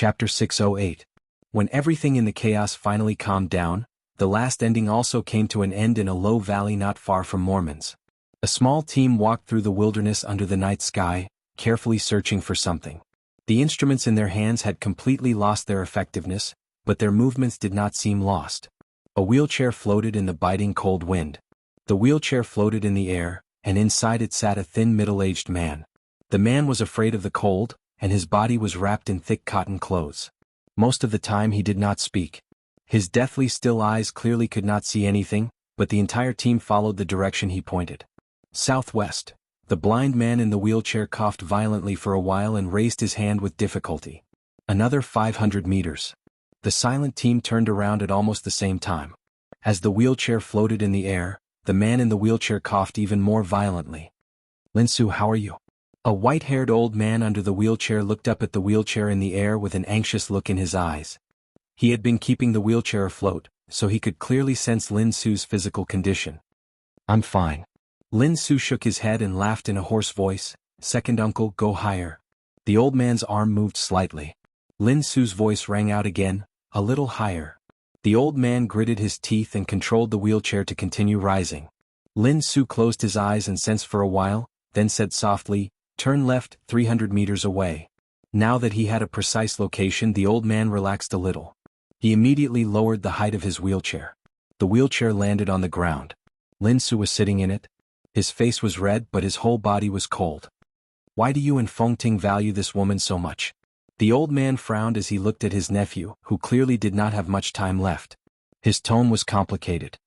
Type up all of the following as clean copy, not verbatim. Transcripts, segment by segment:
Chapter 608. When everything in the chaos finally calmed down, the last ending also came to an end in a low valley not far from Mormon's. A small team walked through the wilderness under the night sky, carefully searching for something. The instruments in their hands had completely lost their effectiveness, but their movements did not seem lost. A wheelchair floated in the biting cold wind. The wheelchair floated in the air, and inside it sat a thin middle-aged man. The man was afraid of the cold, and his body was wrapped in thick cotton clothes. Most of the time he did not speak. His deathly still eyes clearly could not see anything, but the entire team followed the direction he pointed. Southwest. The blind man in the wheelchair coughed violently for a while and raised his hand with difficulty. Another 500 meters. The silent team turned around at almost the same time. As the wheelchair floated in the air, the man in the wheelchair coughed even more violently. "Linsu, how are you?" A white-haired old man under the wheelchair looked up at the wheelchair in the air with an anxious look in his eyes. He had been keeping the wheelchair afloat, so he could clearly sense Lin Su's physical condition. "I'm fine." Lin Su shook his head and laughed in a hoarse voice. "Second uncle, go higher." The old man's arm moved slightly. Lin Su's voice rang out again, "A little higher." The old man gritted his teeth and controlled the wheelchair to continue rising. Lin Su closed his eyes and sensed for a while, then said softly, "Turn left, 300 meters away." Now that he had a precise location, the old man relaxed a little. He immediately lowered the height of his wheelchair. The wheelchair landed on the ground. Lin Su was sitting in it. His face was red but his whole body was cold. "Why do you and Feng Ting value this woman so much?" The old man frowned as he looked at his nephew, who clearly did not have much time left. His tone was complicated.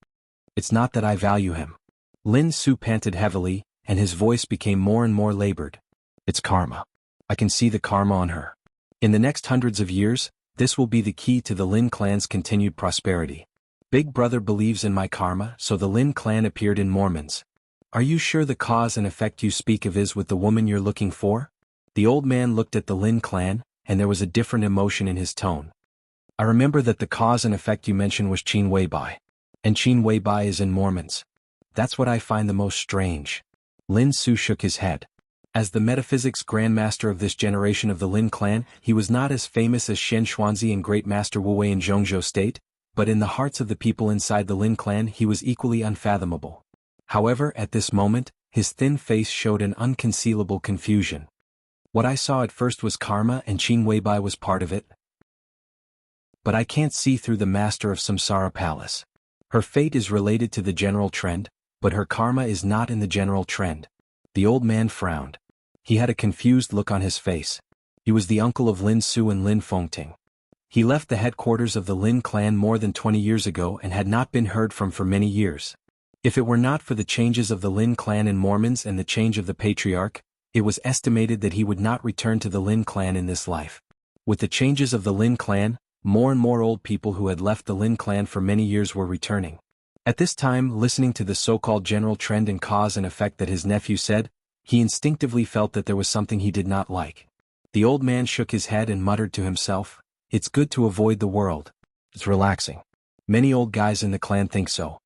"It's not that I value him." Lin Su panted heavily, and his voice became more and more labored. "It's karma. I can see the karma on her. In the next hundreds of years, this will be the key to the Lin clan's continued prosperity. Big Brother believes in my karma, so the Lin clan appeared in Mormon's. Are you sure the cause and effect you speak of is with the woman you're looking for?" The old man looked at the Lin clan, and there was a different emotion in his tone. "I remember that the cause and effect you mentioned was Qin Weibai. And Qin Weibai is in Mormon's. That's what I find the most strange." Lin Su shook his head. As the metaphysics grandmaster of this generation of the Lin clan, he was not as famous as Shen Xuanzi and Great Master Wu Wei in Zhongzhou State, but in the hearts of the people inside the Lin clan he was equally unfathomable. However, at this moment, his thin face showed an unconcealable confusion. "What I saw at first was karma and Qin Weibai was part of it. But I can't see through the master of Samsara Palace. Her fate is related to the general trend, but her karma is not in the general trend." The old man frowned. He had a confused look on his face. He was the uncle of Lin Su and Lin Fengting. He left the headquarters of the Lin clan more than 20 years ago and had not been heard from for many years. If it were not for the changes of the Lin clan in Mormons and the change of the patriarch, it was estimated that he would not return to the Lin clan in this life. With the changes of the Lin clan, more and more old people who had left the Lin clan for many years were returning. At this time, listening to the so-called general trend and cause and effect that his nephew said, he instinctively felt that there was something he did not like. The old man shook his head and muttered to himself, "It's good to avoid the world. It's relaxing. Many old guys in the clan think so.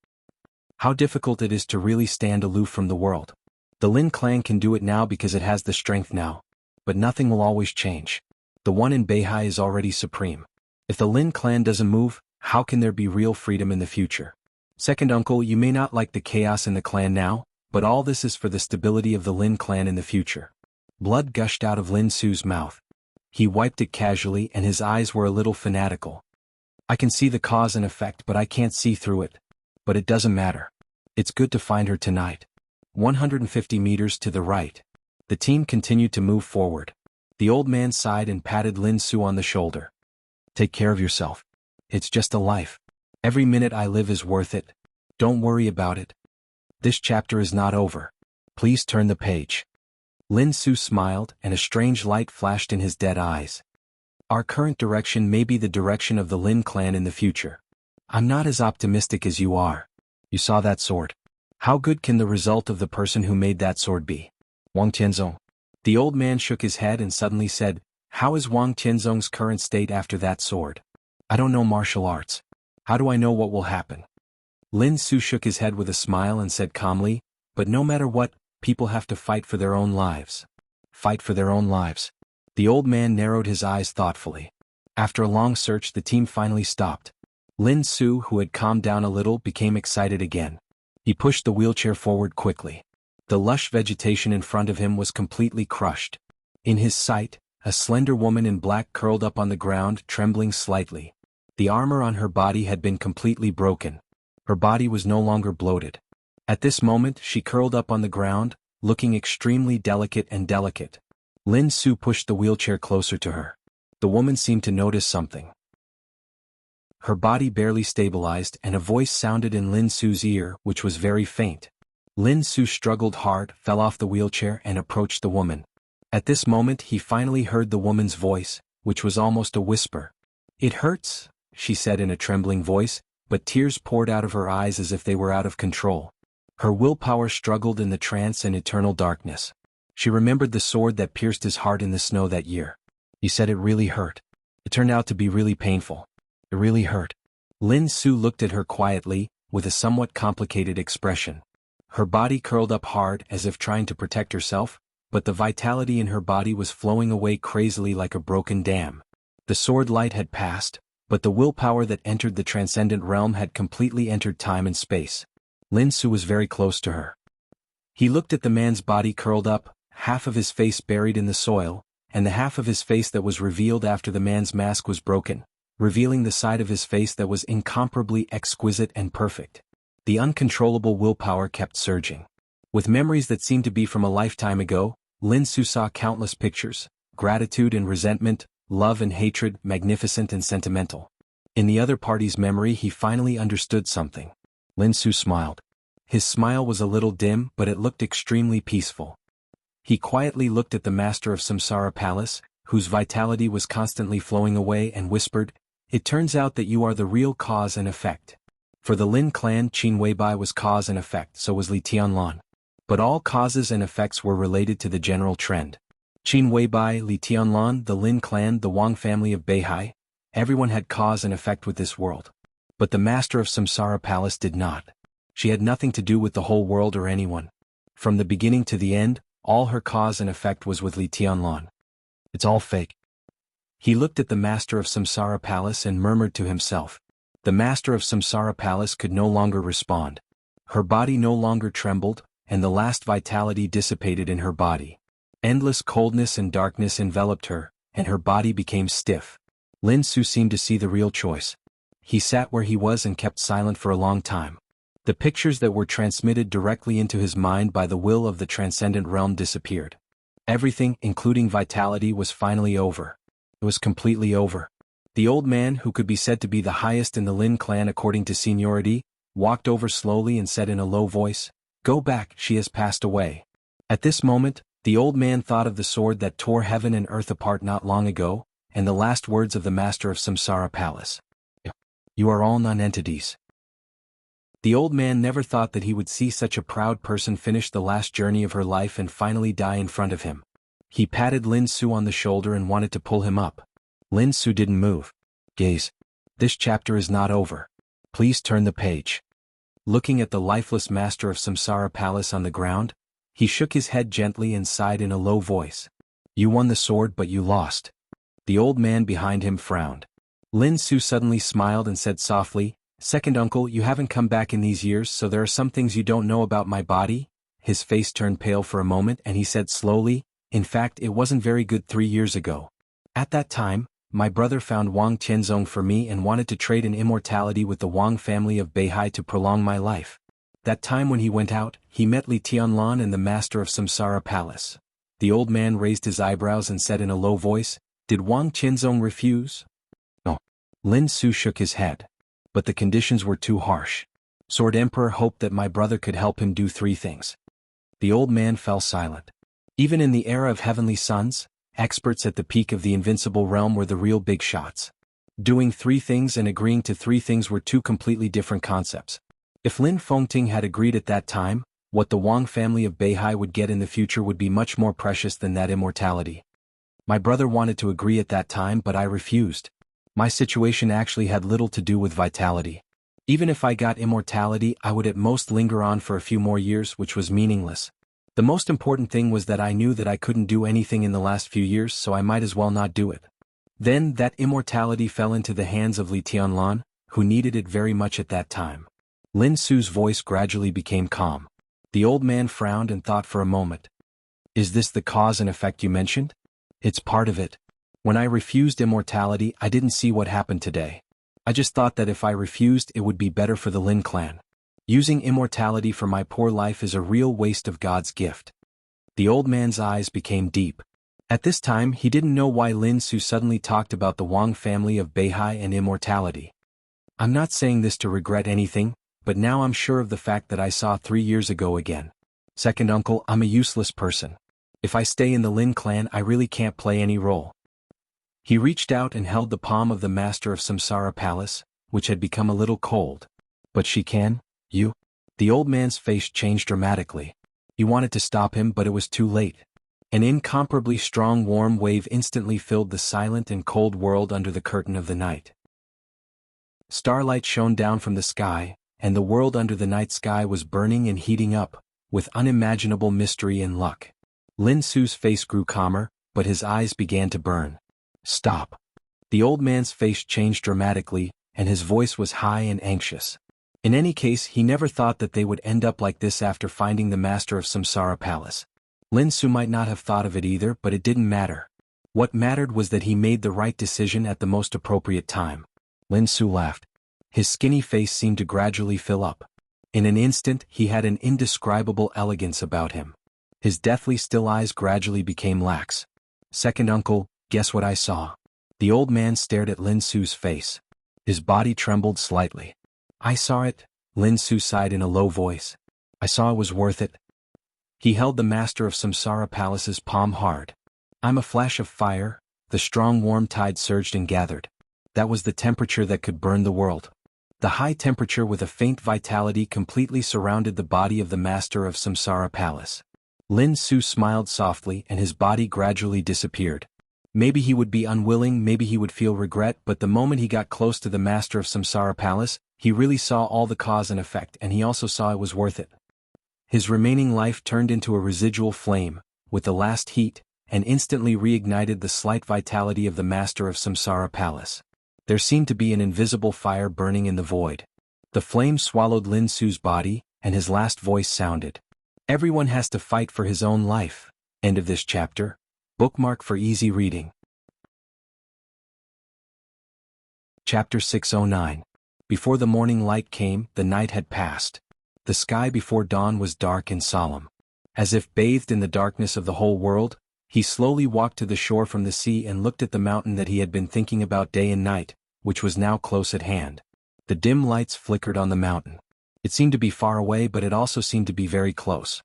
How difficult it is to really stand aloof from the world. The Lin clan can do it now because it has the strength now. But nothing will always change. The one in Beihai is already supreme. If the Lin clan doesn't move, how can there be real freedom in the future? Second uncle, you may not like the chaos in the clan now, but all this is for the stability of the Lin clan in the future." Blood gushed out of Lin Su's mouth. He wiped it casually and his eyes were a little fanatical. "I can see the cause and effect but I can't see through it. But it doesn't matter. It's good to find her tonight." 150 meters to the right. The team continued to move forward. The old man sighed and patted Lin Su on the shoulder. "Take care of yourself. It's just a life. Every minute I live is worth it. Don't worry about it. This chapter is not over. Please turn the page." Lin Su smiled and a strange light flashed in his dead eyes. "Our current direction may be the direction of the Lin clan in the future. I'm not as optimistic as you are. You saw that sword. How good can the result of the person who made that sword be? Wang Tianzong." The old man shook his head and suddenly said, "How is Wang Tianzong's current state after that sword? I don't know martial arts. How do I know what will happen?" Lin Su shook his head with a smile and said calmly, "But no matter what, people have to fight for their own lives." Fight for their own lives. The old man narrowed his eyes thoughtfully. After a long search, the team finally stopped. Lin Su, who had calmed down a little, became excited again. He pushed the wheelchair forward quickly. The lush vegetation in front of him was completely crushed. In his sight, a slender woman in black curled up on the ground, trembling slightly. The armor on her body had been completely broken. Her body was no longer bloated. At this moment, she curled up on the ground, looking extremely delicate and delicate. Lin Su pushed the wheelchair closer to her. The woman seemed to notice something. Her body barely stabilized, and a voice sounded in Lin Su's ear, which was very faint. Lin Su struggled hard, fell off the wheelchair, and approached the woman. At this moment, he finally heard the woman's voice, which was almost a whisper. "It hurts," she said in a trembling voice, but tears poured out of her eyes as if they were out of control. Her willpower struggled in the trance and eternal darkness. She remembered the sword that pierced his heart in the snow that year. He said it really hurt. It turned out to be really painful. It really hurt. Lin Su looked at her quietly, with a somewhat complicated expression. Her body curled up hard as if trying to protect herself, but the vitality in her body was flowing away crazily like a broken dam. The sword light had passed, but the willpower that entered the transcendent realm had completely entered time and space. Lin Su was very close to her. He looked at the man's body curled up, half of his face buried in the soil, and the half of his face that was revealed after the man's mask was broken, revealing the side of his face that was incomparably exquisite and perfect. The uncontrollable willpower kept surging. With memories that seemed to be from a lifetime ago, Lin Su saw countless pictures: gratitude and resentment, love and hatred, magnificent and sentimental. In the other party's memory, he finally understood something. Lin Su smiled. His smile was a little dim, but it looked extremely peaceful. He quietly looked at the master of Samsara Palace, whose vitality was constantly flowing away, and whispered, "It turns out that you are the real cause and effect." For the Lin clan, Qin Weibai was cause and effect, so was Li Tianlan. But all causes and effects were related to the general trend. Qin Weibai, Li Tianlan, the Lin clan, the Wang family of Beihai, everyone had cause and effect with this world. But the master of Samsara Palace did not. She had nothing to do with the whole world or anyone. From the beginning to the end, all her cause and effect was with Li Tianlan. It's all fake. He looked at the master of Samsara Palace and murmured to himself. The master of Samsara Palace could no longer respond. Her body no longer trembled, and the last vitality dissipated in her body. Endless coldness and darkness enveloped her, and her body became stiff. Lin Su seemed to see the real choice. He sat where he was and kept silent for a long time. The pictures that were transmitted directly into his mind by the will of the transcendent realm disappeared. Everything, including vitality, was finally over. It was completely over. The old man, who could be said to be the highest in the Lin clan according to seniority, walked over slowly and said in a low voice, "Go back, she has passed away." At this moment, the old man thought of the sword that tore heaven and earth apart not long ago, and the last words of the master of Samsara Palace. "You are all non-entities." The old man never thought that he would see such a proud person finish the last journey of her life and finally die in front of him. He patted Lin Su on the shoulder and wanted to pull him up. Lin Su didn't move. "Gaze. This chapter is not over. Please turn the page." Looking at the lifeless master of Samsara Palace on the ground, he shook his head gently and sighed in a low voice. "You won the sword, but you lost." The old man behind him frowned. Lin Su suddenly smiled and said softly, "Second uncle, you haven't come back in these years, so there are some things you don't know about my body?" His face turned pale for a moment and he said slowly, "In fact, it wasn't very good 3 years ago. At that time, my brother found Wang Tianzong for me and wanted to trade in immortality with the Wang family of Beihai to prolong my life. That time when he went out, he met Li Tianlan and the master of Samsara Palace." The old man raised his eyebrows and said in a low voice, "Did Wang Tianzong refuse?" "No." Lin Su shook his head. "But the conditions were too harsh. Sword Emperor hoped that my brother could help him do 3 things. The old man fell silent. Even in the era of heavenly sons, experts at the peak of the invincible realm were the real big shots. Doing 3 things and agreeing to 3 things were 2 completely different concepts. If Lin Fengting had agreed at that time, what the Wang family of Beihai would get in the future would be much more precious than that immortality. My brother wanted to agree at that time, but I refused. My situation actually had little to do with vitality. Even if I got immortality, I would at most linger on for a few more years, which was meaningless. The most important thing was that I knew that I couldn't do anything in the last few years, so I might as well not do it. Then that immortality fell into the hands of Li Tianlan, who needed it very much at that time. Lin Su's voice gradually became calm. The old man frowned and thought for a moment. Is this the cause and effect you mentioned? It's part of it. When I refused immortality, I didn't see what happened today. I just thought that if I refused, it would be better for the Lin clan. Using immortality for my poor life is a real waste of God's gift. The old man's eyes became deep. At this time, he didn't know why Lin Su suddenly talked about the Wang family of Beihai and immortality. I'm not saying this to regret anything, but now I'm sure of the fact that I saw 3 years ago again. Second uncle, I'm a useless person. If I stay in the Lin clan, I really can't play any role. He reached out and held the palm of the master of Samsara Palace, which had become a little cold. But she can, you? The old man's face changed dramatically. He wanted to stop him, but it was too late. An incomparably strong warm wave instantly filled the silent and cold world under the curtain of the night. Starlight shone down from the sky, and the world under the night sky was burning and heating up, with unimaginable mystery and luck. Lin Su's face grew calmer, but his eyes began to burn. Stop. The old man's face changed dramatically, and his voice was high and anxious. In any case, he never thought that they would end up like this after finding the master of Samsara Palace. Lin Su might not have thought of it either, but it didn't matter. What mattered was that he made the right decision at the most appropriate time. Lin Su laughed. His skinny face seemed to gradually fill up. In an instant, he had an indescribable elegance about him. His deathly still eyes gradually became lax. Second uncle, guess what I saw? The old man stared at Lin Su's face. His body trembled slightly. I saw it, Lin Su sighed in a low voice. I saw it was worth it. He held the master of Samsara Palace's palm hard. I'm a flash of fire, the strong warm tide surged and gathered. That was the temperature that could burn the world. The high temperature with a faint vitality completely surrounded the body of the master of Samsara Palace. Lin Su smiled softly and his body gradually disappeared. Maybe he would be unwilling, maybe he would feel regret, but the moment he got close to the master of Samsara Palace, he really saw all the cause and effect, and he also saw it was worth it. His remaining life turned into a residual flame, with the last heat, and instantly reignited the slight vitality of the master of Samsara Palace. There seemed to be an invisible fire burning in the void. The flame swallowed Lin Su's body, and his last voice sounded. Everyone has to fight for his own life. End of this chapter. Bookmark for easy reading. Chapter 609. Before the morning light came, the night had passed. The sky before dawn was dark and solemn. As if bathed in the darkness of the whole world, he slowly walked to the shore from the sea and looked at the mountain that he had been thinking about day and night, which was now close at hand. The dim lights flickered on the mountain. It seemed to be far away, but it also seemed to be very close.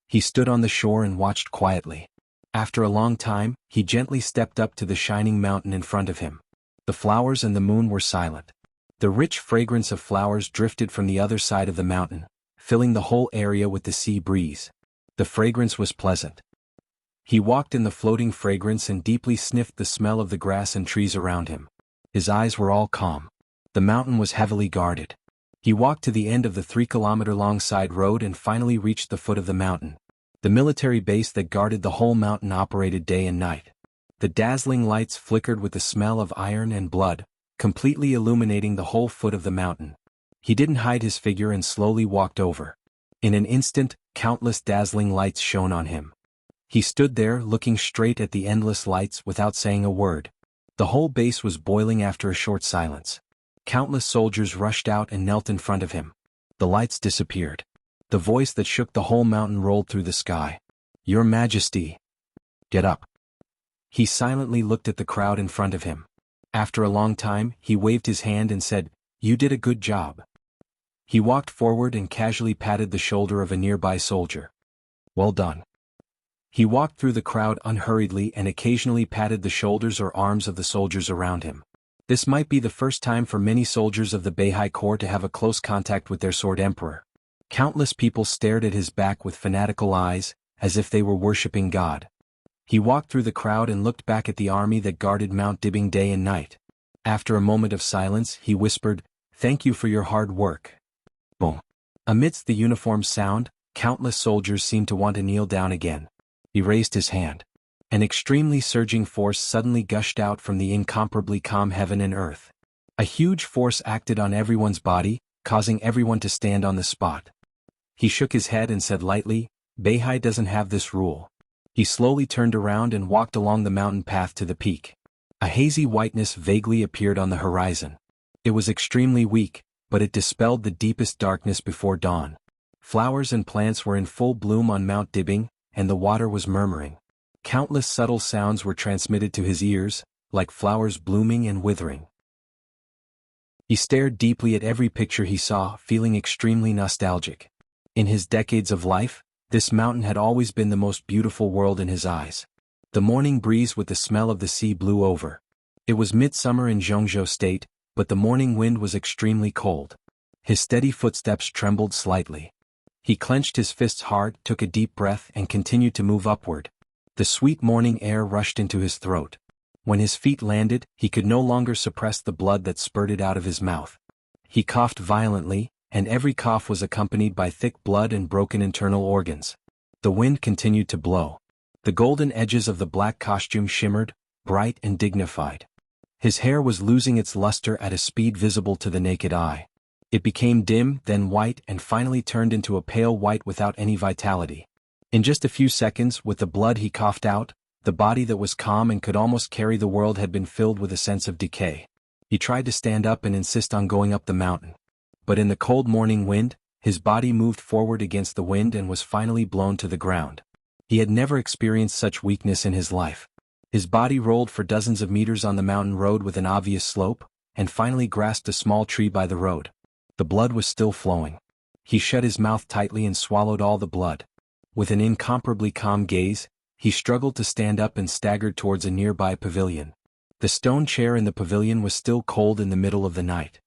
He stood on the shore and watched quietly. After a long time, he gently stepped up to the shining mountain in front of him. The flowers and the moon were silent. The rich fragrance of flowers drifted from the other side of the mountain, filling the whole area with the sea breeze. The fragrance was pleasant. He walked in the floating fragrance and deeply sniffed the smell of the grass and trees around him. His eyes were all calm. The mountain was heavily guarded. He walked to the end of the 3-kilometer-long side road and finally reached the foot of the mountain. The military base that guarded the whole mountain operated day and night. The dazzling lights flickered with the smell of iron and blood, completely illuminating the whole foot of the mountain. He didn't hide his figure and slowly walked over. In an instant, countless dazzling lights shone on him. He stood there looking straight at the endless lights without saying a word. The whole base was boiling after a short silence. Countless soldiers rushed out and knelt in front of him. The lights disappeared. The voice that shook the whole mountain rolled through the sky. Your Majesty. Get up. He silently looked at the crowd in front of him. After a long time, he waved his hand and said, You did a good job. He walked forward and casually patted the shoulder of a nearby soldier. Well done. He walked through the crowd unhurriedly and occasionally patted the shoulders or arms of the soldiers around him. This might be the first time for many soldiers of the Beihai Corps to have a close contact with their sword emperor. Countless people stared at his back with fanatical eyes, as if they were worshipping God. He walked through the crowd and looked back at the army that guarded Mount Dibbing day and night. After a moment of silence, he whispered, Thank you for your hard work. Boom. Amidst the uniform sound, countless soldiers seemed to want to kneel down again. He raised his hand. An extremely surging force suddenly gushed out from the incomparably calm heaven and earth. A huge force acted on everyone's body, causing everyone to stand on the spot. He shook his head and said lightly, "Beihai doesn't have this rule." He slowly turned around and walked along the mountain path to the peak. A hazy whiteness vaguely appeared on the horizon. It was extremely weak, but it dispelled the deepest darkness before dawn. Flowers and plants were in full bloom on Mount Dibing, and the water was murmuring. Countless subtle sounds were transmitted to his ears, like flowers blooming and withering. He stared deeply at every picture he saw, feeling extremely nostalgic. In his decades of life, this mountain had always been the most beautiful world in his eyes. The morning breeze with the smell of the sea blew over. It was midsummer in Jianghu state, but the morning wind was extremely cold. His steady footsteps trembled slightly. He clenched his fists hard, took a deep breath and continued to move upward. The sweet morning air rushed into his throat. When his feet landed, he could no longer suppress the blood that spurted out of his mouth. He coughed violently, and every cough was accompanied by thick blood and broken internal organs. The wind continued to blow. The golden edges of the black costume shimmered, bright and dignified. His hair was losing its luster at a speed visible to the naked eye. It became dim, then white, and finally turned into a pale white without any vitality. In just a few seconds, with the blood he coughed out, the body that was calm and could almost carry the world had been filled with a sense of decay. He tried to stand up and insist on going up the mountain. But in the cold morning wind, his body moved forward against the wind and was finally blown to the ground. He had never experienced such weakness in his life. His body rolled for dozens of meters on the mountain road with an obvious slope, and finally grasped a small tree by the road. The blood was still flowing. He shut his mouth tightly and swallowed all the blood. With an incomparably calm gaze, he struggled to stand up and staggered towards a nearby pavilion. The stone chair in the pavilion was still cold in the middle of the night.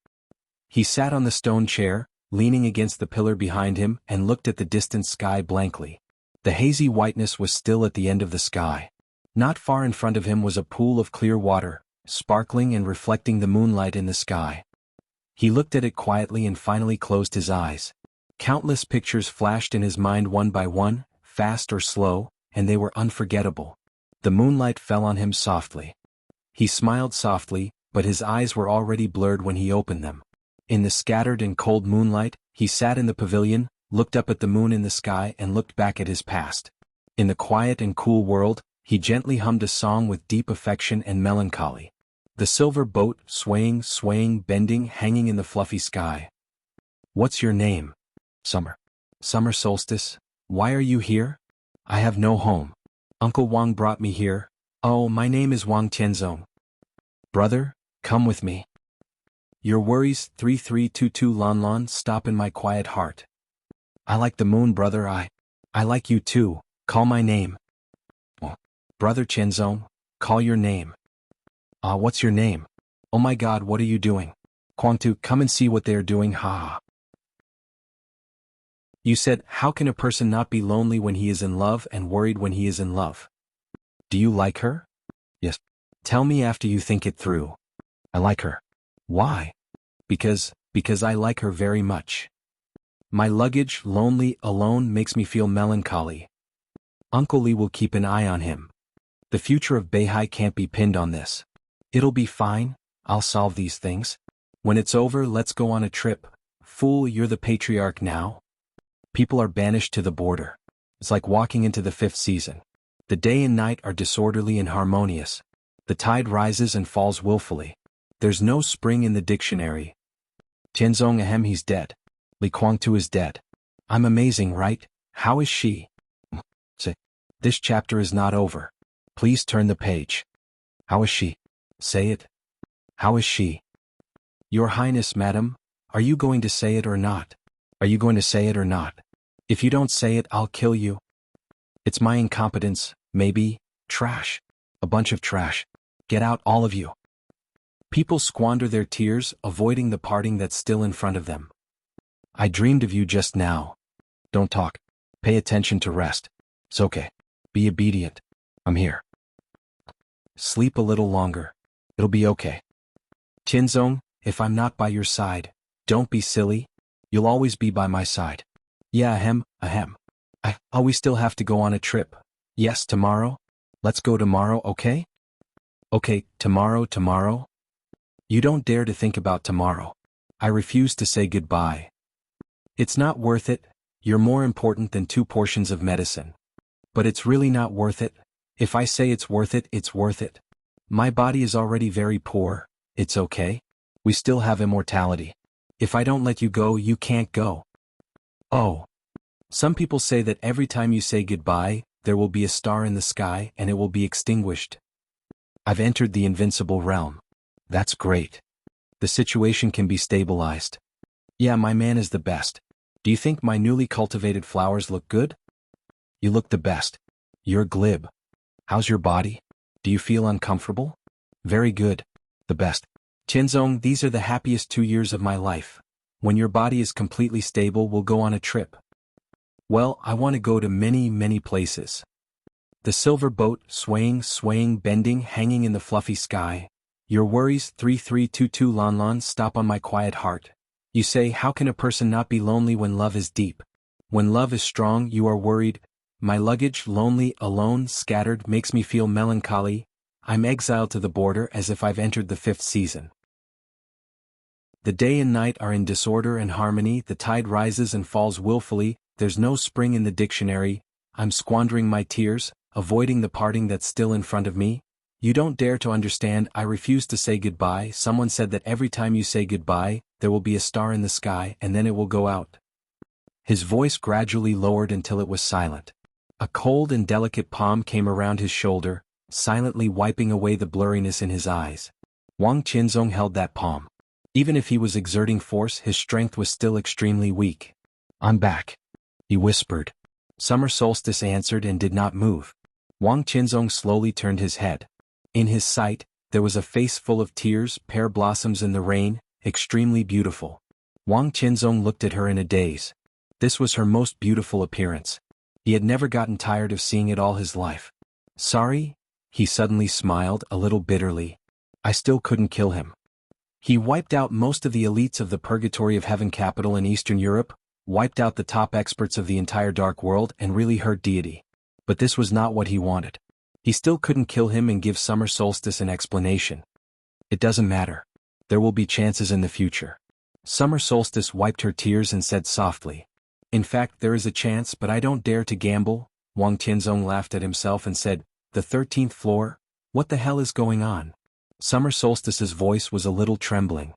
He sat on the stone chair, leaning against the pillar behind him, and looked at the distant sky blankly. The hazy whiteness was still at the end of the sky. Not far in front of him was a pool of clear water, sparkling and reflecting the moonlight in the sky. He looked at it quietly and finally closed his eyes. Countless pictures flashed in his mind one by one, fast or slow, and they were unforgettable. The moonlight fell on him softly. He smiled softly, but his eyes were already blurred when he opened them. In the scattered and cold moonlight, he sat in the pavilion, looked up at the moon in the sky and looked back at his past. In the quiet and cool world, he gently hummed a song with deep affection and melancholy. The silver boat, swaying, bending, hanging in the fluffy sky. "What's your name?" "Summer." "Summer solstice. Why are you here?" "I have no home. Uncle Wang brought me here." "Oh, my name is Wang Tianzong." "Brother, come with me. Your worries, 3322 Lan, stop in my quiet heart. I like the moon, brother. I like you too. Call my name." "Oh, Brother Tianzong, call your name." What's your name?" "Oh my God, what are you doing?" "Quangtu, come and see what they are doing, ha." You said, how can a person not be lonely when he is in love and worried when he is in love? Do you like her? Yes. Tell me after you think it through. I like her. Why? Because I like her very much. My luggage, lonely, alone, makes me feel melancholy. Uncle Li will keep an eye on him. The future of Beihai can't be pinned on this. It'll be fine, I'll solve these things. When it's over, let's go on a trip. Fool, you're the patriarch now. People are banished to the border. It's like walking into the fifth season. The day and night are disorderly and harmonious. The tide rises and falls willfully. There's no spring in the dictionary. Tianzong ahem, he's dead. Li Kuangtu is dead. I'm amazing, right? How is she? Say, this chapter is not over. Please turn the page. How is she? Say it. How is she? Your Highness, madam, are you going to say it or not? Are you going to say it or not? If you don't say it, I'll kill you. It's my incompetence, maybe. Trash. A bunch of trash. Get out, all of you. People squander their tears, avoiding the parting that's still in front of them. I dreamed of you just now. Don't talk. Pay attention to rest. It's okay. Be obedient. I'm here. Sleep a little longer. It'll be okay. Tianzong, if I'm not by your side, don't be silly. You'll always be by my side. Yeah, ahem. We still have to go on a trip. Yes, tomorrow? Let's go tomorrow, okay? Okay, tomorrow? You don't dare to think about tomorrow. I refuse to say goodbye. It's not worth it, you're more important than 2 portions of medicine. But it's really not worth it. If I say it's worth it, it's worth it. My body is already very poor, it's okay. We still have immortality. If I don't let you go, you can't go. Oh. Some people say that every time you say goodbye, there will be a star in the sky and it will be extinguished. I've entered the invincible realm. That's great. The situation can be stabilized. Yeah, my man is the best. Do you think my newly cultivated flowers look good? You look the best. You're glib. How's your body? Do you feel uncomfortable? Very good. The best. Qianzong, these are the happiest 2 years of my life. When your body is completely stable, we'll go on a trip. Well, I want to go to many places. The silver boat, swaying, bending, hanging in the fluffy sky. Your worries, 3322 Lan, stop on my quiet heart. You say, how can a person not be lonely when love is deep? When love is strong, you are worried. My luggage, lonely, alone, scattered, makes me feel melancholy. I'm exiled to the border as if I've entered the 5th season. The day and night are in disorder and harmony, the tide rises and falls willfully, there's no spring in the dictionary, I'm squandering my tears, avoiding the parting that's still in front of me. You don't dare to understand, I refuse to say goodbye. Someone said that every time you say goodbye, there will be a star in the sky and then it will go out. His voice gradually lowered until it was silent. A cold and delicate palm came around his shoulder, silently wiping away the blurriness in his eyes. Wang Qianzong held that palm. Even if he was exerting force, his strength was still extremely weak. I'm back, he whispered. Summer Solstice answered and did not move. Wang Qianzong slowly turned his head. In his sight, there was a face full of tears, pear blossoms in the rain, extremely beautiful. Wang Qianzong looked at her in a daze. This was her most beautiful appearance. He had never gotten tired of seeing it all his life. Sorry? He suddenly smiled, a little bitterly. I still couldn't kill him. He wiped out most of the elites of the Purgatory of Heaven capital in Eastern Europe, wiped out the top experts of the entire dark world and really hurt deity. But this was not what he wanted. He still couldn't kill him and give Summer Solstice an explanation. It doesn't matter. There will be chances in the future. Summer Solstice wiped her tears and said softly. In fact, there is a chance, but I don't dare to gamble. Wang Qianzong laughed at himself and said, the 13th floor? What the hell is going on? Summer Solstice's voice was a little trembling.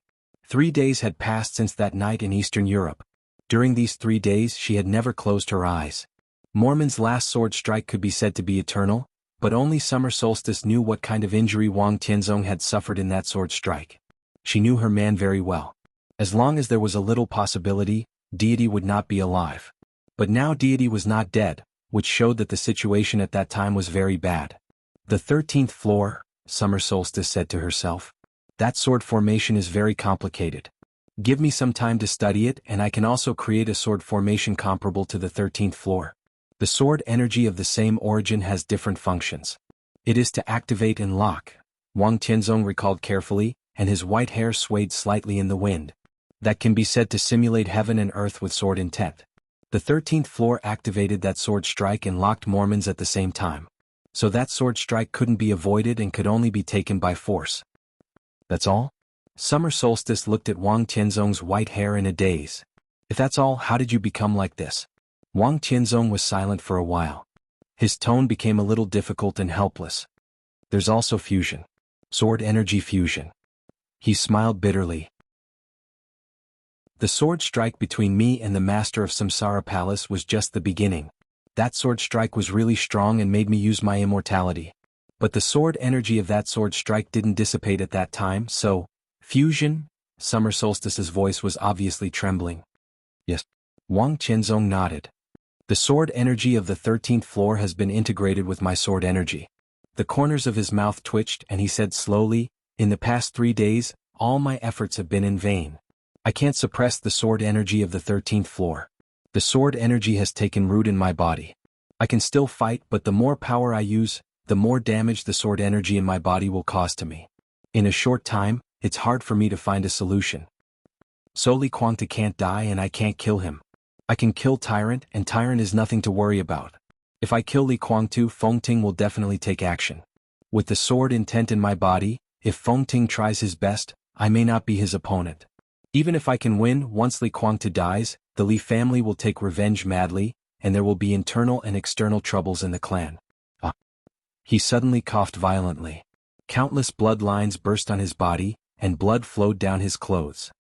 3 days had passed since that night in Eastern Europe. During these 3 days she had never closed her eyes. Mormon's last sword strike could be said to be eternal, but only Summer Solstice knew what kind of injury Wang Qianzong had suffered in that sword strike. She knew her man very well. As long as there was a little possibility, deity would not be alive. But now deity was not dead, which showed that the situation at that time was very bad. The 13th floor, Summer Solstice said to herself. That sword formation is very complicated. Give me some time to study it and I can also create a sword formation comparable to the 13th floor. The sword energy of the same origin has different functions. It is to activate and lock, Wang Qianzong recalled carefully, and his white hair swayed slightly in the wind. That can be said to simulate heaven and earth with sword intent. The 13th floor activated that sword strike and locked Mormons at the same time. So that sword strike couldn't be avoided and could only be taken by force. That's all? Summer Solstice looked at Wang Qianzong's white hair in a daze. If that's all, how did you become like this? Wang Qianzong was silent for a while. His tone became a little difficult and helpless. There's also fusion. Sword energy fusion. He smiled bitterly. The sword strike between me and the master of Samsara Palace was just the beginning. That sword strike was really strong and made me use my immortality. But the sword energy of that sword strike didn't dissipate at that time, so... Fusion? Summer Solstice's voice was obviously trembling. Yes. Wang Qianzong nodded. The sword energy of the 13th floor has been integrated with my sword energy. The corners of his mouth twitched and he said slowly, in the past 3 days, all my efforts have been in vain. I can't suppress the sword energy of the 13th floor. The sword energy has taken root in my body. I can still fight, but the more power I use, the more damage the sword energy in my body will cause to me. In a short time, it's hard for me to find a solution. Soli Quangta can't die and I can't kill him. I can kill Tyrant and Tyrant is nothing to worry about. If I kill Li Kuangtu, Fengting will definitely take action. With the sword intent in my body, if Fengting tries his best, I may not be his opponent. Even if I can win, once Li Kuangtu dies, the Li family will take revenge madly, and there will be internal and external troubles in the clan. He suddenly coughed violently. Countless bloodlines burst on his body, and blood flowed down his clothes.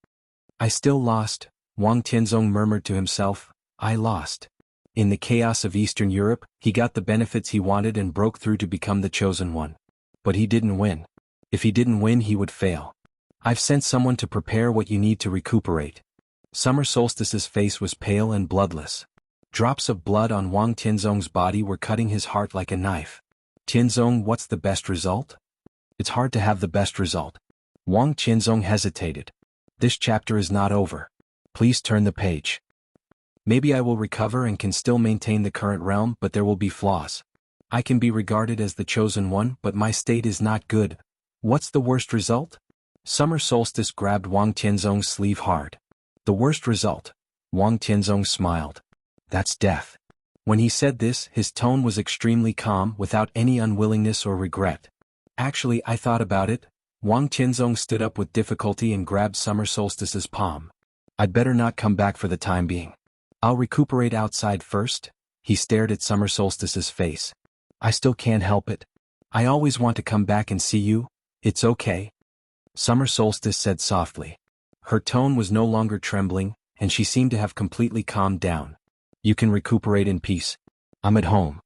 I still lost, Wang Tianzong murmured to himself. I lost. In the chaos of Eastern Europe, he got the benefits he wanted and broke through to become the chosen one. But he didn't win. If he didn't win, he would fail. I've sent someone to prepare what you need to recuperate. Summer Solstice's face was pale and bloodless. Drops of blood on Wang Tianzong's body were cutting his heart like a knife. Tianzong, what's the best result? It's hard to have the best result. Wang Tianzong hesitated. This chapter is not over. Please turn the page. Maybe I will recover and can still maintain the current realm, but there will be flaws. I can be regarded as the chosen one, but my state is not good. What's the worst result? Summer Solstice grabbed Wang Tianzong's sleeve hard. The worst result. Wang Tianzong smiled. That's death. When he said this, his tone was extremely calm, without any unwillingness or regret. Actually, I thought about it. Wang Tianzong stood up with difficulty and grabbed Summer Solstice's palm. I'd better not come back for the time being. I'll recuperate outside first. He stared at Summer Solstice's face. I still can't help it. I always want to come back and see you. It's okay. Summer Solstice said softly. Her tone was no longer trembling, and she seemed to have completely calmed down. You can recuperate in peace. I'm at home.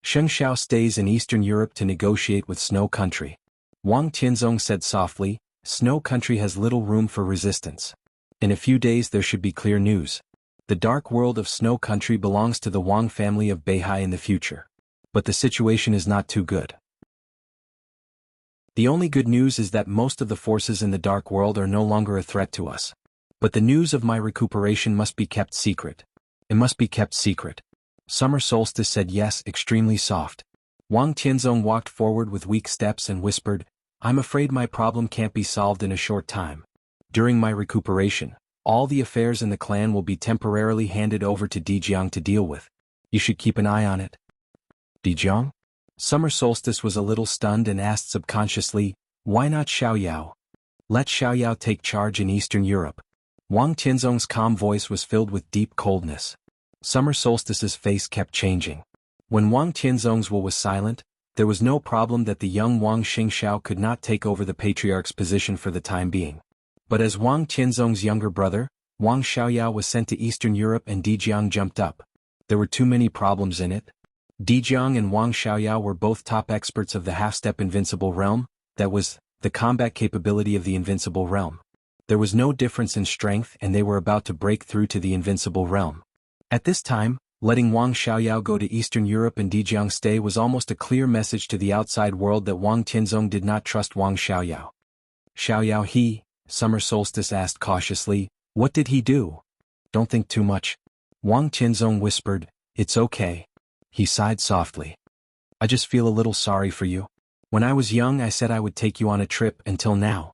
Sheng Xiao stays in Eastern Europe to negotiate with Snow Country. Wang Tianzong said softly, Snow Country has little room for resistance. In a few days there should be clear news. The dark world of Snow Country belongs to the Wang family of Beihai in the future. But the situation is not too good. The only good news is that most of the forces in the dark world are no longer a threat to us. But the news of my recuperation must be kept secret. It must be kept secret. Summer Solstice said yes, extremely soft. Wang Tianzong walked forward with weak steps and whispered, I'm afraid my problem can't be solved in a short time. During my recuperation, all the affairs in the clan will be temporarily handed over to Jianghu to deal with. You should keep an eye on it. Jianghu? Summer Solstice was a little stunned and asked subconsciously, why not Xiaoyao? Let Xiaoyao take charge in Eastern Europe. Wang Tianzong's calm voice was filled with deep coldness. Summer Solstice's face kept changing. When Wang Tianzong's will was silent, there was no problem that the young Wang Xingxiao could not take over the patriarch's position for the time being. But as Wang Tianzong's younger brother, Wang Xiaoyao was sent to Eastern Europe and Jianghu jumped up. There were too many problems in it. Jianghu and Wang Xiaoyao were both top experts of the half-step invincible realm, that was, the combat capability of the invincible realm. There was no difference in strength and they were about to break through to the invincible realm. At this time, letting Wang Xiaoyao go to Eastern Europe and Jianghu stay was almost a clear message to the outside world that Wang Tianzong did not trust Wang Xiaoyao. Xiaoyao Summer Solstice asked cautiously, what did he do? Don't think too much. Wang Tianzong whispered, it's okay. He sighed softly. I just feel a little sorry for you. When I was young I said I would take you on a trip until now.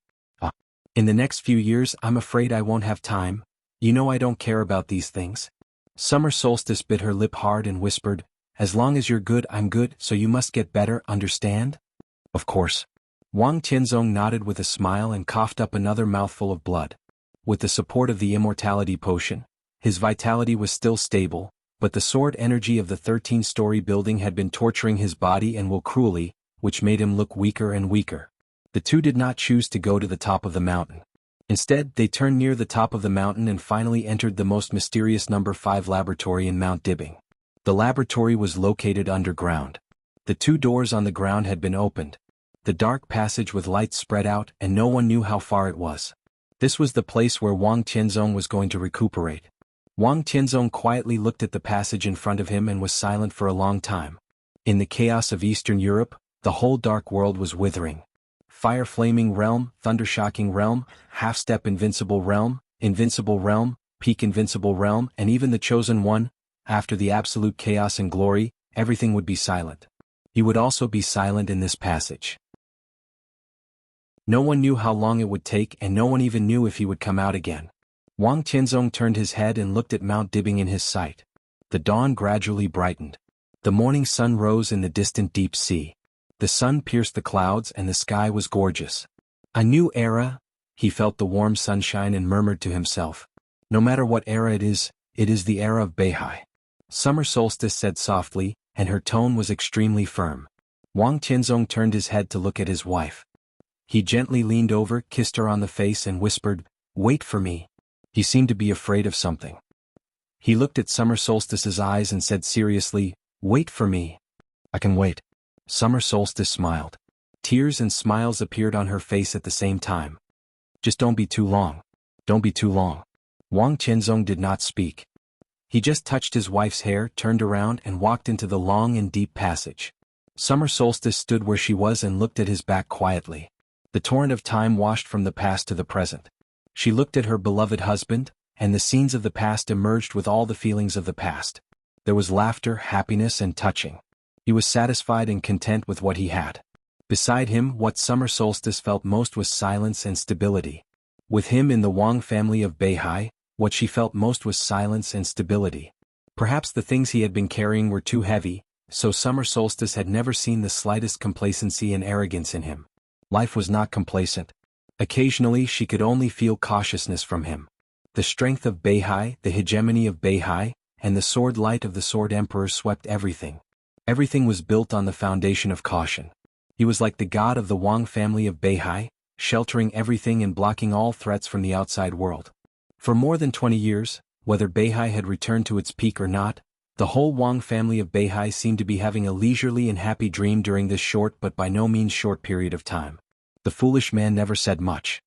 In the next few years I'm afraid I won't have time. You know I don't care about these things. Summer Solstice bit her lip hard and whispered, as long as you're good I'm good, so you must get better, understand? Of course. Wang Tianzong nodded with a smile and coughed up another mouthful of blood. With the support of the Immortality potion, his vitality was still stable, but the sword energy of the 13-story building had been torturing his body and will cruelly, which made him look weaker and weaker. The two did not choose to go to the top of the mountain. Instead, they turned near the top of the mountain and finally entered the most mysterious number 5 laboratory in Mount Dibbing. The laboratory was located underground. The 2 doors on the ground had been opened. The dark passage with lights spread out and no one knew how far it was. This was the place where Wang Tianzong was going to recuperate. Wang Tianzong quietly looked at the passage in front of him and was silent for a long time. In the chaos of Eastern Europe, the whole dark world was withering. Fire-flaming realm, thunder-shocking realm, half-step invincible realm, peak invincible realm, and even the chosen one, after the absolute chaos and glory, everything would be silent. He would also be silent in this passage. No one knew how long it would take and no one even knew if he would come out again. Wang Tianzong turned his head and looked at Mount Dibbing in his sight. The dawn gradually brightened. The morning sun rose in the distant deep sea. The sun pierced the clouds and the sky was gorgeous. A new era, he felt the warm sunshine and murmured to himself. No matter what era it is the era of Beihai. Summer solstice, said softly, and her tone was extremely firm. Wang Tianzong turned his head to look at his wife. He gently leaned over, kissed her on the face and whispered, "Wait for me." He seemed to be afraid of something. He looked at Summer Solstice's eyes and said seriously, "Wait for me." "I can wait." Summer Solstice smiled. Tears and smiles appeared on her face at the same time. "Just don't be too long. Don't be too long." Wang Tianzong did not speak. He just touched his wife's hair, turned around and walked into the long and deep passage. Summer Solstice stood where she was and looked at his back quietly. The torrent of time washed from the past to the present. She looked at her beloved husband, and the scenes of the past emerged with all the feelings of the past. There was laughter, happiness, and touching. He was satisfied and content with what he had. Beside him, what Summer Solstice felt most was silence and stability. With him in the Wang family of Beihai, what she felt most was silence and stability. Perhaps the things he had been carrying were too heavy, so Summer Solstice had never seen the slightest complacency and arrogance in him. Life was not complacent. Occasionally she could only feel cautiousness from him. The strength of Beihai, the hegemony of Beihai, and the sword light of the Sword Emperor swept everything. Everything was built on the foundation of caution. He was like the god of the Wang family of Beihai, sheltering everything and blocking all threats from the outside world. For more than 20 years, whether Beihai had returned to its peak or not, the whole Wang family of Beihai seemed to be having a leisurely and happy dream during this short but by no means short period of time. The foolish man never said much.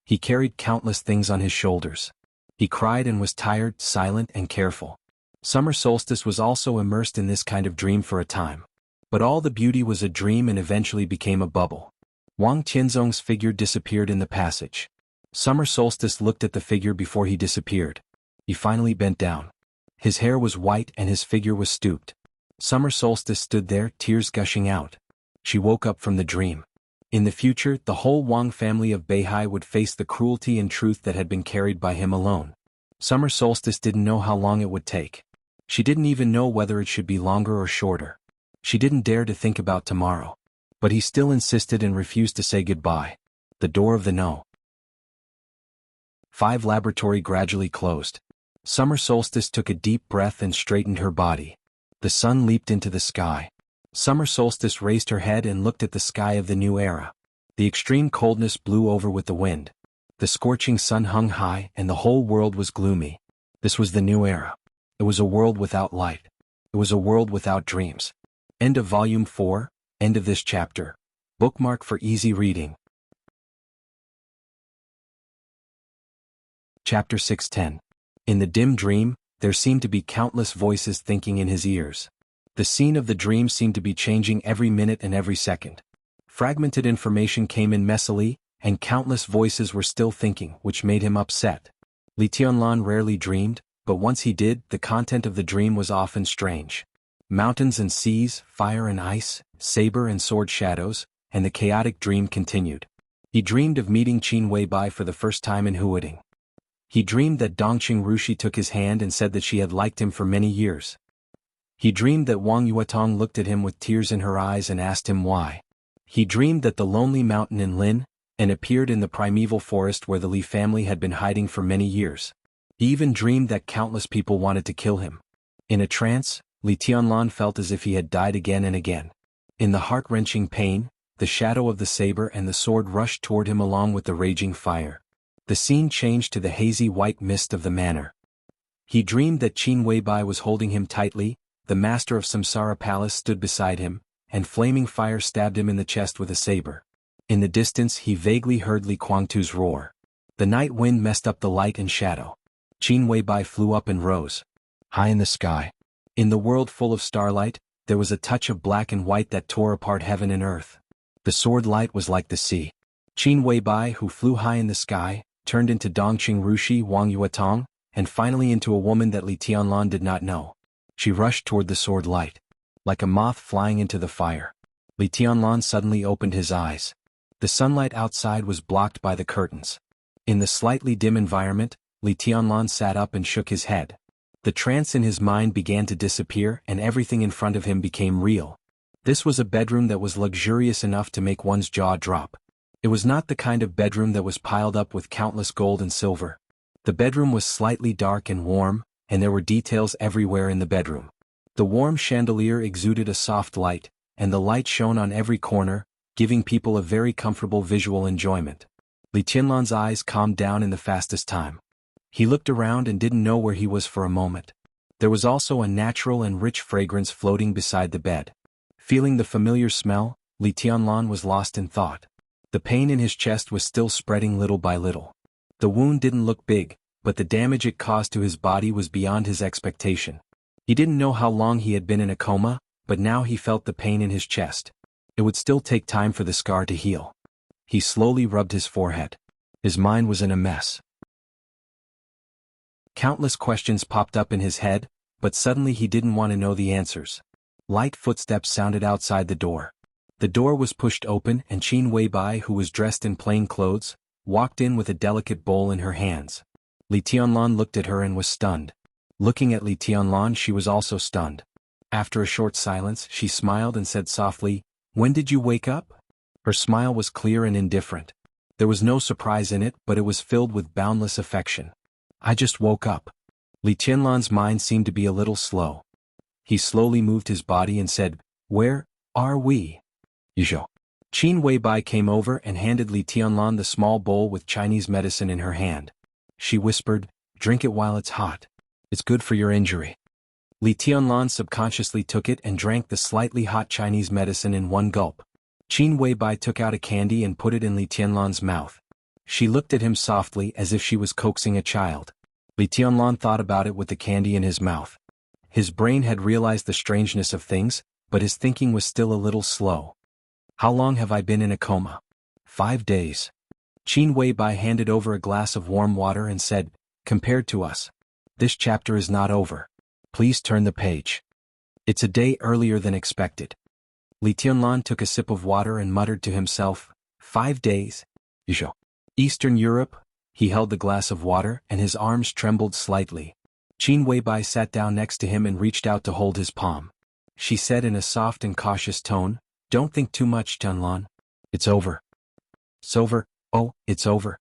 He carried countless things on his shoulders. He cried and was tired, silent and careful. Summer Solstice was also immersed in this kind of dream for a time. But all the beauty was a dream and eventually became a bubble. Wang Tianzong's figure disappeared in the passage. Summer Solstice looked at the figure before he disappeared. He finally bent down. His hair was white and his figure was stooped. Summer Solstice stood there, tears gushing out. She woke up from the dream. In the future, the whole Wang family of Beihai would face the cruelty and truth that had been carried by him alone. Summer Solstice didn't know how long it would take. She didn't even know whether it should be longer or shorter. She didn't dare to think about tomorrow. But he still insisted and refused to say goodbye. The door of the No. 5 laboratory gradually closed. Summer Solstice took a deep breath and straightened her body. The sun leaped into the sky. Summer Solstice raised her head and looked at the sky of the new era. The extreme coldness blew over with the wind. The scorching sun hung high and the whole world was gloomy. This was the new era. It was a world without light. It was a world without dreams. End of Volume 4, end of this chapter. Bookmark for easy reading. Chapter 610. In the dim dream, there seemed to be countless voices thinking in his ears. The scene of the dream seemed to be changing every minute and every second. Fragmented information came in messily, and countless voices were still thinking, which made him upset. Li Tianlan rarely dreamed, but once he did, the content of the dream was often strange. Mountains and seas, fire and ice, saber and sword shadows, and the chaotic dream continued. He dreamed of meeting Qin Weibai for the first time in Huading. He dreamed that Dongqing Rushi took his hand and said that she had liked him for many years. He dreamed that Wang Yuetong looked at him with tears in her eyes and asked him why. He dreamed that the lonely mountain in Lin, and appeared in the primeval forest where the Li family had been hiding for many years. He even dreamed that countless people wanted to kill him. In a trance, Li Tianlan felt as if he had died again and again. In the heart-wrenching pain, the shadow of the saber and the sword rushed toward him along with the raging fire. The scene changed to the hazy white mist of the manor. He dreamed that Qin Weibai was holding him tightly, the master of Samsara Palace stood beside him, and flaming fire stabbed him in the chest with a saber. In the distance he vaguely heard Li Guangtu's roar. The night wind messed up the light and shadow. Qin Weibai flew up and rose. High in the sky. In the world full of starlight, there was a touch of black and white that tore apart heaven and earth. The sword light was like the sea. Qin Weibai, who flew high in the sky, turned into Dongqing Rushi Wang Yuetong, and finally into a woman that Li Tianlan did not know. She rushed toward the sword light. Like a moth flying into the fire. Li Tianlan suddenly opened his eyes. The sunlight outside was blocked by the curtains. In the slightly dim environment, Li Tianlan sat up and shook his head. The trance in his mind began to disappear and everything in front of him became real. This was a bedroom that was luxurious enough to make one's jaw drop. It was not the kind of bedroom that was piled up with countless gold and silver. The bedroom was slightly dark and warm, and there were details everywhere in the bedroom. The warm chandelier exuded a soft light, and the light shone on every corner, giving people a very comfortable visual enjoyment. Li Tianlan's eyes calmed down in the fastest time. He looked around and didn't know where he was for a moment. There was also a natural and rich fragrance floating beside the bed. Feeling the familiar smell, Li Tianlan was lost in thought. The pain in his chest was still spreading little by little. The wound didn't look big, but the damage it caused to his body was beyond his expectation. He didn't know how long he had been in a coma, but now he felt the pain in his chest. It would still take time for the scar to heal. He slowly rubbed his forehead. His mind was in a mess. Countless questions popped up in his head, but suddenly he didn't want to know the answers. Light footsteps sounded outside the door. The door was pushed open and Qin Weibai, who was dressed in plain clothes, walked in with a delicate bowl in her hands. Li Tianlan looked at her and was stunned. Looking at Li Tianlan, she was also stunned. After a short silence, she smiled and said softly, "When did you wake up?" Her smile was clear and indifferent. There was no surprise in it, but it was filled with boundless affection. "I just woke up." Li Tianlan's mind seemed to be a little slow. He slowly moved his body and said, "Where are we?" "Yizhou." Qin Weibai came over and handed Li Tianlan the small bowl with Chinese medicine in her hand. She whispered, "Drink it while it's hot. It's good for your injury." Li Tianlan subconsciously took it and drank the slightly hot Chinese medicine in one gulp. Qin Weibai took out a candy and put it in Li Tianlan's mouth. She looked at him softly as if she was coaxing a child. Li Tianlan thought about it with the candy in his mouth. His brain had realized the strangeness of things, but his thinking was still a little slow. "How long have I been in a coma?" 5 days. Qin Weibai handed over a glass of warm water and said, "Compared to us, this chapter is not over. Please turn the page. It's a day earlier than expected." Li Tianlan took a sip of water and muttered to himself, "5 days? Yizhou." Eastern Europe. He held the glass of water and his arms trembled slightly. Qin Weibai sat down next to him and reached out to hold his palm. She said in a soft and cautious tone, "Don't think too much, Tianlan. It's over." "It's over? Oh, it's over."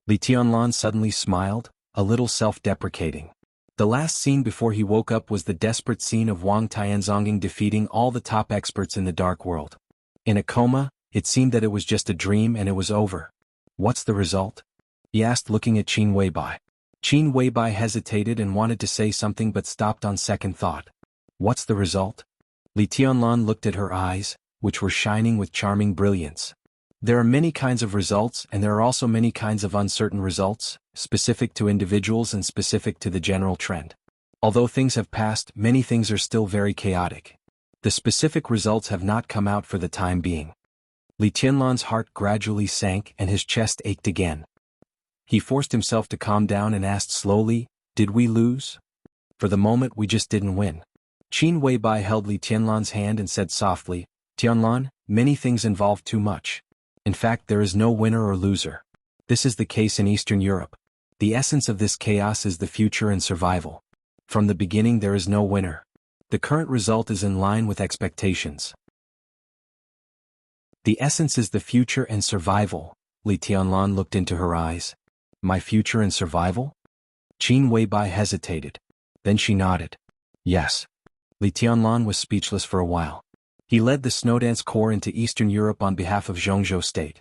Li Tianlan suddenly smiled, a little self-deprecating. The last scene before he woke up was the desperate scene of Wang Tianzonging defeating all the top experts in the dark world. In a coma, it seemed that it was just a dream and it was over. "What's the result?" he asked, looking at Qin Weibai. Qin Weibai hesitated and wanted to say something but stopped on second thought. "What's the result?" Li Tianlan looked at her eyes, which were shining with charming brilliance. "There are many kinds of results and there are also many kinds of uncertain results, specific to individuals and specific to the general trend. Although things have passed, many things are still very chaotic. The specific results have not come out for the time being." Li Tianlan's heart gradually sank and his chest ached again. He forced himself to calm down and asked slowly, "Did we lose?" "For the moment we just didn't win." Qin Weibai held Li Tianlan's hand and said softly, "Tianlan, many things involve too much. In fact, there is no winner or loser. This is the case in Eastern Europe. The essence of this chaos is the future and survival. From the beginning there is no winner. The current result is in line with expectations. The essence is the future and survival." Li Tianlan looked into her eyes. "My future and survival?" Qin Weibai hesitated. Then she nodded. "Yes." Li Tianlan was speechless for a while. He led the Snowdance Corps into Eastern Europe on behalf of Jianghu State.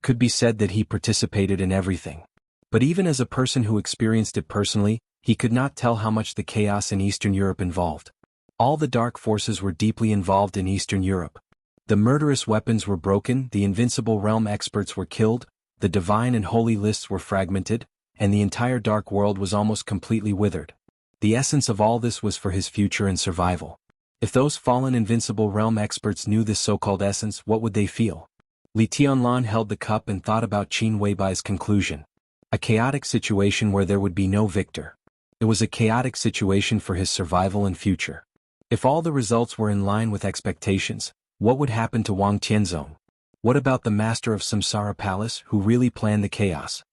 Could be said that he participated in everything. But even as a person who experienced it personally, he could not tell how much the chaos in Eastern Europe involved. All the dark forces were deeply involved in Eastern Europe. The murderous weapons were broken, the invincible realm experts were killed, the divine and holy lists were fragmented, and the entire dark world was almost completely withered. The essence of all this was for his future and survival. If those fallen invincible realm experts knew this so-called essence, what would they feel? Li Tianlan held the cup and thought about Qin Weibai's conclusion. A chaotic situation where there would be no victor. It was a chaotic situation for his survival and future. If all the results were in line with expectations, what would happen to Wang Tianzong? What about the master of Samsara Palace who really planned the chaos?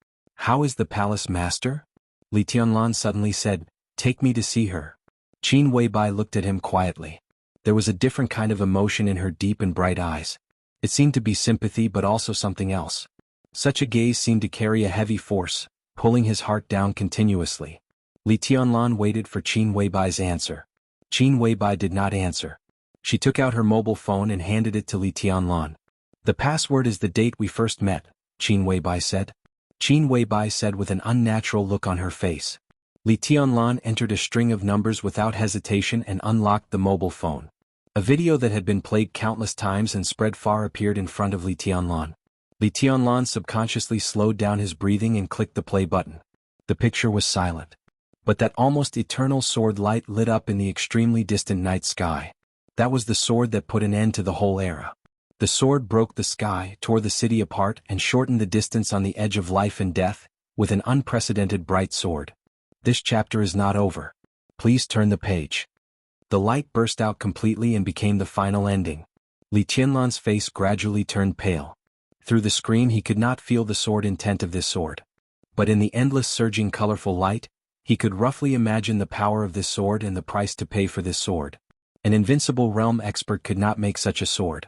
"How is the palace master?" Li Tianlan suddenly said, Take me to see her. Qin Weibai looked at him quietly. There was a different kind of emotion in her deep and bright eyes. It seemed to be sympathy but also something else. Such a gaze seemed to carry a heavy force, pulling his heart down continuously. Li Tianlan waited for Qin Weibai's answer. Qin Weibai did not answer. She took out her mobile phone and handed it to Li Tianlan. The password is the date we first met, Qin Weibai said. Qin Weibai said with an unnatural look on her face. Li Tianlan entered a string of numbers without hesitation and unlocked the mobile phone. A video that had been played countless times and spread far appeared in front of Li Tianlan. Li Tianlan subconsciously slowed down his breathing and clicked the play button. The picture was silent. But that almost eternal sword light lit up in the extremely distant night sky. That was the sword that put an end to the whole era. The sword broke the sky, tore the city apart, and shortened the distance on the edge of life and death, with an unprecedented bright sword. This chapter is not over. Please turn the page. The light burst out completely and became the final ending. Li Tianlan's face gradually turned pale. Through the screen he could not feel the sword intent of this sword. But in the endless surging colorful light, he could roughly imagine the power of this sword and the price to pay for this sword. An invincible realm expert could not make such a sword.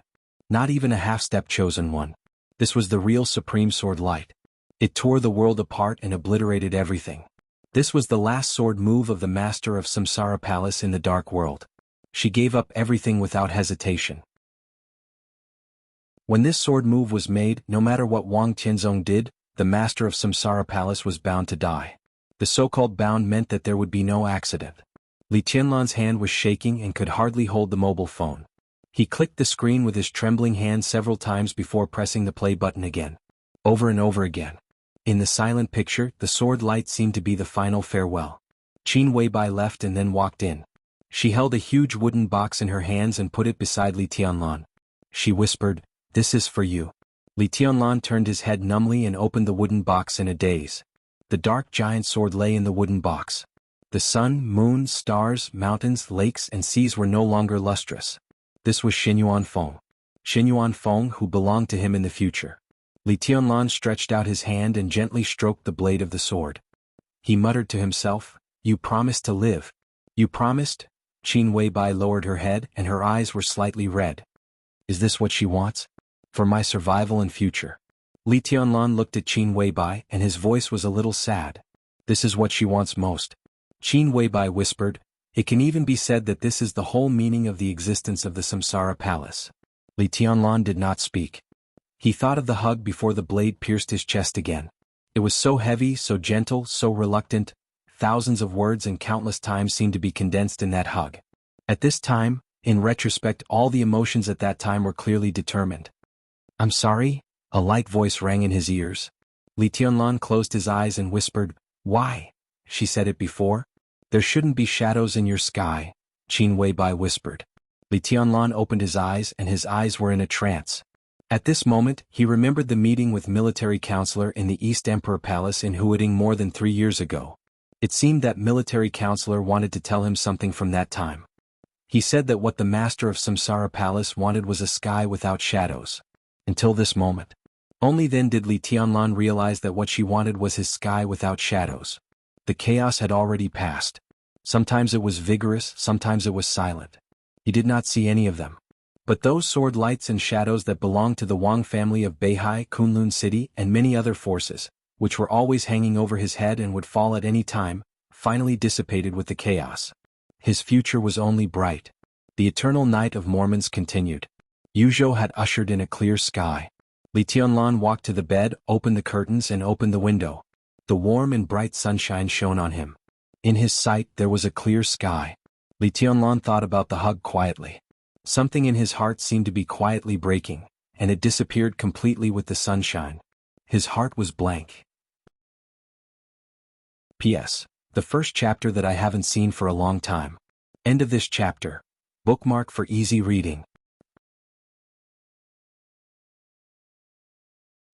Not even a half-step chosen one. This was the real supreme sword light. It tore the world apart and obliterated everything. This was the last sword move of the master of Samsara Palace in the dark world. She gave up everything without hesitation. When this sword move was made, no matter what Wang Tianzong did, the master of Samsara Palace was bound to die. The so-called bound meant that there would be no accident. Li Tianlan's hand was shaking and could hardly hold the mobile phone. He clicked the screen with his trembling hand several times before pressing the play button again. Over and over again. In the silent picture, the sword light seemed to be the final farewell. Qin Weibai left and then walked in. She held a huge wooden box in her hands and put it beside Li Tianlan. She whispered, "This is for you." Li Tianlan turned his head numbly and opened the wooden box in a daze. The dark giant sword lay in the wooden box. The sun, moon, stars, mountains, lakes, and seas were no longer lustrous. This was Xinyuan Feng. Xinyuan Feng who belonged to him in the future. Li Tianlan stretched out his hand and gently stroked the blade of the sword. He muttered to himself, "You promised to live. You promised?" Qin Weibai lowered her head and her eyes were slightly red. Is this what she wants? For my survival and future. Li Tianlan looked at Qin Weibai and his voice was a little sad. This is what she wants most. Qin Weibai whispered, "It can even be said that this is the whole meaning of the existence of the Samsara Palace." Li Tianlan did not speak. He thought of the hug before the blade pierced his chest again. It was so heavy, so gentle, so reluctant. Thousands of words and countless times seemed to be condensed in that hug. At this time, in retrospect, all the emotions at that time were clearly determined. "I'm sorry?" A light voice rang in his ears. Li Tianlan closed his eyes and whispered, "Why?" She said it before. "There shouldn't be shadows in your sky," Qin Weibai whispered. Li Tianlan opened his eyes and his eyes were in a trance. At this moment, he remembered the meeting with military counselor in the East Emperor Palace in Huading more than 3 years ago. It seemed that military counselor wanted to tell him something from that time. He said that what the master of Samsara Palace wanted was a sky without shadows. Until this moment. Only then did Li Tianlan realize that what she wanted was his sky without shadows. The chaos had already passed. Sometimes it was vigorous, sometimes it was silent. He did not see any of them. But those sword lights and shadows that belonged to the Wang family of Beihai, Kunlun City, and many other forces, which were always hanging over his head and would fall at any time, finally dissipated with the chaos. His future was only bright. The eternal night of Mormons continued. Yuzhou had ushered in a clear sky. Li Tianlan walked to the bed, opened the curtains and opened the window. The warm and bright sunshine shone on him. In his sight there was a clear sky. Li Tianlan thought about the hug quietly. Something in his heart seemed to be quietly breaking, and it disappeared completely with the sunshine. His heart was blank. P.S. The first chapter that I haven't seen for a long time. End of this chapter. Bookmark for easy reading.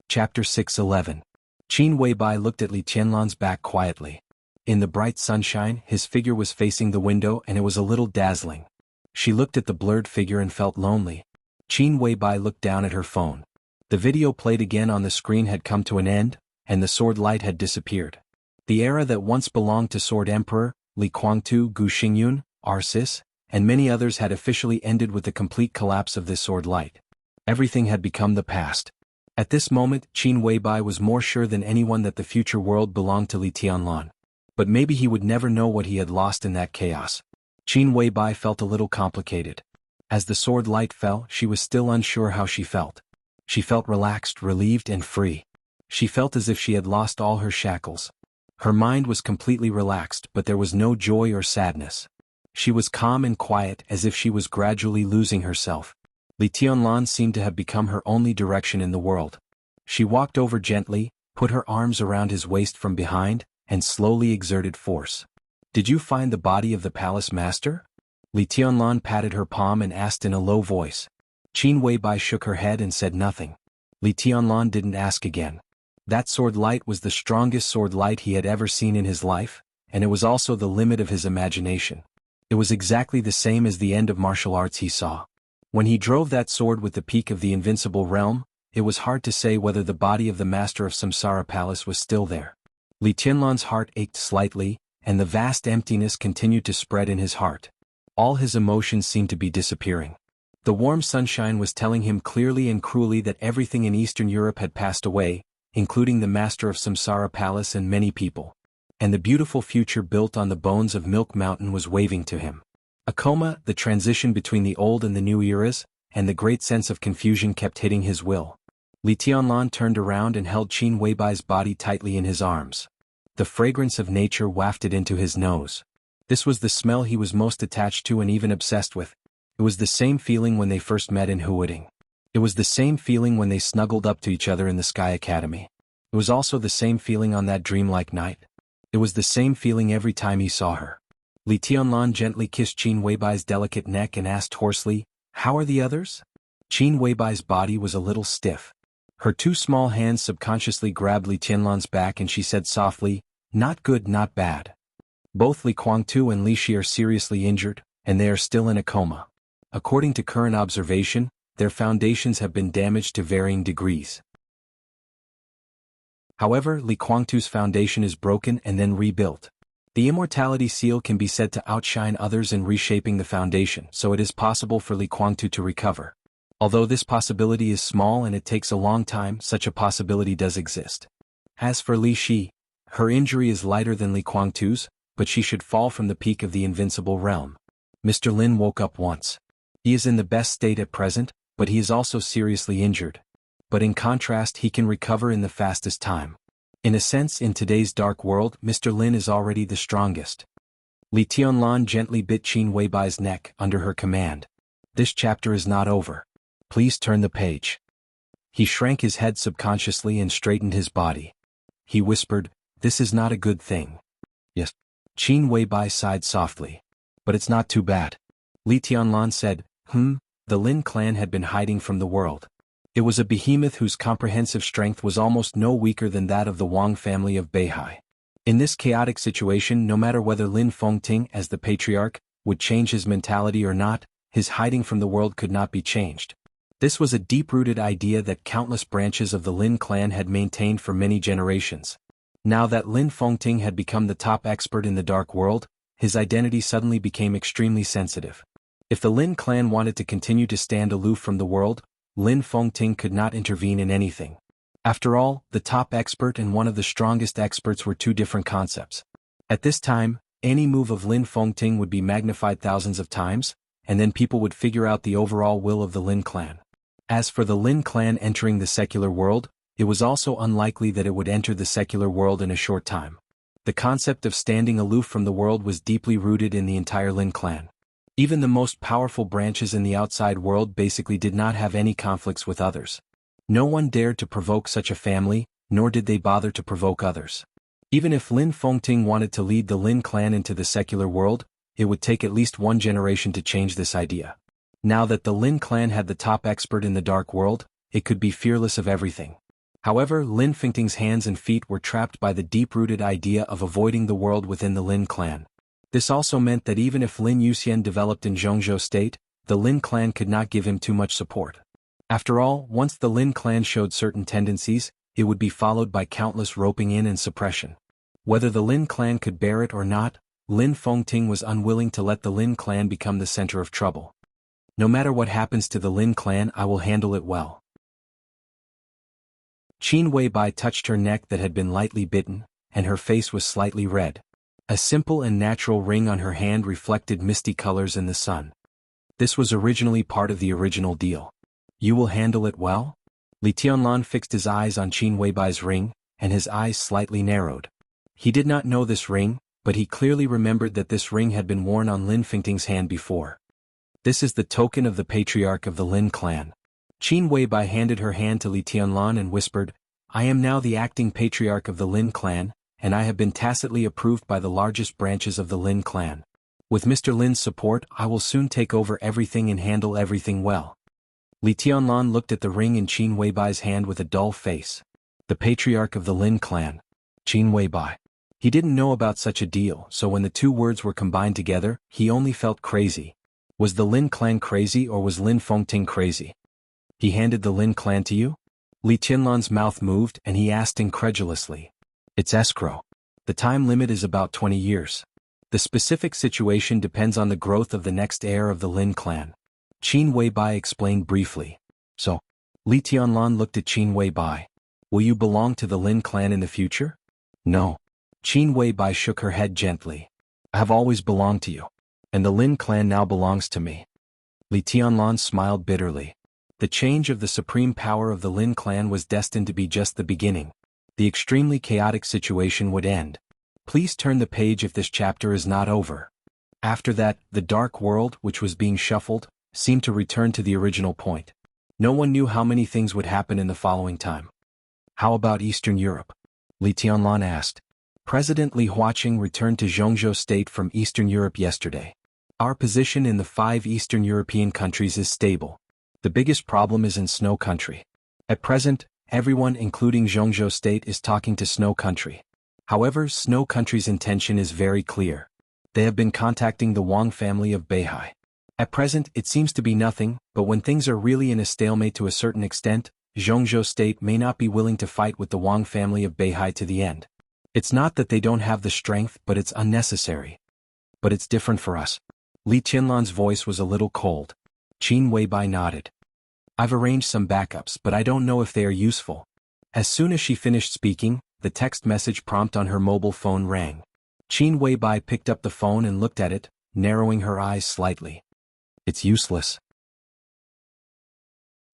Chapter 6:11. Qin Weibai looked at Li Tianlan's back quietly. In the bright sunshine, his figure was facing the window and it was a little dazzling. She looked at the blurred figure and felt lonely. Qin Weibai looked down at her phone. The video played again on the screen had come to an end, and the sword light had disappeared. The era that once belonged to Sword Emperor, Li Guangtu, Gu Xingyun, Arsis, and many others had officially ended with the complete collapse of this sword light. Everything had become the past. At this moment, Qin Weibai was more sure than anyone that the future world belonged to Li Tianlan. But maybe he would never know what he had lost in that chaos. Qin Weibai felt a little complicated. As the sword light fell, she was still unsure how she felt. She felt relaxed, relieved, and free. She felt as if she had lost all her shackles. Her mind was completely relaxed, but there was no joy or sadness. She was calm and quiet, as if she was gradually losing herself. Li Tianlan seemed to have become her only direction in the world. She walked over gently, put her arms around his waist from behind, and slowly exerted force. "Did you find the body of the palace master?" Li Tianlan patted her palm and asked in a low voice. Qin Weibai shook her head and said nothing. Li Tianlan didn't ask again. That sword light was the strongest sword light he had ever seen in his life, and it was also the limit of his imagination. It was exactly the same as the end of martial arts he saw. When he drove that sword with the peak of the invincible realm, it was hard to say whether the body of the master of Samsara Palace was still there. Li Tianlan's heart ached slightly, and the vast emptiness continued to spread in his heart. All his emotions seemed to be disappearing. The warm sunshine was telling him clearly and cruelly that everything in Eastern Europe had passed away, including the master of Samsara Palace and many people. And the beautiful future built on the bones of Milk Mountain was waving to him. A coma, the transition between the old and the new eras, and the great sense of confusion kept hitting his will. Li Tianlan turned around and held Qin Weibai's body tightly in his arms. The fragrance of nature wafted into his nose. This was the smell he was most attached to and even obsessed with. It was the same feeling when they first met in Huading. It was the same feeling when they snuggled up to each other in the Sky Academy. It was also the same feeling on that dreamlike night. It was the same feeling every time he saw her. Li Tianlan gently kissed Qin Weibai's delicate neck and asked hoarsely, "How are the others?" Qin Weibai's body was a little stiff. Her two small hands subconsciously grabbed Li Tianlan's back and she said softly, "Not good, not bad. Both Li Guangtu and Li Shi are seriously injured, and they are still in a coma. According to current observation, their foundations have been damaged to varying degrees. However, Li Guangtu's foundation is broken and then rebuilt. The Immortality seal can be said to outshine others in reshaping the foundation, so it is possible for Li Guangtu to recover. Although this possibility is small and it takes a long time, such a possibility does exist. As for Li Shi, her injury is lighter than Li Guangtu's, but she should fall from the peak of the invincible realm. Mr. Lin woke up once. He is in the best state at present, but he is also seriously injured. But in contrast, he can recover in the fastest time. In a sense, in today's dark world, Mr. Lin is already the strongest. Li Tianlan gently bit Qin Weibai's neck under her command. "This chapter is not over. Please turn the page." He shrank his head subconsciously and straightened his body. He whispered, "This is not a good thing." "Yes." Qin Weibai sighed softly. "But it's not too bad." Li Tianlan said, The Lin clan had been hiding from the world. It was a behemoth whose comprehensive strength was almost no weaker than that of the Wang family of Beihai. In this chaotic situation, no matter whether Lin Fengting, as the patriarch, would change his mentality or not, his hiding from the world could not be changed. This was a deep-rooted idea that countless branches of the Lin clan had maintained for many generations. Now that Lin Fengting had become the top expert in the dark world, his identity suddenly became extremely sensitive. If the Lin clan wanted to continue to stand aloof from the world, Lin Fengting could not intervene in anything. After all, the top expert and one of the strongest experts were two different concepts. At this time, any move of Lin Fengting would be magnified thousands of times, and then people would figure out the overall will of the Lin clan. As for the Lin clan entering the secular world, it was also unlikely that it would enter the secular world in a short time. The concept of standing aloof from the world was deeply rooted in the entire Lin clan. Even the most powerful branches in the outside world basically did not have any conflicts with others. No one dared to provoke such a family, nor did they bother to provoke others. Even if Lin Fengting wanted to lead the Lin clan into the secular world, it would take at least one generation to change this idea. Now that the Lin clan had the top expert in the dark world, it could be fearless of everything. However, Lin Fengting's hands and feet were trapped by the deep-rooted idea of avoiding the world within the Lin clan. This also meant that even if Lin Yuxian developed in Zhongzhou state, the Lin clan could not give him too much support. After all, once the Lin clan showed certain tendencies, it would be followed by countless roping in and suppression. Whether the Lin clan could bear it or not, Lin Fengting was unwilling to let the Lin clan become the center of trouble. No matter what happens to the Lin clan, I will handle it well. Qin Weibai touched her neck that had been lightly bitten, and her face was slightly red. A simple and natural ring on her hand reflected misty colors in the sun. This was originally part of the original deal. You will handle it well? Li Tianlan fixed his eyes on Qin Weibai's ring, and his eyes slightly narrowed. He did not know this ring, but he clearly remembered that this ring had been worn on Lin Fengting's hand before. This is the token of the patriarch of the Lin clan. Qin Weibai handed her hand to Li Tianlan and whispered, I am now the acting patriarch of the Lin clan, and I have been tacitly approved by the largest branches of the Lin clan. With Mr. Lin's support, I will soon take over everything and handle everything well. Li Tianlan looked at the ring in Qin Weibai's hand with a dull face. The patriarch of the Lin clan. Qin Weibai. He didn't know about such a deal, so when the two words were combined together, he only felt crazy. Was the Lin clan crazy or was Lin Fengting crazy? He handed the Lin clan to you? Li Tianlan's mouth moved and he asked incredulously. It's escrow. The time limit is about 20 years. The specific situation depends on the growth of the next heir of the Lin clan. Qin Weibai explained briefly. So, Li Tianlan looked at Qin Weibai. Will you belong to the Lin clan in the future? No. Qin Weibai shook her head gently. I have always belonged to you. And the Lin clan now belongs to me. Li Tianlan smiled bitterly. The change of the supreme power of the Lin clan was destined to be just the beginning. The extremely chaotic situation would end. Please turn the page if this chapter is not over. After that, the dark world, which was being shuffled, seemed to return to the original point. No one knew how many things would happen in the following time. How about Eastern Europe? Li Tianlan asked. President Li Huaqing returned to Jianghu state from Eastern Europe yesterday. Our position in the 5 Eastern European countries is stable. The biggest problem is in Snow Country. At present, everyone including Jianghu state is talking to Snow Country. However, Snow Country's intention is very clear. They have been contacting the Wang family of Beihai. At present, it seems to be nothing, but when things are really in a stalemate to a certain extent, Jianghu state may not be willing to fight with the Wang family of Beihai to the end. It's not that they don't have the strength, but it's unnecessary. But it's different for us. Li Tianlan's voice was a little cold. Qin Weibai nodded. I've arranged some backups, but I don't know if they are useful. As soon as she finished speaking, the text message prompt on her mobile phone rang. Qin Weibai picked up the phone and looked at it, narrowing her eyes slightly. It's useless.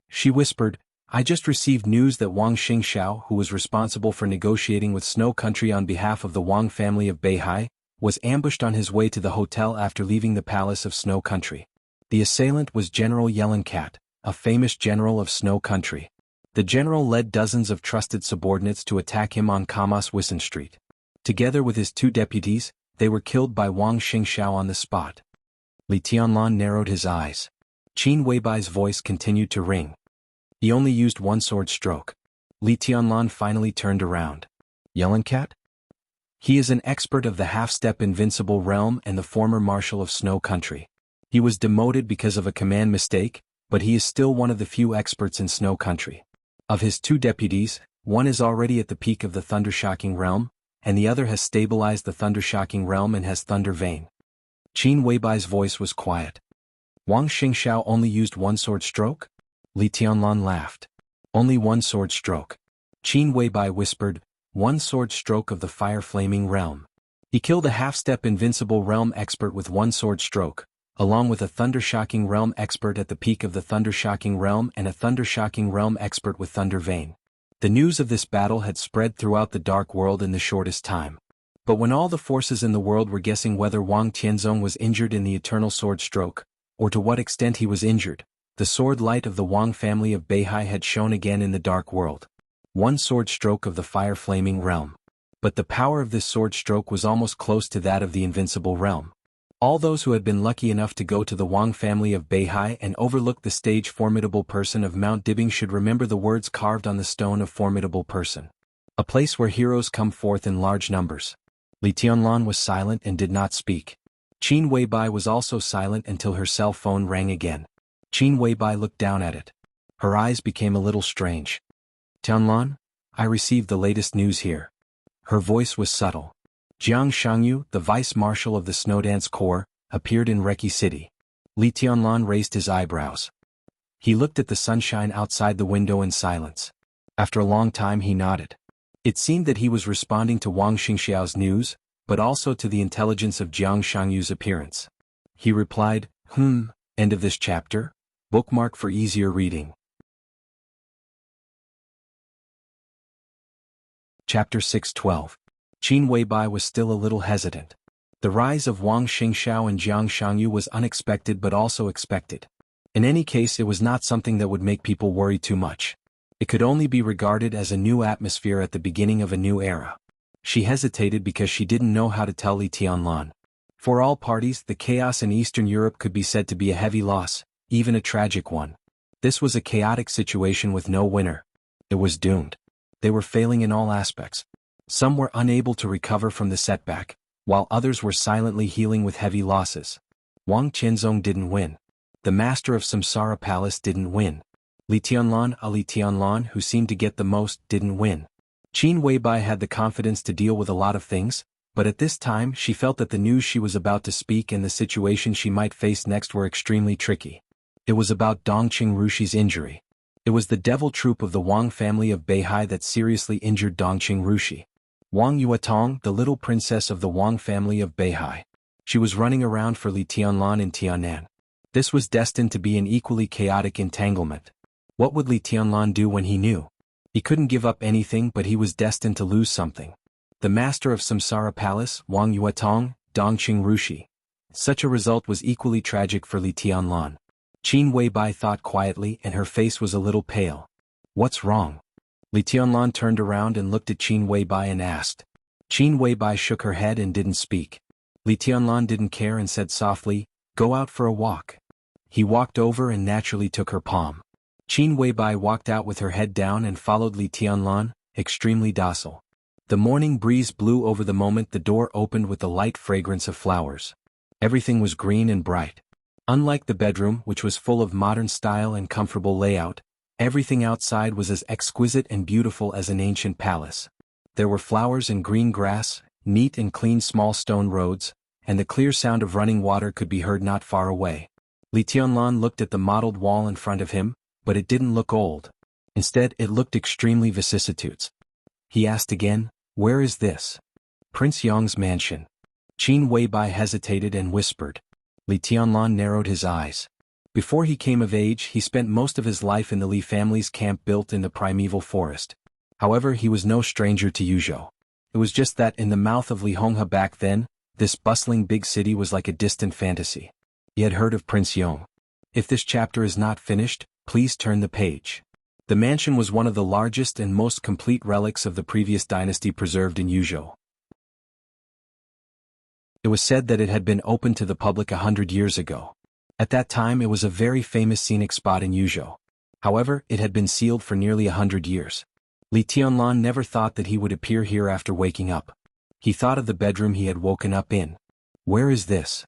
She whispered, I just received news that Wang Xingxiao, who was responsible for negotiating with Snow Country on behalf of the Wang family of Beihai, was ambushed on his way to the hotel after leaving the palace of Snow Country. The assailant was General Yellencat, a famous general of Snow Country. The general led dozens of trusted subordinates to attack him on Kamas Wissen Street. Together with his 2 deputies, they were killed by Wang Xingxiao on the spot. Li Tianlan narrowed his eyes. Qin Weibai's voice continued to ring. He only used 1 sword stroke. Li Tianlan finally turned around. Yellencat? He is an expert of the half-step invincible realm and the former marshal of Snow Country. He was demoted because of a command mistake, but he is still one of the few experts in Snow Country. Of his 2 deputies, one is already at the peak of the Thundershocking realm, and the other has stabilized the Thundershocking realm and has Thunder Vein. Qin Weibai's voice was quiet. Wang Xingxiao only used 1 sword stroke? Li Tianlan laughed. Only 1 sword stroke. Qin Weibai whispered, 1 sword stroke of the fire-flaming realm. He killed a half-step invincible realm expert with 1 sword stroke, along with a Thundershocking realm expert at the peak of the Thundershocking realm and a Thundershocking realm expert with Thunder Vein. The news of this battle had spread throughout the dark world in the shortest time. But when all the forces in the world were guessing whether Wang Tianzong was injured in the eternal sword stroke, or to what extent he was injured, the sword light of the Wang family of Beihai had shone again in the dark world. 1 sword stroke of the fire-flaming realm. But the power of this sword stroke was almost close to that of the invincible realm. All those who had been lucky enough to go to the Wang family of Beihai and overlook the stage formidable person of Mount Dibbing should remember the words carved on the stone of formidable person. A place where heroes come forth in large numbers. Li Tianlan was silent and did not speak. Qin Weibai was also silent until her cell phone rang again. Qin Weibai looked down at it. Her eyes became a little strange. Tianlan, I received the latest news here. Her voice was subtle. Jianghu, the vice-marshal of the Snowdance Corps, appeared in Reki City. Li Tianlan raised his eyebrows. He looked at the sunshine outside the window in silence. After a long time he nodded. It seemed that he was responding to Wang Xingxiao's news, but also to the intelligence of Jiang Shangyu's appearance. He replied, End of this chapter? Bookmark for easier reading. Chapter 6:12. Qin Weibai was still a little hesitant. The rise of Wang Xingxiao and Jiang Shangyu was unexpected but also expected. In any case, it was not something that would make people worry too much. It could only be regarded as a new atmosphere at the beginning of a new era. She hesitated because she didn't know how to tell Li Tianlan. For all parties, the chaos in Eastern Europe could be said to be a heavy loss, even a tragic one. This was a chaotic situation with no winner. It was doomed. They were failing in all aspects. Some were unable to recover from the setback, while others were silently healing with heavy losses. Wang Qianzong didn't win. The master of Samsara Palace didn't win. Li Tianlan, who seemed to get the most, didn't win. Qin Weibai had the confidence to deal with a lot of things, but at this time she felt that the news she was about to speak and the situation she might face next were extremely tricky. It was about Dongqing Rushi's injury. It was the devil troop of the Wang family of Beihai that seriously injured Dongqing Rushi. Wang Yuetong, the little princess of the Wang family of Beihai. She was running around for Li Tianlan in Tianan. This was destined to be an equally chaotic entanglement. What would Li Tianlan do when he knew? He couldn't give up anything, but he was destined to lose something. The master of Samsara Palace, Wang Yuetong, Dongqing Rushi. Such a result was equally tragic for Li Tianlan. Qin Weibai thought quietly and her face was a little pale. What's wrong? Li Tianlan turned around and looked at Qin Weibai and asked. Qin Weibai shook her head and didn't speak. Li Tianlan didn't care and said softly, "Go out for a walk." He walked over and naturally took her palm. Qin Weibai walked out with her head down and followed Li Tianlan, extremely docile. The morning breeze blew over the moment the door opened with the light fragrance of flowers. Everything was green and bright. Unlike the bedroom, which was full of modern style and comfortable layout, everything outside was as exquisite and beautiful as an ancient palace. There were flowers and green grass, neat and clean small stone roads, and the clear sound of running water could be heard not far away. Li Tianlan looked at the mottled wall in front of him, but it didn't look old. Instead, it looked extremely vicissitudes. He asked again, "Where is this?" "Prince Yong's mansion." Qin Weibai hesitated and whispered. Li Tianlan narrowed his eyes. Before he came of age, he spent most of his life in the Li family's camp built in the primeval forest. However, he was no stranger to Yuzhou. It was just that in the mouth of Li Honghe back then, this bustling big city was like a distant fantasy. He had heard of Prince Yong. If this chapter is not finished, please turn the page. The mansion was one of the largest and most complete relics of the previous dynasty preserved in Yuzhou. It was said that it had been opened to the public 100 years ago. At that time it was a very famous scenic spot in Yuzhou. However, it had been sealed for nearly 100 years. Li Tianlan never thought that he would appear here after waking up. He thought of the bedroom he had woken up in. Where is this?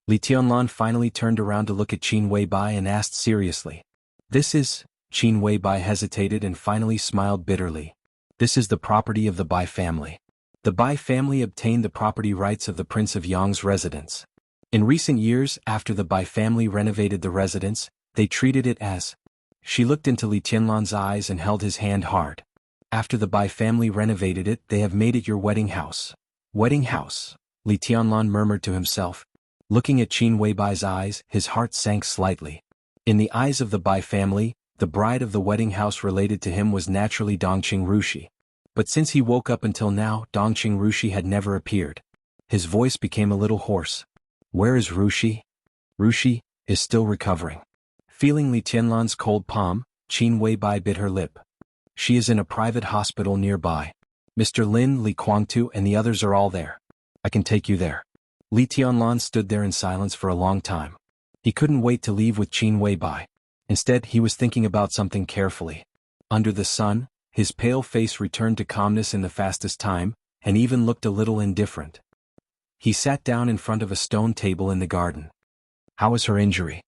Li Tianlan finally turned around to look at Qin Weibai and asked seriously. This is... Qin Weibai hesitated and finally smiled bitterly. This is the property of the Bai family. The Bai family obtained the property rights of the Prince of Yang's residence. In recent years, after the Bai family renovated the residence, they treated it as... She looked into Li Tianlan's eyes and held his hand hard. After the Bai family renovated it, they have made it your wedding house. Wedding house, Li Tianlan murmured to himself. Looking at Qin Weibai's eyes, his heart sank slightly. In the eyes of the Bai family, the bride of the wedding house related to him was naturally Dongqing Rushi. But since he woke up until now, Dongqing Rushi had never appeared. His voice became a little hoarse. Where is Rushi? Rushi is still recovering. Feeling Li Tianlan's cold palm, Qin Weibai bit her lip. She is in a private hospital nearby. Mr. Lin, Li Guangtu and the others are all there. I can take you there. Li Tianlan stood there in silence for a long time. He couldn't wait to leave with Qin Weibai. Instead, he was thinking about something carefully. Under the sun, his pale face returned to calmness in the fastest time, and even looked a little indifferent. He sat down in front of a stone table in the garden. How is her injury?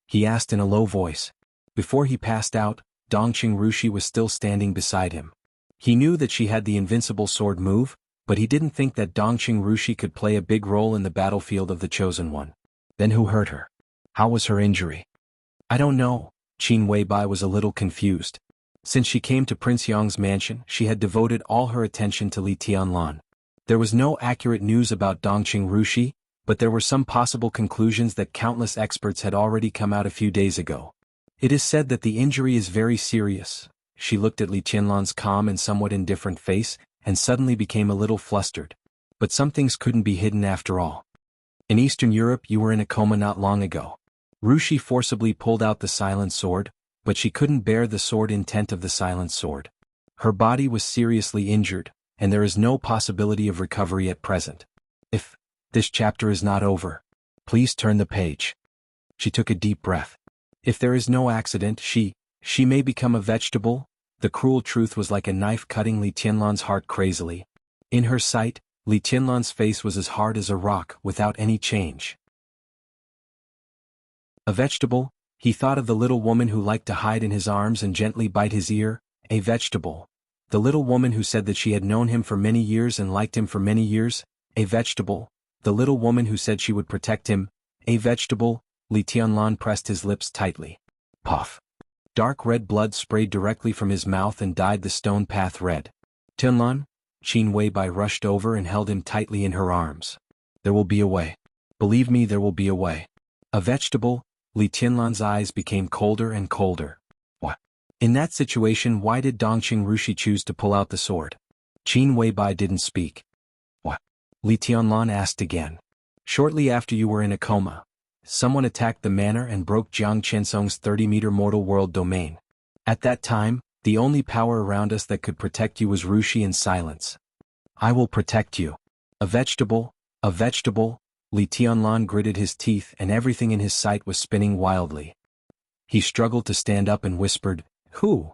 He asked in a low voice. Before he passed out, Dongqing Rushi was still standing beside him. He knew that she had the invincible sword move, but he didn't think that Dongqing Rushi could play a big role in the battlefield of the Chosen One. Then who hurt her? How was her injury? I don't know. Qin Weibai was a little confused. Since she came to Prince Yang's mansion, she had devoted all her attention to Li Tianlan. There was no accurate news about Dongqing Rushi, but there were some possible conclusions that countless experts had already come out a few days ago. It is said that the injury is very serious. She looked at Li Tianlan's calm and somewhat indifferent face, and suddenly became a little flustered. But some things couldn't be hidden after all. In Eastern Europe you were in a coma not long ago. Rushi forcibly pulled out the silent sword, but she couldn't bear the sword intent of the silent sword. Her body was seriously injured, and there is no possibility of recovery at present. If this chapter is not over, please turn the page. She took a deep breath. If there is no accident, she may become a vegetable. The cruel truth was like a knife cutting Li Tianlan's heart crazily. In her sight, Li Tianlan's face was as hard as a rock, without any change. A vegetable? He thought of the little woman who liked to hide in his arms and gently bite his ear. A vegetable. The little woman who said that she had known him for many years and liked him for many years. A vegetable. The little woman who said she would protect him. A vegetable. Li Tianlan pressed his lips tightly. Puff. Dark red blood sprayed directly from his mouth and dyed the stone path red. Tianlan? Qin Weibai rushed over and held him tightly in her arms. There will be a way. Believe me, there will be a way. A vegetable? Li Tianlan's eyes became colder and colder. What? In that situation, why did Dongqing Rushi choose to pull out the sword? Qin Weibai didn't speak. What? Li Tianlan asked again. Shortly after you were in a coma, someone attacked the manor and broke Jiang Qinsong's 30-meter mortal world domain. At that time, the only power around us that could protect you was Rushi in silence. I will protect you. A vegetable? A vegetable? Li Tianlan gritted his teeth and everything in his sight was spinning wildly. He struggled to stand up and whispered, Who?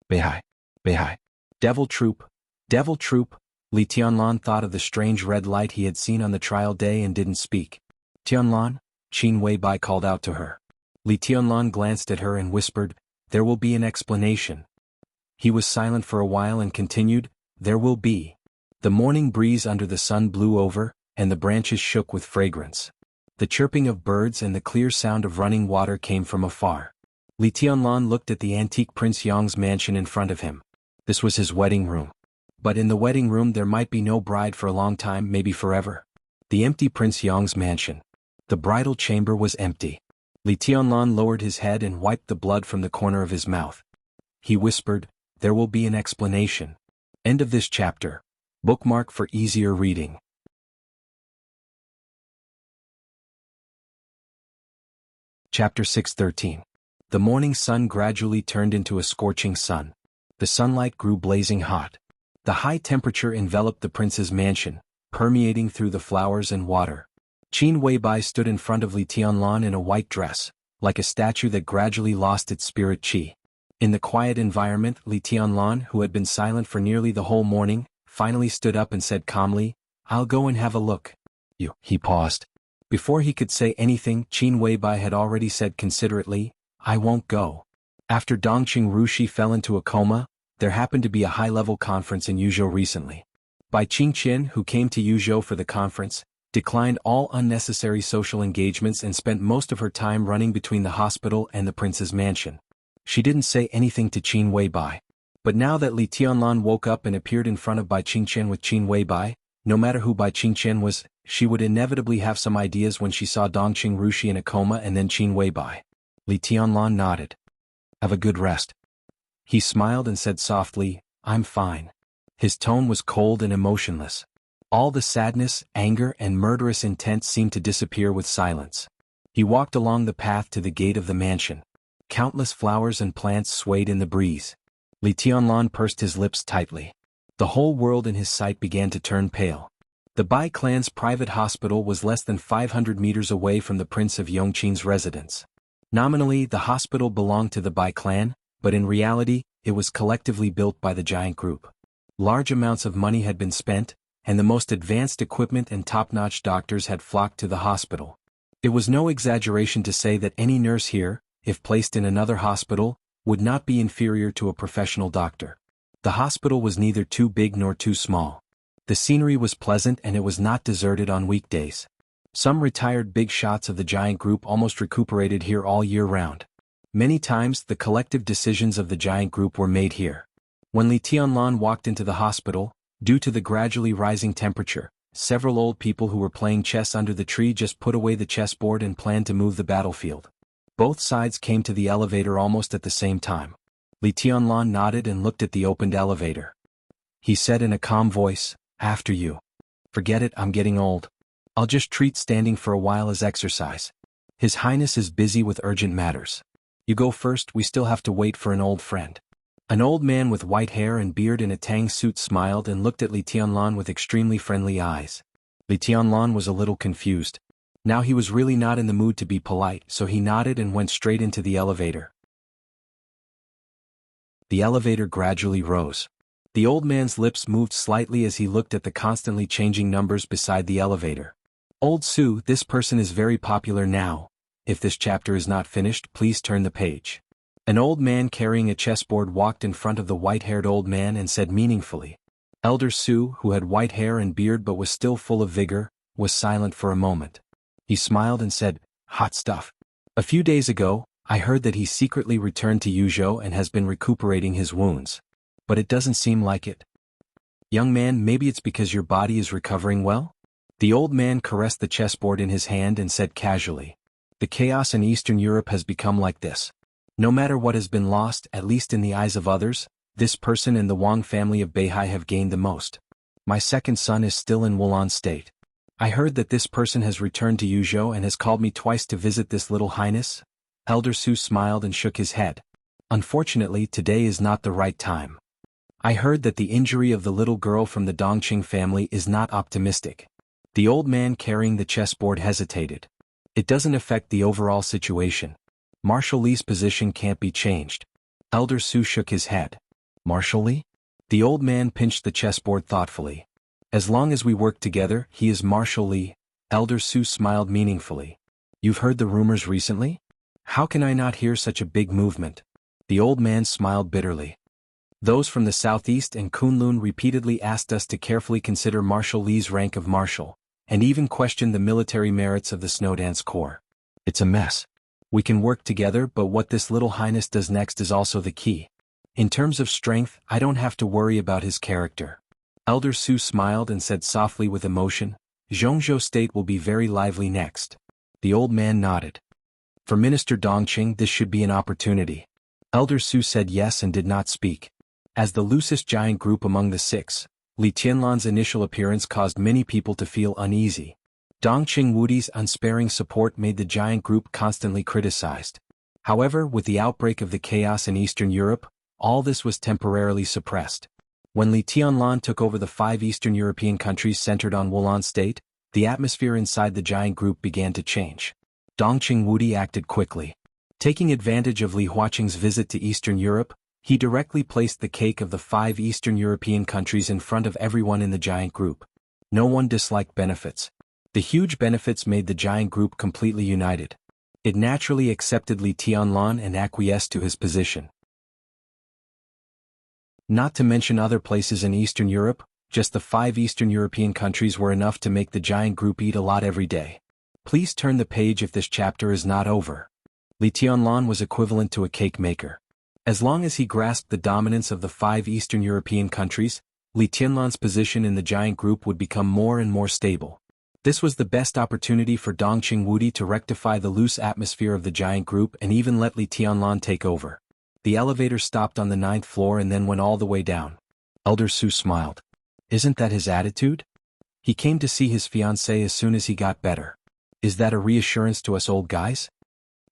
Beihai. Beihai. Devil troop. Devil troop. Li Tianlan thought of the strange red light he had seen on the trial day and didn't speak. Tianlan? Qin Weibai called out to her. Li Tianlan glanced at her and whispered, There will be an explanation. He was silent for a while and continued, There will be. The morning breeze under the sun blew over, and the branches shook with fragrance. The chirping of birds and the clear sound of running water came from afar. Li Tianlan looked at the antique Prince Yang's mansion in front of him. This was his wedding room. But in the wedding room there might be no bride for a long time, maybe forever. The empty Prince Yang's mansion. The bridal chamber was empty. Li Tianlan lowered his head and wiped the blood from the corner of his mouth. He whispered, There will be an explanation. End of this chapter. Bookmark for easier reading. Chapter 6:13. The morning sun gradually turned into a scorching sun. The sunlight grew blazing hot. The high temperature enveloped the prince's mansion, permeating through the flowers and water. Qin Weibai stood in front of Li Tianlan in a white dress, like a statue that gradually lost its spirit qi. In the quiet environment, Li Tianlan, who had been silent for nearly the whole morning, finally stood up and said calmly, I'll go and have a look. He paused. Before he could say anything, Qin Weibai had already said considerately, I won't go. After Dongqing Rushi fell into a coma, there happened to be a high-level conference in Yuzhou recently. Bai Qingqian, who came to Yuzhou for the conference, declined all unnecessary social engagements and spent most of her time running between the hospital and the prince's mansion. She didn't say anything to Qin Weibai. But now that Li Tianlan woke up and appeared in front of Bai Qingqian with Qin Weibai, no matter who Bai Qingqian was, she would inevitably have some ideas when she saw Dongqing Rushi in a coma and then Qin Weibai. Li Tianlan nodded. Have a good rest. He smiled and said softly, I'm fine. His tone was cold and emotionless. All the sadness, anger, and murderous intent seemed to disappear with silence. He walked along the path to the gate of the mansion. Countless flowers and plants swayed in the breeze. Li Tianlan pursed his lips tightly. The whole world in his sight began to turn pale. The Bai clan's private hospital was less than 500 meters away from the Prince of Yongqing's residence. Nominally, the hospital belonged to the Bai clan, but in reality, it was collectively built by the giant group. Large amounts of money had been spent, and the most advanced equipment and top-notch doctors had flocked to the hospital. It was no exaggeration to say that any nurse here, if placed in another hospital, would not be inferior to a professional doctor. The hospital was neither too big nor too small. The scenery was pleasant and it was not deserted on weekdays. Some retired big shots of the giant group almost recuperated here all year round. Many times the collective decisions of the giant group were made here. When Li Tianlan walked into the hospital, due to the gradually rising temperature, several old people who were playing chess under the tree just put away the chessboard and planned to move the battlefield. Both sides came to the elevator almost at the same time. Li Tianlan nodded and looked at the opened elevator. He said in a calm voice, "After you. Forget it, I'm getting old. I'll just treat standing for a while as exercise. His Highness is busy with urgent matters. You go first, we still have to wait for an old friend." An old man with white hair and beard in a tang suit smiled and looked at Li Tianlan with extremely friendly eyes. Li Tianlan was a little confused. Now he was really not in the mood to be polite, so he nodded and went straight into the elevator. The elevator gradually rose. The old man's lips moved slightly as he looked at the constantly changing numbers beside the elevator. "Old Su, this person is very popular now. If this chapter is not finished, please turn the page." An old man carrying a chessboard walked in front of the white-haired old man and said meaningfully. Elder Su, who had white hair and beard but was still full of vigor, was silent for a moment. He smiled and said, "Hot stuff. A few days ago, I heard that he secretly returned to Yuzhou and has been recuperating his wounds. But it doesn't seem like it. Young man, maybe it's because your body is recovering well?" The old man caressed the chessboard in his hand and said casually, "The chaos in Eastern Europe has become like this. No matter what has been lost, at least in the eyes of others, this person and the Wang family of Beihai have gained the most. My second son is still in Wulan state. I heard that this person has returned to Yuzhou and has called me twice to visit this little highness." Elder Su smiled and shook his head. "Unfortunately, today is not the right time. I heard that the injury of the little girl from the Dongqing family is not optimistic." The old man carrying the chessboard hesitated. "It doesn't affect the overall situation. Marshal Li's position can't be changed." Elder Su shook his head. "Marshal Li?" The old man pinched the chessboard thoughtfully. "As long as we work together, he is Marshal Li." Elder Su smiled meaningfully. "You've heard the rumors recently? How can I not hear such a big movement?" The old man smiled bitterly. "Those from the southeast and Kunlun repeatedly asked us to carefully consider Marshal Li's rank of marshal, and even questioned the military merits of the Snowdance Corps. It's a mess. We can work together, but what this little highness does next is also the key. In terms of strength, I don't have to worry about his character." Elder Su smiled and said softly with emotion, "Jianghu state will be very lively next." The old man nodded. "For Minister Dongqing this should be an opportunity." Elder Su said yes and did not speak. As the loosest giant group among the six, Li Tianlan's initial appearance caused many people to feel uneasy. Dongqing Wudi's unsparing support made the giant group constantly criticized. However, with the outbreak of the chaos in Eastern Europe, all this was temporarily suppressed. When Li Tianlan took over the 5 Eastern European countries centered on Wulan state, the atmosphere inside the giant group began to change. Dongqing Wudi acted quickly. Taking advantage of Li Huaqing's visit to Eastern Europe, he directly placed the cake of the 5 Eastern European countries in front of everyone in the giant group. No one disliked benefits. The huge benefits made the giant group completely united. It naturally accepted Li Tianlan and acquiesced to his position. Not to mention other places in Eastern Europe, just the 5 Eastern European countries were enough to make the giant group eat a lot every day. Please turn the page if this chapter is not over. Li Tianlan was equivalent to a cake maker. As long as he grasped the dominance of the 5 Eastern European countries, Li Tianlan's position in the giant group would become more and more stable. This was the best opportunity for Dongqing Wudi to rectify the loose atmosphere of the giant group and even let Li Tianlan take over. The elevator stopped on the 9th floor and then went all the way down. Elder Su smiled. Isn't that his attitude? He came to see his fiancée as soon as he got better. Is that a reassurance to us old guys?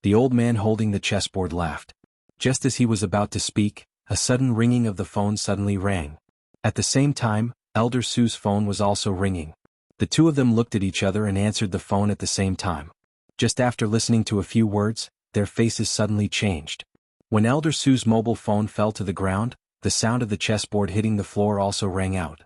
The old man holding the chessboard laughed. Just as he was about to speak, a sudden ringing of the phone suddenly rang. At the same time, Elder Su's phone was also ringing. The two of them looked at each other and answered the phone at the same time. Just after listening to a few words, their faces suddenly changed. When Elder Su's mobile phone fell to the ground, the sound of the chessboard hitting the floor also rang out.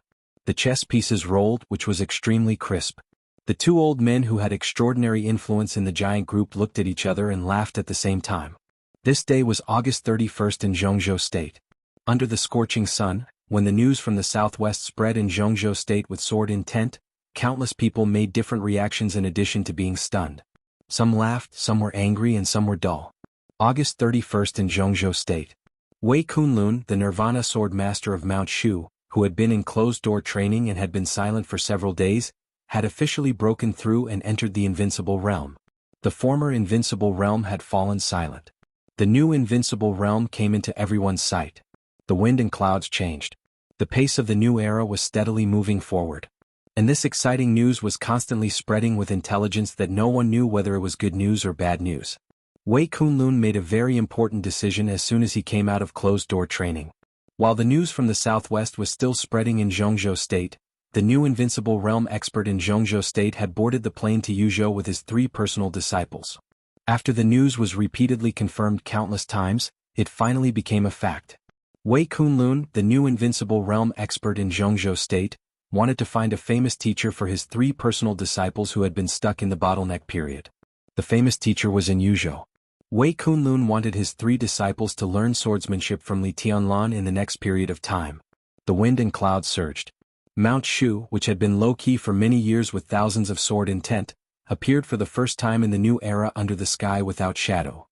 The chess pieces rolled, which was extremely crisp. The two old men who had extraordinary influence in the giant group looked at each other and laughed at the same time. This day was August 31st in Jianghu State. Under the scorching sun, When the news from the southwest spread in Jianghu state with sword intent, countless people made different reactions in addition to being stunned. Some laughed, some were angry, and some were dull. August 31st in Jianghu state. Wei Kunlun, the Nirvana sword master of Mount Shu, who had been in closed-door training and had been silent for several days, had officially broken through and entered the invincible realm. The former invincible realm had fallen silent. The new invincible realm came into everyone's sight. The wind and clouds changed. The pace of the new era was steadily moving forward. And this exciting news was constantly spreading with intelligence that no one knew whether it was good news or bad news. Wei Kunlun made a very important decision as soon as he came out of closed-door training. While the news from the southwest was still spreading in Jianghu state, the new invincible realm expert in Jianghu state had boarded the plane to Yuzhou with his 3 personal disciples. After the news was repeatedly confirmed countless times, it finally became a fact. Wei Kunlun, the new invincible realm expert in Jianghu state, wanted to find a famous teacher for his 3 personal disciples who had been stuck in the bottleneck period. The famous teacher was in Yuzhou. Wei Kunlun wanted his 3 disciples to learn swordsmanship from Li Tianlan in the next period of time. The wind and clouds surged. Mount Shu, which had been low-key for many years with thousands of sword intent, appeared for the first time in the new era under the sky without shadow.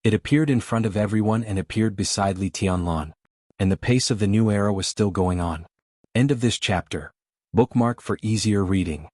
It appeared in front of everyone and appeared beside Li Tianlan. And the pace of the new era was still going on. End of this chapter. Bookmark for easier reading.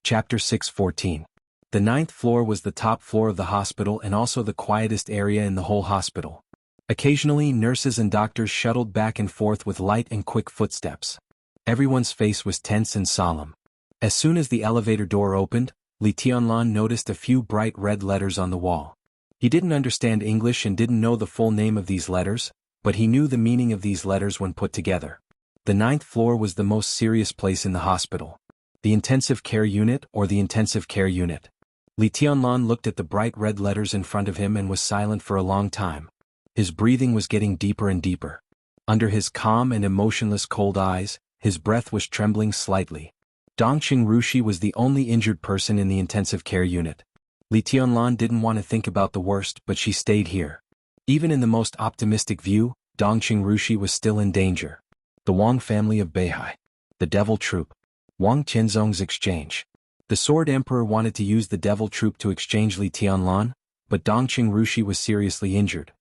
Chapter 6:14. The 9th floor was the top floor of the hospital and also the quietest area in the whole hospital. Occasionally, nurses and doctors shuttled back and forth with light and quick footsteps. Everyone's face was tense and solemn. As soon as the elevator door opened, Li Tianlan noticed a few bright red letters on the wall. He didn't understand English and didn't know the full name of these letters, but he knew the meaning of these letters when put together. The 9th floor was the most serious place in the hospital. The intensive care unit or the intensive care unit. Li Tianlan looked at the bright red letters in front of him and was silent for a long time. His breathing was getting deeper and deeper. Under his calm and emotionless cold eyes, his breath was trembling slightly. Dongqing Rushi was the only injured person in the intensive care unit. Li Tianlan didn't want to think about the worst, but she stayed here. Even in the most optimistic view, Dongqing Rushi was still in danger. The Wang family of Beihai. The Devil Troop. Wang Qianzong's exchange. The Sword Emperor wanted to use the Devil Troop to exchange Li Tianlan, but Dongqing Rushi was seriously injured.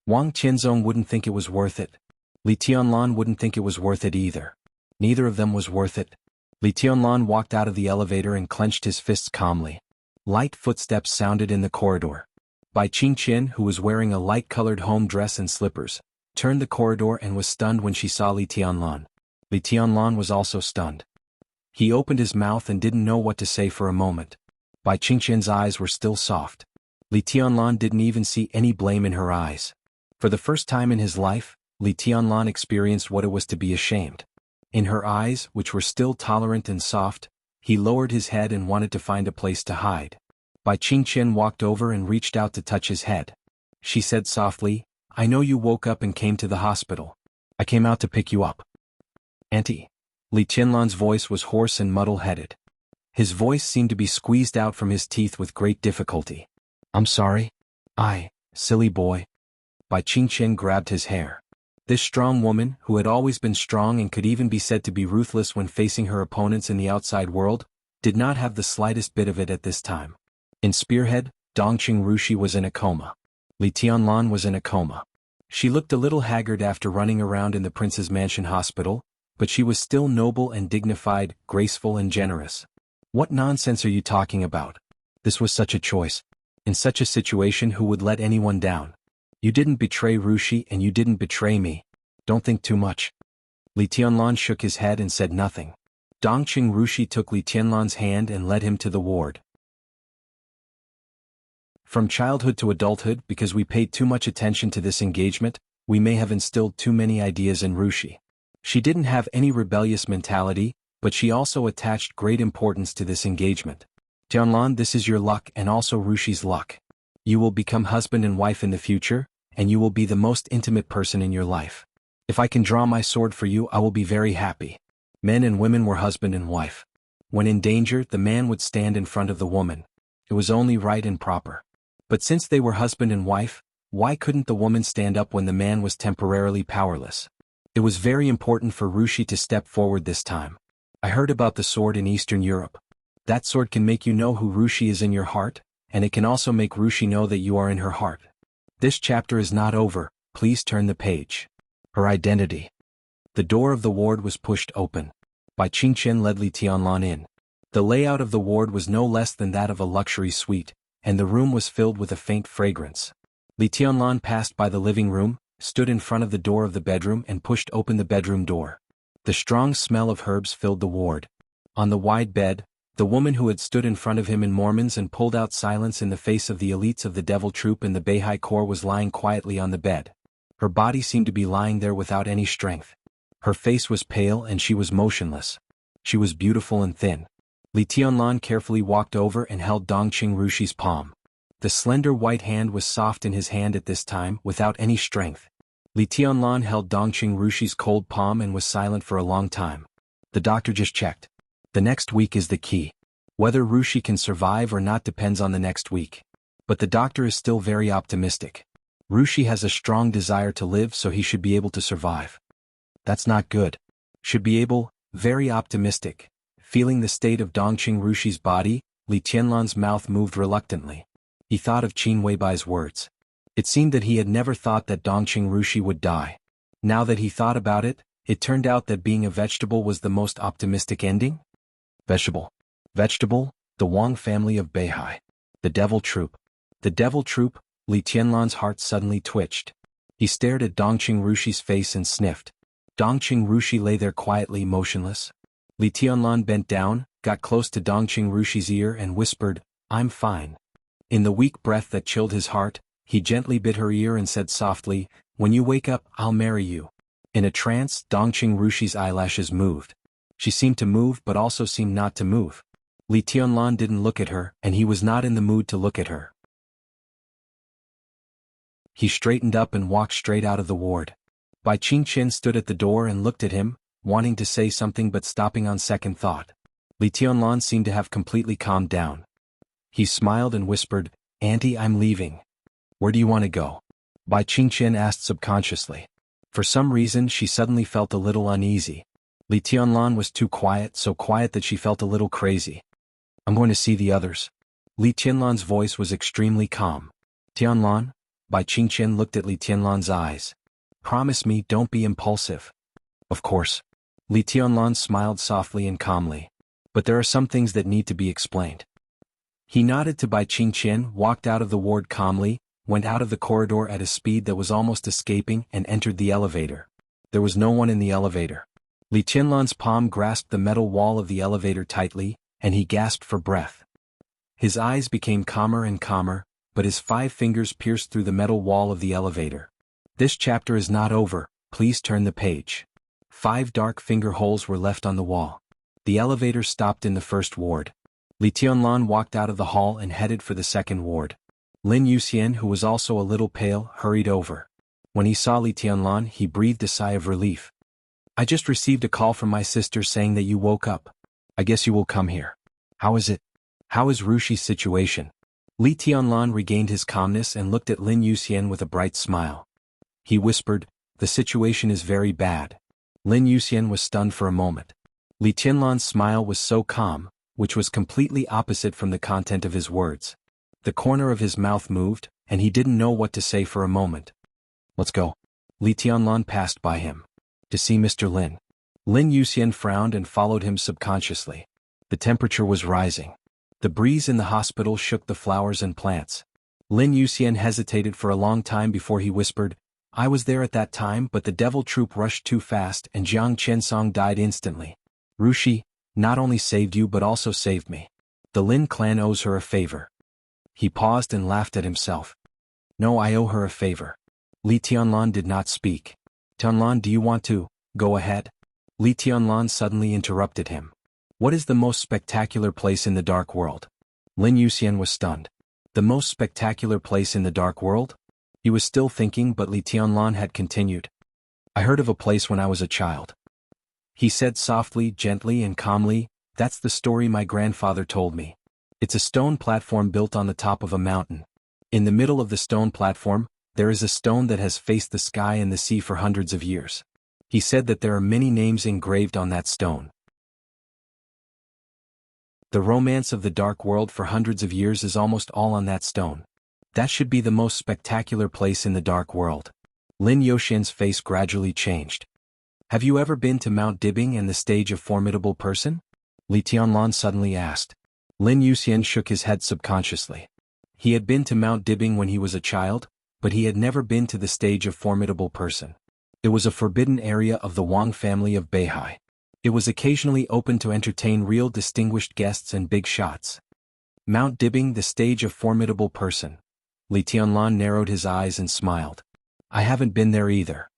Wang Qianzong wouldn't think it was worth it. Li Tianlan wouldn't think it was worth it either. Neither of them was worth it. Li Tianlan walked out of the elevator and clenched his fists calmly. Light footsteps sounded in the corridor. Bai Qingqian, who was wearing a light-colored home dress and slippers, turned the corridor and was stunned when she saw Li Tianlan. Li Tianlan was also stunned. He opened his mouth and didn't know what to say for a moment. Bai Qingqian's eyes were still soft. Li Tianlan didn't even see any blame in her eyes. For the first time in his life, Li Tianlan experienced what it was to be ashamed. In her eyes, which were still tolerant and soft, he lowered his head and wanted to find a place to hide. Bai Qingqian walked over and reached out to touch his head. She said softly, "I know you woke up and came to the hospital. I came out to pick you up." "Auntie." Li Tianlan's voice was hoarse and muddle-headed. His voice seemed to be squeezed out from his teeth with great difficulty. "I'm sorry. Silly boy." Bai Qingqian grabbed his hair. This strong woman, who had always been strong and could even be said to be ruthless when facing her opponents in the outside world, did not have the slightest bit of it at this time. In Spearhead, Dongqing Rushi was in a coma. Li Tianlan was in a coma. She looked a little haggard after running around in the Prince's Mansion Hospital, but she was still noble and dignified, graceful and generous. "What nonsense are you talking about? This was such a choice. In such a situation, who would let anyone down? You didn't betray Rushi and you didn't betray me. Don't think too much." Li Tianlan shook his head and said nothing. Dongqing Rushi took Li Tianlan's hand and led him to the ward. From childhood to adulthood, because we paid too much attention to this engagement, we may have instilled too many ideas in Rushi. She didn't have any rebellious mentality, but she also attached great importance to this engagement. "Tianlan, this is your luck and also Rushi's luck. You will become husband and wife in the future, and you will be the most intimate person in your life. If I can draw my sword for you, I will be very happy." Men and women were husband and wife. When in danger, the man would stand in front of the woman. It was only right and proper. But since they were husband and wife, why couldn't the woman stand up when the man was temporarily powerless? It was very important for Rushi to step forward this time. I heard about the sword in Eastern Europe. That sword can make you know who Rushi is in your heart, and it can also make Rushi know that you are in her heart. This chapter is not over, please turn the page. Her identity. The door of the ward was pushed open. Bai Qingqian led Li Tianlan in. The layout of the ward was no less than that of a luxury suite, and the room was filled with a faint fragrance. Li Tianlan passed by the living room, stood in front of the door of the bedroom and pushed open the bedroom door. The strong smell of herbs filled the ward. On the wide bed, the woman who had stood in front of him in Mormons and pulled out silence in the face of the elites of the Devil Troop and the Beihai Corps was lying quietly on the bed. Her body seemed to be lying there without any strength. Her face was pale and she was motionless. She was beautiful and thin. Li Tianlan carefully walked over and held Dongqing Rushi's palm. The slender white hand was soft in his hand at this time without any strength. Li Tianlan held Dongqing Rushi's cold palm and was silent for a long time. The doctor just checked. The next week is the key. Whether Rushi can survive or not depends on the next week. But the doctor is still very optimistic. Rushi has a strong desire to live, so he should be able to survive. That's not good. Should be able, very optimistic. Feeling the state of Dongqing Rushi's body, Li Tianlan's mouth moved reluctantly. He thought of Qin Weibai's words. It seemed that he had never thought that Dongqing Rushi would die. Now that he thought about it, it turned out that being a vegetable was the most optimistic ending? Vegetable. Vegetable, the Wang family of Beihai. The Devil Troop. The Devil Troop, Li Tianlan's heart suddenly twitched. He stared at Dongqing Rushi's face and sniffed. Dongqing Rushi lay there quietly motionless. Li Tianlan bent down, got close to Dongqing Rushi's ear and whispered, "I'm fine." In the weak breath that chilled his heart, he gently bit her ear and said softly, "When you wake up, I'll marry you." In a trance, Dongqing Rushi's eyelashes moved. She seemed to move but also seemed not to move. Li Tianlan didn't look at her, and he was not in the mood to look at her. He straightened up and walked straight out of the ward. Bai Qingqian stood at the door and looked at him, wanting to say something but stopping on second thought. Li Tianlan seemed to have completely calmed down. He smiled and whispered, "Auntie, I'm leaving." "Where do you want to go?" Bai Qingqian asked subconsciously. For some reason she suddenly felt a little uneasy. Li Tianlan was too quiet, so quiet that she felt a little crazy. "I'm going to see the others." Li Tianlan's voice was extremely calm. "Tianlan?" Bai Qingqian looked at Li Tianlan's eyes. "Promise me, don't be impulsive." "Of course." Li Tianlan smiled softly and calmly. "But there are some things that need to be explained." He nodded to Bai Qingqian, walked out of the ward calmly, went out of the corridor at a speed that was almost escaping and entered the elevator. There was no one in the elevator. Li Tianlan's palm grasped the metal wall of the elevator tightly, and he gasped for breath. His eyes became calmer and calmer, but his 5 fingers pierced through the metal wall of the elevator. This chapter is not over, please turn the page. 5 dark finger holes were left on the wall. The elevator stopped in the first ward. Li Tianlan walked out of the hall and headed for the second ward. Lin Yuxian, who was also a little pale, hurried over. When he saw Li Tianlan, he breathed a sigh of relief. "I just received a call from my sister saying that you woke up. I guess you will come here. How is it? How is Rushi's situation?" Li Tianlan regained his calmness and looked at Lin Yuxian with a bright smile. He whispered, "The situation is very bad." Lin Yuxian was stunned for a moment. Li Tianlan's smile was so calm, which was completely opposite from the content of his words. The corner of his mouth moved, and he didn't know what to say for a moment. "Let's go." Li Tianlan passed by him. "To see Mr. Lin." Lin Yuxian frowned and followed him subconsciously. The temperature was rising. The breeze in the hospital shook the flowers and plants. Lin Yuxian hesitated for a long time before he whispered, "I was there at that time, but the Devil Troop rushed too fast and Jiang Qinsong died instantly. Rushi not only saved you but also saved me. The Lin clan owes her a favor." He paused and laughed at himself. "No, I owe her a favor." Li Tianlan did not speak. "Tianlan, do you want to go ahead?" Li Tianlan suddenly interrupted him. "What is the most spectacular place in the dark world?" Lin Yuxian was stunned. The most spectacular place in the dark world? He was still thinking, but Li Tianlan had continued. "I heard of a place when I was a child." He said softly, gently and calmly, "That's the story my grandfather told me. It's a stone platform built on the top of a mountain. In the middle of the stone platform, there is a stone that has faced the sky and the sea for hundreds of years. He said that there are many names engraved on that stone. The romance of the dark world for hundreds of years is almost all on that stone. That should be the most spectacular place in the dark world. Lin Yoxian's face gradually changed. Have you ever been to Mount Dibbing and the stage of Formidable Person? Li Tianlan suddenly asked. Lin Yoxian shook his head subconsciously. He had been to Mount Dibbing when he was a child, but he had never been to the stage of Formidable Person. It was a forbidden area of the Wang family of Beihai. It was occasionally open to entertain real distinguished guests and big shots. Mount Dibbing, the stage of Formidable Person. Li Tianlan narrowed his eyes and smiled. I haven't been there either.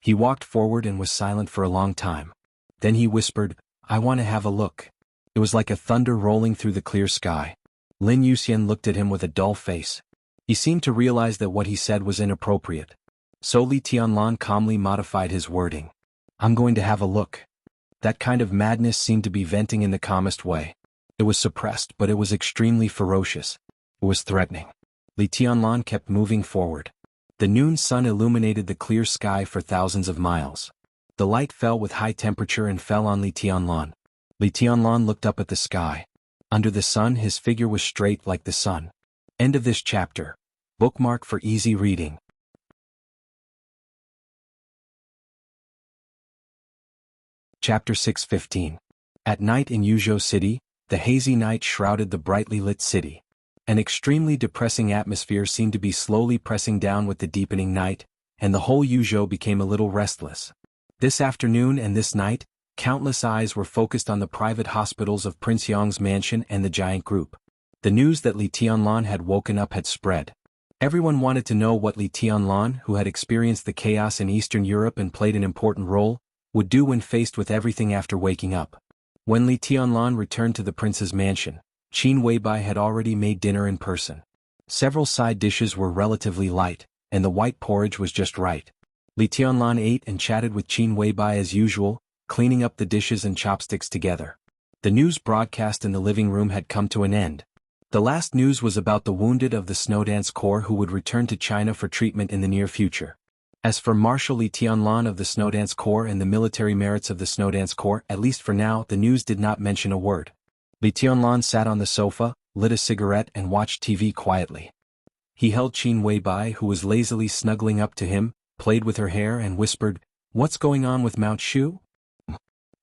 He walked forward and was silent for a long time. Then he whispered, I want to have a look. It was like a thunder rolling through the clear sky. Lin Yoxian looked at him with a dull face. He seemed to realize that what he said was inappropriate. So Li Tianlan calmly modified his wording. I'm going to have a look. That kind of madness seemed to be venting in the calmest way. It was suppressed, but it was extremely ferocious. It was threatening. Li Tianlan kept moving forward. The noon sun illuminated the clear sky for thousands of miles. The light fell with high temperature and fell on Li Tianlan. Li Tianlan looked up at the sky. Under the sun his figure was straight like the sun. End of this chapter. Bookmark for easy reading. Chapter 6:15. At night in Yuzhou City, the hazy night shrouded the brightly lit city. An extremely depressing atmosphere seemed to be slowly pressing down with the deepening night, and the whole Yuzhou became a little restless. This afternoon and this night, countless eyes were focused on the private hospitals of Prince Yang's mansion and the giant group. The news that Li Tianlan had woken up had spread. Everyone wanted to know what Li Tianlan, who had experienced the chaos in Eastern Europe and played an important role, would do when faced with everything after waking up. When Li Tianlan returned to the prince's mansion, Qin Weibai had already made dinner in person. Several side dishes were relatively light, and the white porridge was just right. Li Tianlan ate and chatted with Qin Weibai as usual, cleaning up the dishes and chopsticks together. The news broadcast in the living room had come to an end. The last news was about the wounded of the Snowdance Corps who would return to China for treatment in the near future. As for Marshal Li Tianlan of the Snowdance Corps and the military merits of the Snowdance Corps, at least for now, the news did not mention a word. Li Tianlan sat on the sofa, lit a cigarette and watched TV quietly. He held Qin Weibai, who was lazily snuggling up to him, played with her hair and whispered, "What's going on with Mount Shu?"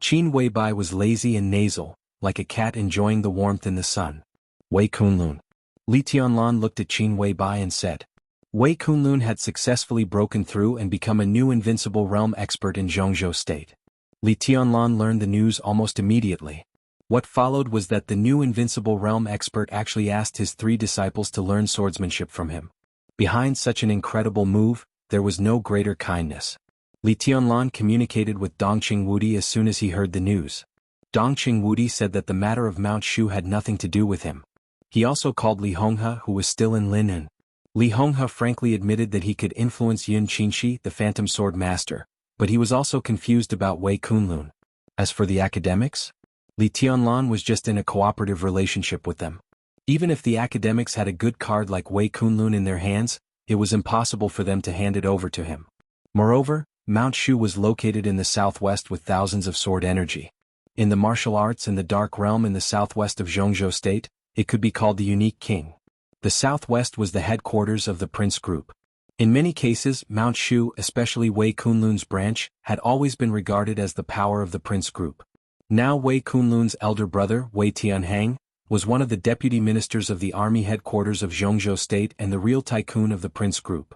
Qin Weibai was lazy and nasal, like a cat enjoying the warmth in the sun. Wei Kunlun. Li Tianlan looked at Qin Weibai and said. Wei Kunlun had successfully broken through and become a new invincible realm expert in Jianghu state. Li Tianlan learned the news almost immediately. What followed was that the new invincible realm expert actually asked his 3 disciples to learn swordsmanship from him. Behind such an incredible move, there was no greater kindness. Li Tianlan communicated with Dongqing Wudi as soon as he heard the news. Dongqing Wudi said that the matter of Mount Shu had nothing to do with him. He also called Li Honghe, who was still in Lin'an. Li Honghe frankly admitted that he could influence Yun Qinshi, the Phantom Sword Master, but he was also confused about Wei Kunlun. As for the academics, Li Tianlan was just in a cooperative relationship with them. Even if the academics had a good card like Wei Kunlun in their hands, it was impossible for them to hand it over to him. Moreover, Mount Shu was located in the southwest with thousands of sword energy. In the martial arts and the dark realm in the southwest of Jianghu state, it could be called the unique king. The southwest was the headquarters of the Prince Group. In many cases, Mount Shu, especially Wei Kunlun's branch, had always been regarded as the power of the Prince Group. Now Wei Kunlun's elder brother, Wei Tianhang, was one of the deputy ministers of the army headquarters of Jianghu state and the real tycoon of the Prince Group.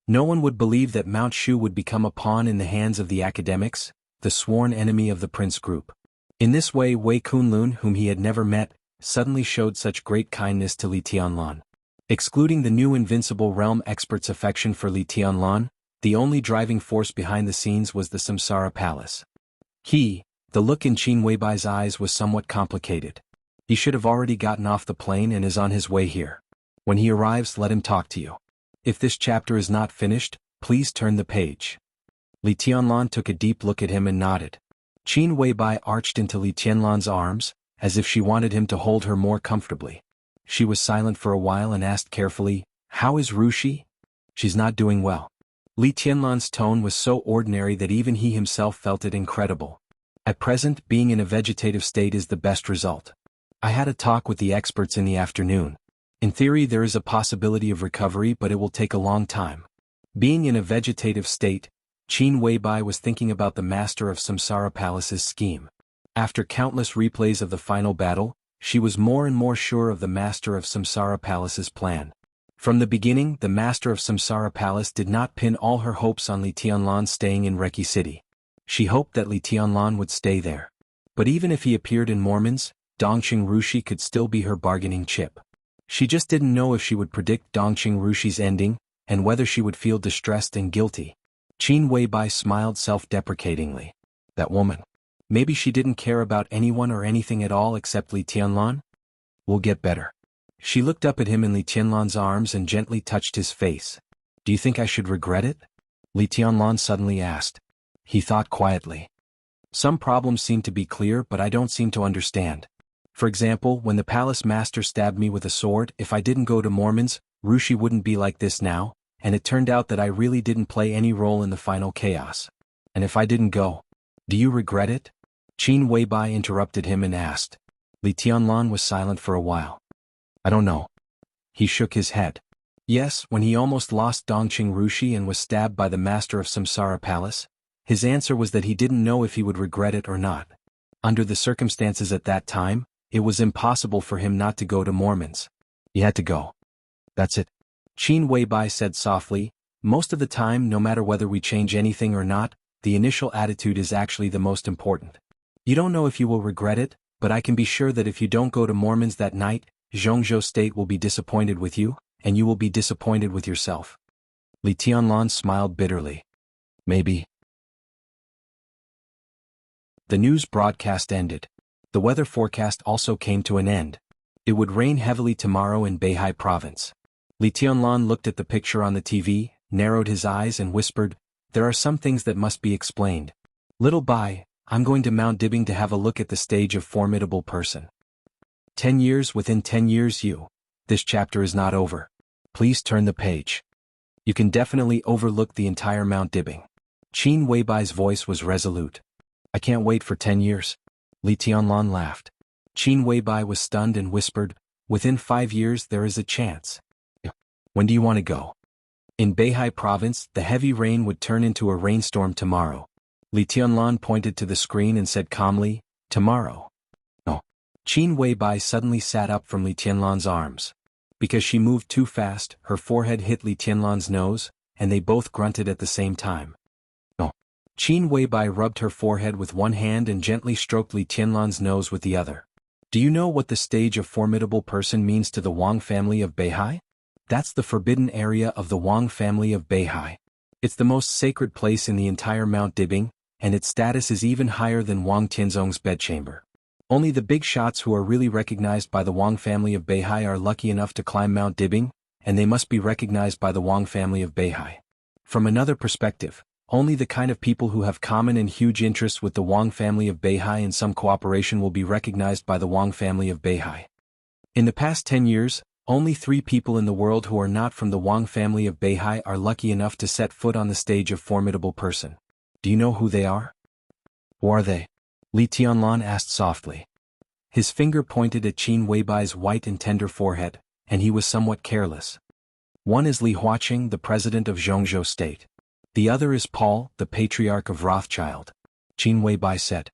No one would believe that Mount Shu would become a pawn in the hands of the academics, the sworn enemy of the Prince Group. In this way Wei Kunlun, whom he had never met, suddenly showed such great kindness to Li Tianlan. Excluding the new invincible realm expert's affection for Li Tianlan, the only driving force behind the scenes was the Samsara Palace. The look in Qin Weibai's eyes was somewhat complicated. He should have already gotten off the plane and is on his way here. When he arrives, let him talk to you. If this chapter is not finished, please turn the page. Li Tianlan took a deep look at him and nodded. Qin Weibai arched into Li Tianlan's arms, as if she wanted him to hold her more comfortably. She was silent for a while and asked carefully, "How is Rushi?" "She's not doing well." Li Tianlan's tone was so ordinary that even he himself felt it incredible. At present, being in a vegetative state is the best result. I had a talk with the experts in the afternoon. In theory there is a possibility of recovery, but it will take a long time. Being in a vegetative state, Qin Weibai was thinking about the master of Samsara Palace's scheme. After countless replays of the final battle, she was more and more sure of the master of Samsara Palace's plan. From the beginning, the master of Samsara Palace did not pin all her hopes on Li Tianlan staying in Reki City. She hoped that Li Tianlan would stay there. But even if he appeared in Mormons, Dongqing Rushi could still be her bargaining chip. She just didn't know if she would predict Dongqing Rushi's ending, and whether she would feel distressed and guilty. Qin Weibai smiled self-deprecatingly. That woman. Maybe she didn't care about anyone or anything at all except Li Tianlan? We'll get better. She looked up at him in Li Tianlan's arms and gently touched his face. Do you think I should regret it? Li Tianlan suddenly asked. He thought quietly. Some problems seem to be clear, but I don't seem to understand. For example, when the palace master stabbed me with a sword, if I didn't go to Mormons, Rushi wouldn't be like this now, and it turned out that I really didn't play any role in the final chaos. And if I didn't go, do you regret it? Qin Weibai interrupted him and asked. Li Tianlan was silent for a while. I don't know. He shook his head. Yes, when he almost lost Dongqing Rushi and was stabbed by the master of Samsara Palace, his answer was that he didn't know if he would regret it or not. Under the circumstances at that time, it was impossible for him not to go to Mormons. He had to go. That's it. Qin Weibai said softly, most of the time, no matter whether we change anything or not, the initial attitude is actually the most important. You don't know if you will regret it, but I can be sure that if you don't go to Mormons that night, Jianghu State will be disappointed with you, and you will be disappointed with yourself. Li Tianlan smiled bitterly. Maybe. The news broadcast ended. The weather forecast also came to an end. It would rain heavily tomorrow in Beihai province. Li Tianlan looked at the picture on the TV, narrowed his eyes and whispered, there are some things that must be explained. Little Bai, I'm going to Mount Dibbing to have a look at the stage of formidable person. 10 years within 10 years this chapter is not over. Please turn the page. You can definitely overlook the entire Mount Dibbing. Qin Weibai's voice was resolute. I can't wait for 10 years. Li Tianlan laughed. Qin Weibai was stunned and whispered, within 5 years there is a chance. When do you want to go? In Beihai province, the heavy rain would turn into a rainstorm tomorrow. Li Tianlan pointed to the screen and said calmly, tomorrow. No. Qin Weibai suddenly sat up from Li Tianlan's arms. Because she moved too fast, her forehead hit Li Tianlan's nose, and they both grunted at the same time. No. Qin Weibai rubbed her forehead with one hand and gently stroked Li Tianlan's nose with the other. Do you know what the stage of formidable person means to the Wang family of Beihai? That's the forbidden area of the Wang family of Beihai. It's the most sacred place in the entire Mount Dibbing, and its status is even higher than Wang Tianzong's bedchamber. Only the big shots who are really recognized by the Wang family of Beihai are lucky enough to climb Mount Dibbing, and they must be recognized by the Wang family of Beihai. From another perspective, only the kind of people who have common and huge interests with the Wang family of Beihai and some cooperation will be recognized by the Wang family of Beihai. In the past 10 years, only 3 people in the world who are not from the Wang family of Beihai are lucky enough to set foot on the stage of formidable person. Do you know who they are? Who are they? Li Tianlan asked softly. His finger pointed at Qin Weibai's white and tender forehead, and he was somewhat careless. One is Li Huaqing, the president of Jianghu State. The other is Paul, the patriarch of Rothschild. Qin Weibai said.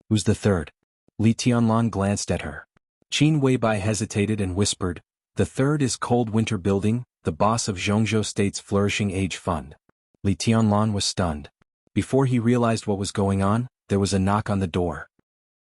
Who's the third? Li Tianlan glanced at her. Qin Weibai hesitated and whispered, the third is Cold Winter Building, the boss of Jianghu State's Flourishing Age Fund. Li Tianlan was stunned. Before he realized what was going on, there was a knock on the door.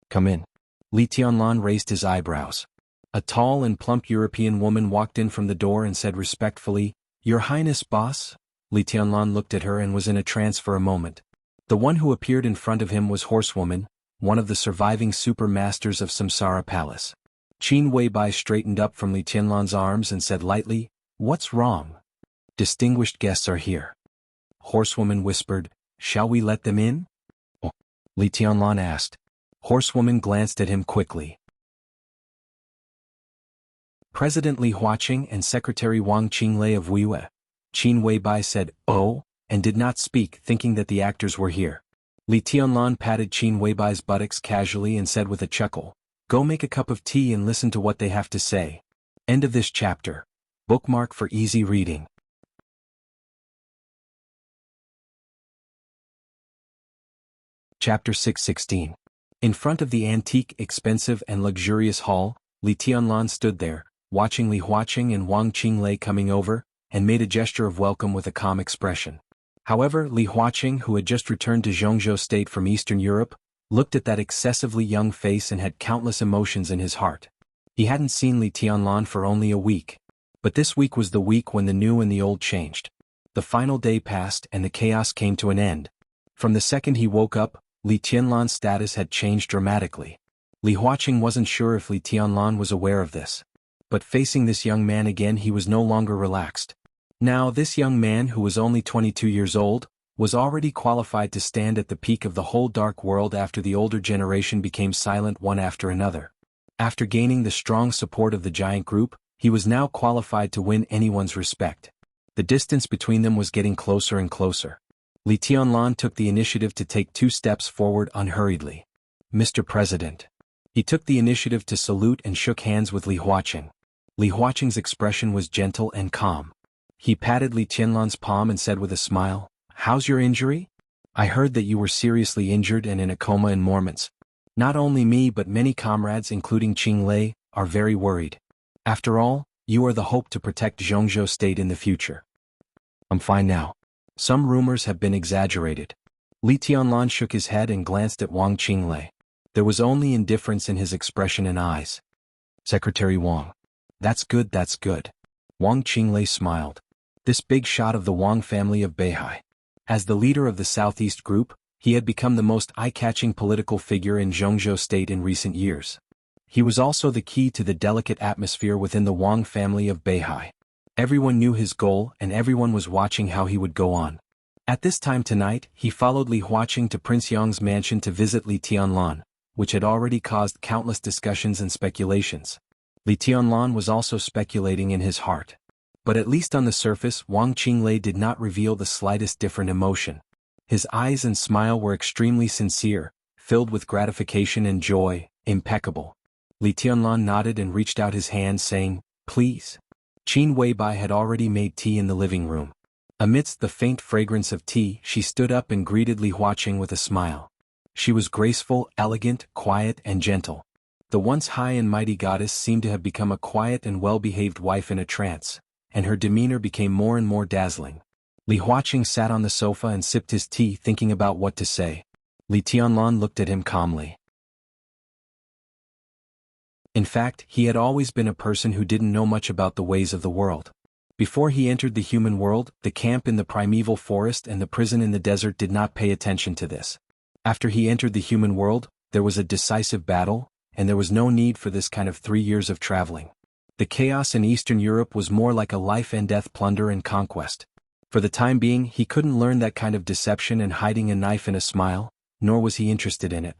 Come in. Li Tianlan raised his eyebrows. A tall and plump European woman walked in from the door and said respectfully, Your Highness, boss? Li Tianlan looked at her and was in a trance for a moment. The one who appeared in front of him was Horsewoman, one of the surviving super masters of Samsara Palace. Qin Weibai straightened up from Li Tianlan's arms and said lightly, What's wrong? Distinguished guests are here. Horsewoman whispered, Shall we let them in? Oh, Li Tianlan asked. Horsewoman glanced at him quickly. President Li Huaqing and Secretary Wang Qinglei of Wuxia. Qin Weibai said, "Oh," and did not speak, thinking that the actors were here. Li Tianlan patted Qin Weibai's buttocks casually and said with a chuckle, "Go make a cup of tea and listen to what they have to say." End of this chapter. Bookmark for easy reading. Chapter 616. In front of the antique, expensive and luxurious hall, Li Tianlan stood there, watching Li Huaqing and Wang Qinglei coming over, and made a gesture of welcome with a calm expression. However, Li Huaqing, who had just returned to Jianghu state from Eastern Europe, looked at that excessively young face and had countless emotions in his heart. He hadn't seen Li Tianlan for only a week. But this week was the week when the new and the old changed. The final day passed and the chaos came to an end. From the second he woke up, Li Tianlan's status had changed dramatically. Li Huaqing wasn't sure if Li Tianlan was aware of this. But facing this young man again, he was no longer relaxed. Now this young man, who was only 22 years old, was already qualified to stand at the peak of the whole dark world after the older generation became silent one after another. After gaining the strong support of the giant group, he was now qualified to win anyone's respect. The distance between them was getting closer and closer. Li Tianlan took the initiative to take 2 steps forward unhurriedly. "Mr. President." He took the initiative to salute and shook hands with Li Huaqing. Li Huaqing's expression was gentle and calm. He patted Li Tianlan's palm and said with a smile, "How's your injury? I heard that you were seriously injured and in a coma in moments. Not only me but many comrades including Qinglei are very worried. After all, you are the hope to protect Jianghu state in the future." "I'm fine now. Some rumors have been exaggerated." Li Tianlan shook his head and glanced at Wang Qinglei. There was only indifference in his expression and eyes. "Secretary Wang. That's good, that's good." Wang Qinglei smiled. This big shot of the Wang family of Beihai. As the leader of the Southeast Group, he had become the most eye-catching political figure in Jianghu state in recent years. He was also the key to the delicate atmosphere within the Wang family of Beihai. Everyone knew his goal and everyone was watching how he would go on. At this time tonight, he followed Li Huaqing to Prince Yang's mansion to visit Li Tianlan, which had already caused countless discussions and speculations. Li Tianlan was also speculating in his heart. But at least on the surface, Wang Qinglei did not reveal the slightest different emotion. His eyes and smile were extremely sincere, filled with gratification and joy, impeccable. Li Tianlan nodded and reached out his hand saying, "Please." Qin Weibai had already made tea in the living room. Amidst the faint fragrance of tea, she stood up and greeted Li Huaqing with a smile. She was graceful, elegant, quiet, and gentle. The once high and mighty goddess seemed to have become a quiet and well-behaved wife in a trance, and her demeanor became more and more dazzling. Li Huaqing sat on the sofa and sipped his tea, thinking about what to say. Li Tianlan looked at him calmly. In fact, he had always been a person who didn't know much about the ways of the world. Before he entered the human world, the camp in the primeval forest and the prison in the desert did not pay attention to this. After he entered the human world, there was a decisive battle, and there was no need for this kind of 3 years of traveling. The chaos in Eastern Europe was more like a life-and-death plunder and conquest. For the time being, he couldn't learn that kind of deception and hiding a knife in a smile, nor was he interested in it.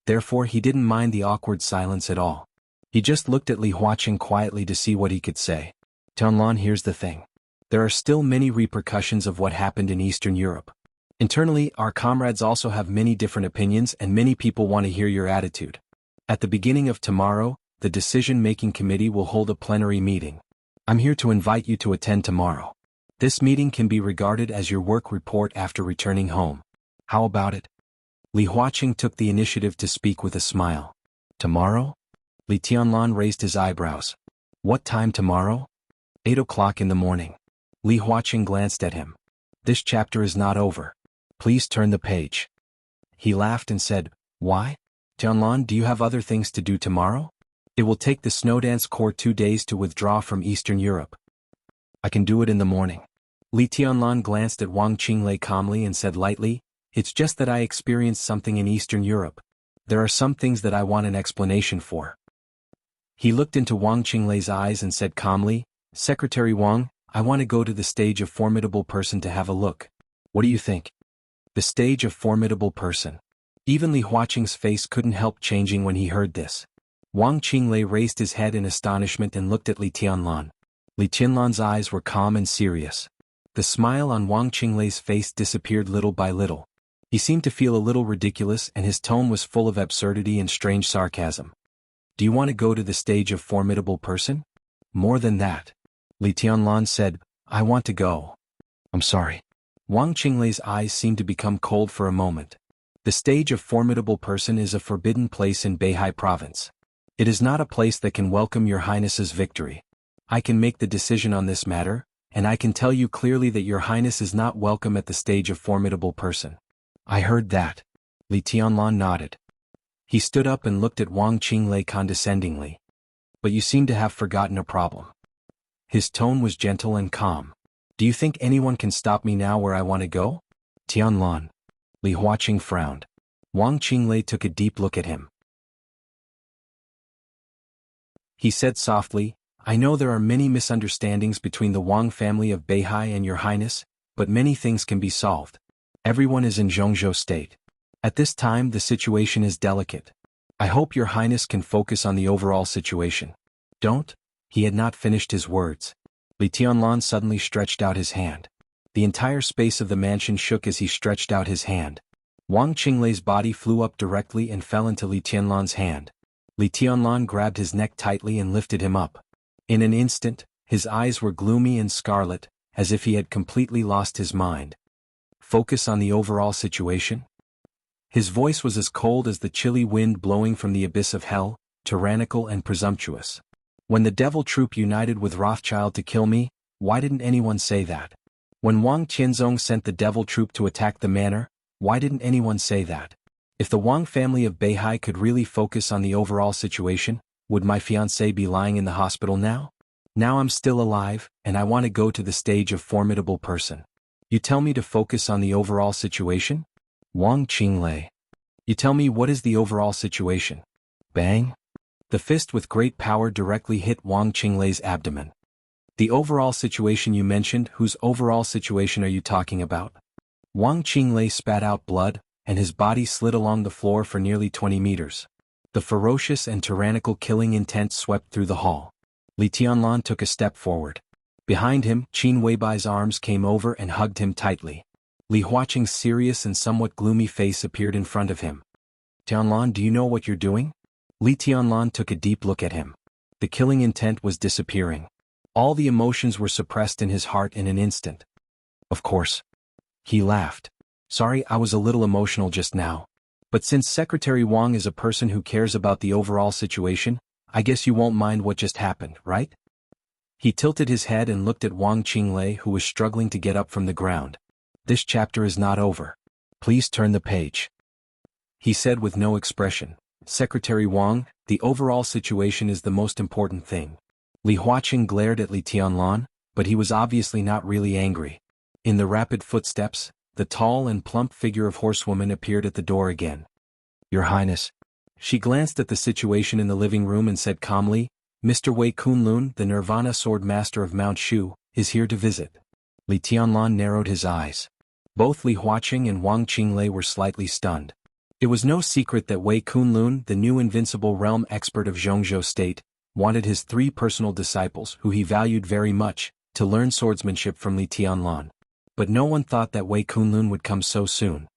Therefore he didn't mind the awkward silence at all. He just looked at Li Huaqing quietly to see what he could say. "Tianlan, here's the thing. There are still many repercussions of what happened in Eastern Europe. Internally, our comrades also have many different opinions and many people want to hear your attitude. At the beginning of tomorrow, the decision-making committee will hold a plenary meeting. I'm here to invite you to attend tomorrow. This meeting can be regarded as your work report after returning home. How about it?" Li Huaqing took the initiative to speak with a smile. "Tomorrow?" Li Tianlan raised his eyebrows. "What time tomorrow?" 8 o'clock in the morning. Li Huaqing glanced at him. "This chapter is not over. Please turn the page." He laughed and said, "Why? Tianlan, do you have other things to do tomorrow? It will take the Snowdance Corps 2 days to withdraw from Eastern Europe." "I can do it in the morning." Li Tianlan glanced at Wang Qinglei calmly and said lightly, "It's just that I experienced something in Eastern Europe. There are some things that I want an explanation for." He looked into Wang Qinglei's eyes and said calmly, "Secretary Wang, I want to go to the stage of formidable person to have a look. What do you think?" The stage of formidable person. Even Li Huaqing's face couldn't help changing when he heard this. Wang Qinglei raised his head in astonishment and looked at Li Tianlan. Li Tianlan's eyes were calm and serious. The smile on Wang Qinglei's face disappeared little by little. He seemed to feel a little ridiculous and his tone was full of absurdity and strange sarcasm. Do you want to go to the stage of formidable person? More than that. Li Tianlan said, I want to go. I'm sorry. Wang Qinglei's eyes seemed to become cold for a moment. The stage of formidable person is a forbidden place in Beihai province. It is not a place that can welcome your highness's victory. I can make the decision on this matter, and I can tell you clearly that your highness is not welcome at the stage of formidable person. I heard that. Li Tianlan nodded. He stood up and looked at Wang Qinglei condescendingly. But you seem to have forgotten a problem. His tone was gentle and calm. Do you think anyone can stop me now where I want to go? Tianlan. Li Huaqing frowned. Wang Qinglei took a deep look at him. He said softly, I know there are many misunderstandings between the Wang family of Beihai and your highness, but many things can be solved. Everyone is in Jianghu state. At this time the situation is delicate. I hope your highness can focus on the overall situation. Don't? He had not finished his words. Li Tianlan suddenly stretched out his hand. The entire space of the mansion shook as he stretched out his hand. Wang Qinglei's body flew up directly and fell into Li Tianlan's hand. Li Tianlan grabbed his neck tightly and lifted him up. In an instant, his eyes were gloomy and scarlet, as if he had completely lost his mind. Focus on the overall situation? His voice was as cold as the chilly wind blowing from the abyss of hell, tyrannical and presumptuous. When the devil troop united with Rothschild to kill me, why didn't anyone say that? When Wang Tianzong sent the devil troop to attack the manor, why didn't anyone say that? If the Wang family of Beihai could really focus on the overall situation, would my fiancé be lying in the hospital now? Now I'm still alive, and I want to go to the stage of formidable person. You tell me to focus on the overall situation? Wang Qinglei. You tell me what is the overall situation? Bang! The fist with great power directly hit Wang Qinglei's abdomen. The overall situation you mentioned, whose overall situation are you talking about? Wang Qinglei spat out blood, and his body slid along the floor for nearly 20 meters. The ferocious and tyrannical killing intent swept through the hall. Li Tianlan took a step forward. Behind him, Qin Weibai's arms came over and hugged him tightly. Li Huaqing's serious and somewhat gloomy face appeared in front of him. Tianlan, do you know what you're doing? Li Tianlan took a deep look at him. The killing intent was disappearing. All the emotions were suppressed in his heart in an instant. Of course. He laughed. Sorry, I was a little emotional just now. But since Secretary Wang is a person who cares about the overall situation, I guess you won't mind what just happened, right? He tilted his head and looked at Wang Qinglei, who was struggling to get up from the ground. This chapter is not over. Please turn the page. He said with no expression. Secretary Wang, the overall situation is the most important thing. Li Huaqing glared at Li Tianlan, but he was obviously not really angry. In the rapid footsteps, the tall and plump figure of horsewoman appeared at the door again. Your Highness. She glanced at the situation in the living room and said calmly, Mr. Wei Kunlun, the Nirvana sword master of Mount Shu, is here to visit. Li Tianlan narrowed his eyes. Both Li Huaqing and Wang Qinglei were slightly stunned. It was no secret that Wei Kunlun, the new invincible realm expert of Jianghu state, wanted his 3 personal disciples, who he valued very much, to learn swordsmanship from Li Tianlan. But no one thought that Wei Kunlun would come so soon.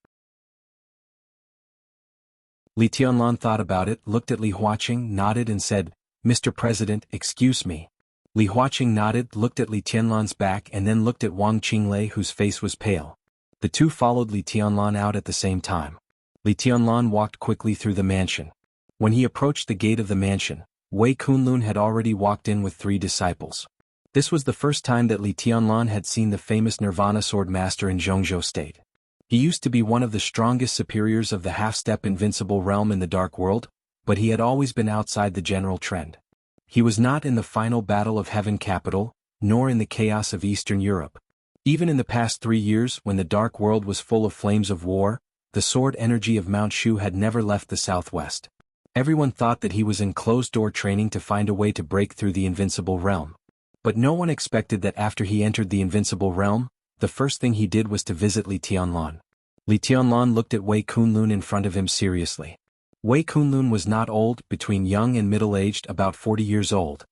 Li Tianlan thought about it, looked at Li Huaqing, nodded and said, Mr. President, excuse me. Li Huaqing nodded, looked at Li Tianlan's back and then looked at Wang Qinglei, whose face was pale. The two followed Li Tianlan out at the same time. Li Tianlan walked quickly through the mansion. When he approached the gate of the mansion, Wei Kunlun had already walked in with 3 disciples. This was the first time that Li Tianlan had seen the famous Nirvana sword master in Jianghu state. He used to be one of the strongest superiors of the half-step invincible realm in the Dark World, but he had always been outside the general trend. He was not in the final battle of Heaven Capital, nor in the chaos of Eastern Europe. Even in the past 3 years, when the Dark World was full of flames of war, the sword energy of Mount Shu had never left the southwest. Everyone thought that he was in closed-door training to find a way to break through the invincible realm. But no one expected that after he entered the invincible realm, the first thing he did was to visit Li Tianlan. Li Tianlan looked at Wei Kunlun in front of him seriously. Wei Kunlun was not old, between young and middle-aged, about 40 years old.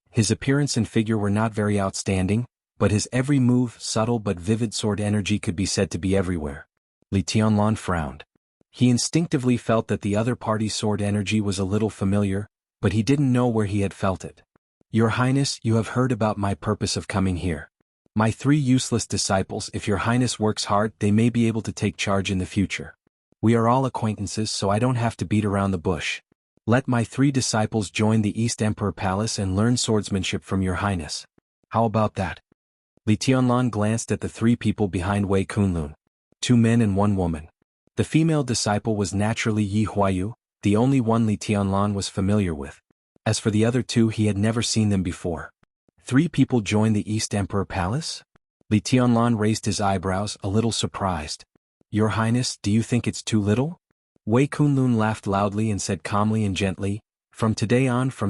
His appearance and figure were not very outstanding, but his every move, subtle but vivid sword energy could be said to be everywhere. Li Tianlan frowned. He instinctively felt that the other party's sword energy was a little familiar, but he didn't know where he had felt it. Your Highness, you have heard about my purpose of coming here. My 3 useless disciples, if your Highness works hard, they may be able to take charge in the future. We are all acquaintances, so I don't have to beat around the bush. Let my 3 disciples join the East Emperor Palace and learn swordsmanship from your Highness. How about that? Li Tianlan glanced at the 3 people behind Wei Kunlun. 2 men and 1 woman. The female disciple was naturally Yi Huayu, the only one Li Tianlan was familiar with. As for the other 2, he had never seen them before. 3 people joined the East Emperor Palace? Li Tianlan raised his eyebrows, a little surprised. Your Highness, do you think it's too little? Wei Kunlun laughed loudly and said calmly and gently, from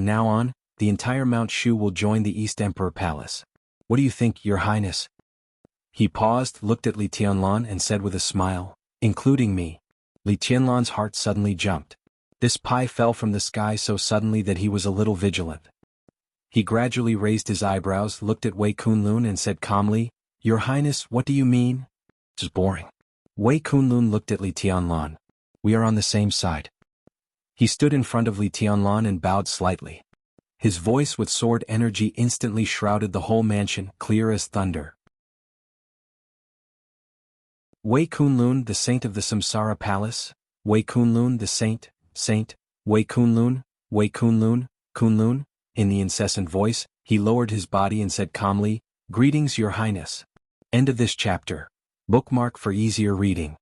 now on, the entire Mount Shu will join the East Emperor Palace. What do you think, Your Highness? He paused, looked at Li Tianlan and said with a smile, including me. Li Tianlan's heart suddenly jumped. This pie fell from the sky so suddenly that he was a little vigilant. He gradually raised his eyebrows, looked at Wei Kunlun and said calmly, Your Highness, what do you mean? It's boring. Wei Kunlun looked at Li Tianlan. We are on the same side. He stood in front of Li Tianlan and bowed slightly. His voice with sword energy instantly shrouded the whole mansion, clear as thunder. Wei Kunlun, the saint of the Samsara Palace? Wei Kunlun, the saint, Wei Kunlun, Kunlun? In the incessant voice, he lowered his body and said calmly, Greetings, Your Highness. End of this chapter. Bookmark for easier reading.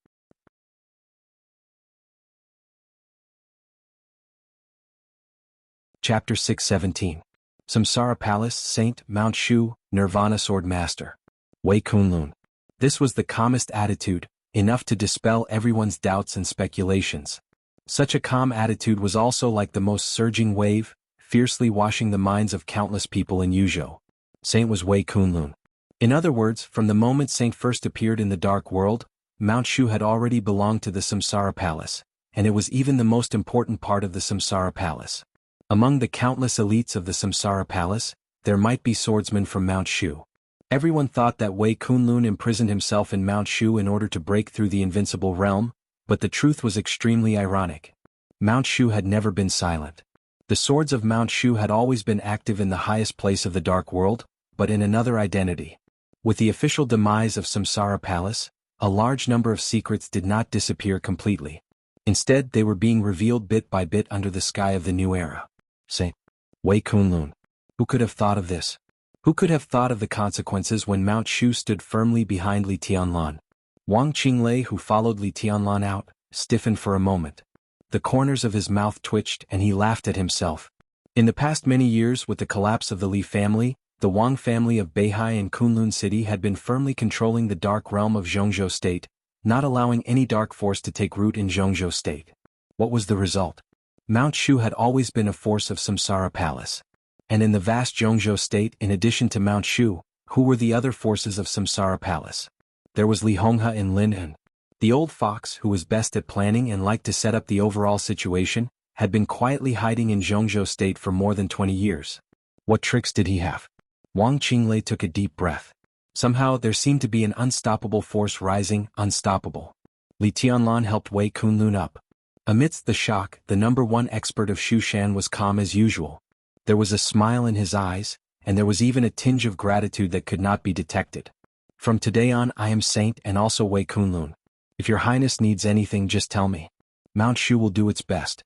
Chapter 617. Samsara Palace, Saint, Mount Shu, Nirvana Sword Master. Wei Kunlun. This was the calmest attitude, enough to dispel everyone's doubts and speculations. Such a calm attitude was also like the most surging wave, fiercely washing the minds of countless people in Yuzhou. Saint was Wei Kunlun. In other words, from the moment Saint first appeared in the dark world, Mount Shu had already belonged to the Samsara Palace, and it was even the most important part of the Samsara Palace. Among the countless elites of the Samsara Palace, there might be swordsmen from Mount Shu. Everyone thought that Wei Kunlun imprisoned himself in Mount Shu in order to break through the invincible realm, but the truth was extremely ironic. Mount Shu had never been silent. The swords of Mount Shu had always been active in the highest place of the dark world, but in another identity. With the official demise of Samsara Palace, a large number of secrets did not disappear completely. Instead, they were being revealed bit by bit under the sky of the new era. Saint Wei Kunlun. Who could have thought of this? Who could have thought of the consequences when Mount Shu stood firmly behind Li Tianlan? Wang Qinglei, who followed Li Tianlan out, stiffened for a moment. The corners of his mouth twitched and he laughed at himself. In the past many years, with the collapse of the Li family, the Wang family of Beihai and Kunlun City had been firmly controlling the dark realm of Zhongzhou State, not allowing any dark force to take root in Zhongzhou State. What was the result? Mount Shu had always been a force of Samsara Palace. And in the vast Zhongzhou State, in addition to Mount Shu, who were the other forces of Samsara Palace? There was Li Honghe and Lin An. The old fox, who was best at planning and liked to set up the overall situation, had been quietly hiding in Zhongzhou State for more than 20 years. What tricks did he have? Wang Qinglei took a deep breath. Somehow there seemed to be an unstoppable force rising, unstoppable. Li Tianlan helped Wei Kunlun up. Amidst the shock, the #1 expert of Shushan was calm as usual. There was a smile in his eyes, and there was even a tinge of gratitude that could not be detected. From today on, I am Saint and also Wei Kunlun. If your Highness needs anything, just tell me. Mount Shu will do its best.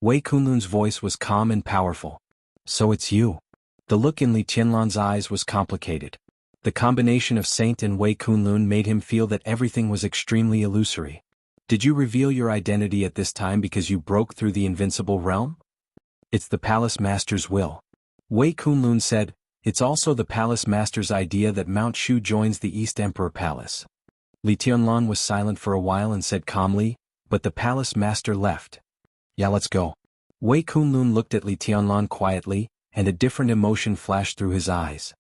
Wei Kunlun's voice was calm and powerful. So it's you. The look in Li Tianlan's eyes was complicated. The combination of Saint and Wei Kunlun made him feel that everything was extremely illusory. Did you reveal your identity at this time because you broke through the invincible realm? It's the Palace Master's will. Wei Kunlun said, it's also the Palace Master's idea that Mount Shu joins the East Emperor Palace. Li Tianlan was silent for a while and said calmly, but the Palace Master left. Yeah, let's go. Wei Kunlun looked at Li Tianlan quietly, and a different emotion flashed through his eyes.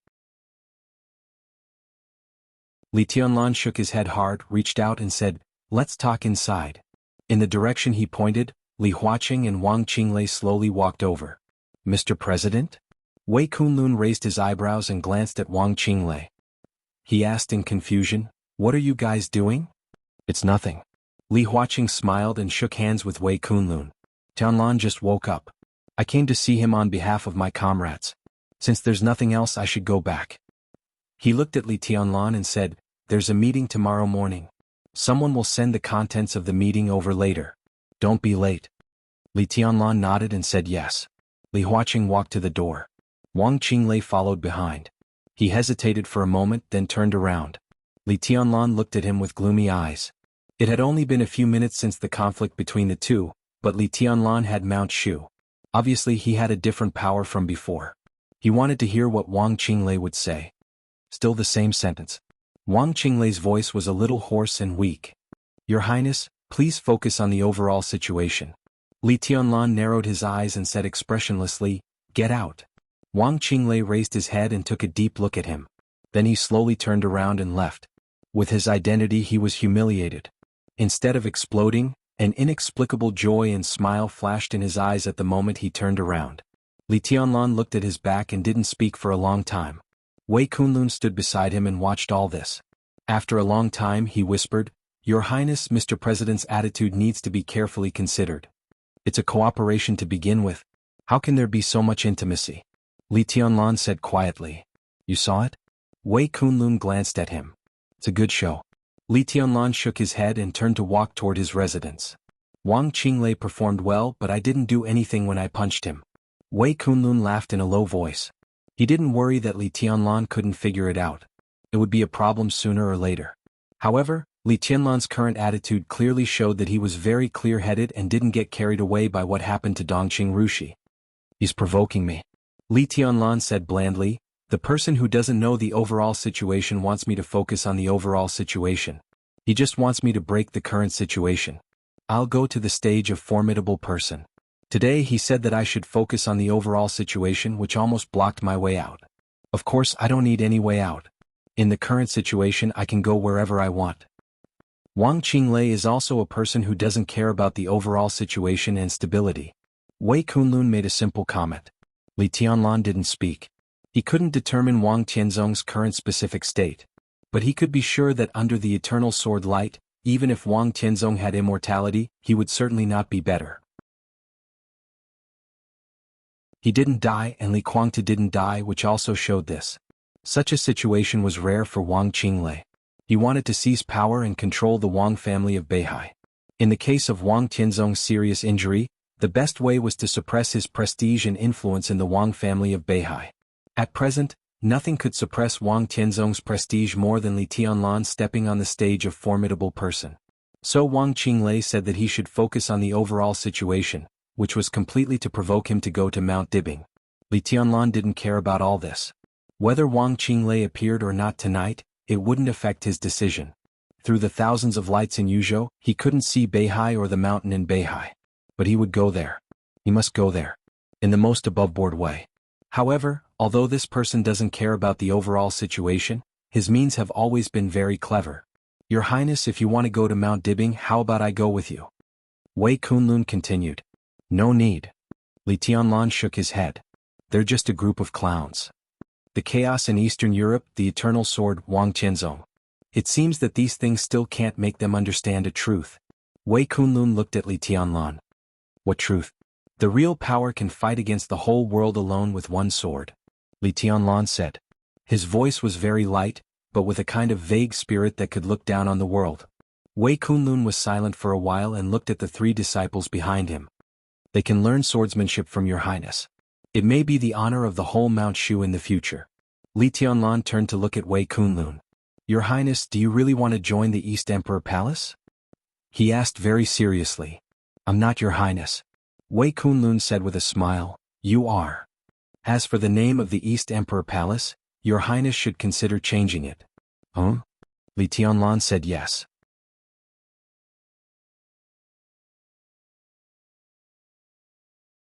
Li Tianlan shook his head hard, reached out and said, let's talk inside. In the direction he pointed, Li Huaqing and Wang Qinglei slowly walked over. Mr. President? Wei Kunlun raised his eyebrows and glanced at Wang Qinglei. He asked in confusion, "What are you guys doing?" "It's nothing." Li Huaqing smiled and shook hands with Wei Kunlun. "Tianlan just woke up. I came to see him on behalf of my comrades. Since there's nothing else, I should go back." He looked at Li Tianlan and said, "There's a meeting tomorrow morning. Someone will send the contents of the meeting over later. Don't be late." Li Tianlan nodded and said yes. Li Huaqing walked to the door. Wang Qinglei followed behind. He hesitated for a moment, then turned around. Li Tianlan looked at him with gloomy eyes. It had only been a few minutes since the conflict between the two, but Li Tianlan had Mount Shu. Obviously he had a different power from before. He wanted to hear what Wang Qinglei would say. Still the same sentence. Wang Qinglei's voice was a little hoarse and weak. "Your Highness, please focus on the overall situation." Li Tianlan narrowed his eyes and said expressionlessly, "Get out." Wang Qinglei raised his head and took a deep look at him. Then he slowly turned around and left. With his identity he was humiliated. Instead of exploding, an inexplicable joy and smile flashed in his eyes at the moment he turned around. Li Tianlan looked at his back and didn't speak for a long time. Wei Kunlun stood beside him and watched all this. After a long time he whispered, "Your Highness, Mr. President's attitude needs to be carefully considered. It's a cooperation to begin with. How can there be so much intimacy?" Li Tianlan said quietly. "You saw it?" Wei Kunlun glanced at him. "It's a good show." Li Tianlan shook his head and turned to walk toward his residence. "Wang Qinglei performed well, but I didn't do anything when I punched him." Wei Kunlun laughed in a low voice. He didn't worry that Li Tianlan couldn't figure it out. It would be a problem sooner or later. However, Li Tianlan's current attitude clearly showed that he was very clear-headed and didn't get carried away by what happened to Dongqing Rushi. "He's provoking me," Li Tianlan said blandly. "The person who doesn't know the overall situation wants me to focus on the overall situation. He just wants me to break the current situation. I'll go to the stage of formidable person. Today he said that I should focus on the overall situation, which almost blocked my way out. Of course I don't need any way out. In the current situation I can go wherever I want." Wang Qinglei is also a person who doesn't care about the overall situation and stability. Wei Kunlun made a simple comment. Li Tianlan didn't speak. He couldn't determine Wang Tianzong's current specific state. But he could be sure that under the eternal sword light, even if Wang Tianzong had immortality, he would certainly not be better. He didn't die and Li Guangta didn't die, which also showed this. Such a situation was rare for Wang Qinglei. He wanted to seize power and control the Wang family of Beihai. In the case of Wang Tianzong's serious injury, the best way was to suppress his prestige and influence in the Wang family of Beihai. At present, nothing could suppress Wang Tianzong's prestige more than Li Tianlan stepping on the stage of formidable person. So Wang Qinglei said that he should focus on the overall situation, which was completely to provoke him to go to Mount Dibing. Li Tianlan didn't care about all this. Whether Wang Qinglei appeared or not tonight, it wouldn't affect his decision. Through the thousands of lights in Yuzhou, he couldn't see Beihai or the mountain in Beihai. But he would go there. He must go there. In the most above-board way. However, although this person doesn't care about the overall situation, his means have always been very clever. "Your Highness, if you want to go to Mount Dibing, how about I go with you?" Wei Kunlun continued. "No need." Li Tianlan shook his head. "They're just a group of clowns. The chaos in Eastern Europe, the eternal sword, Wang Tianzong. It seems that these things still can't make them understand a truth." Wei Kunlun looked at Li Tianlan. "What truth?" "The real power can fight against the whole world alone with one sword," Li Tianlan said. His voice was very light, but with a kind of vague spirit that could look down on the world. Wei Kunlun was silent for a while and looked at the three disciples behind him. "They can learn swordsmanship from your Highness. It may be the honor of the whole Mount Shu in the future." Li Tianlan turned to look at Wei Kunlun. "Your Highness, do you really want to join the East Emperor Palace?" he asked very seriously. "I'm not your Highness," Wei Kunlun said with a smile. "You are. As for the name of the East Emperor Palace, your Highness should consider changing it." Li Tianlan said yes.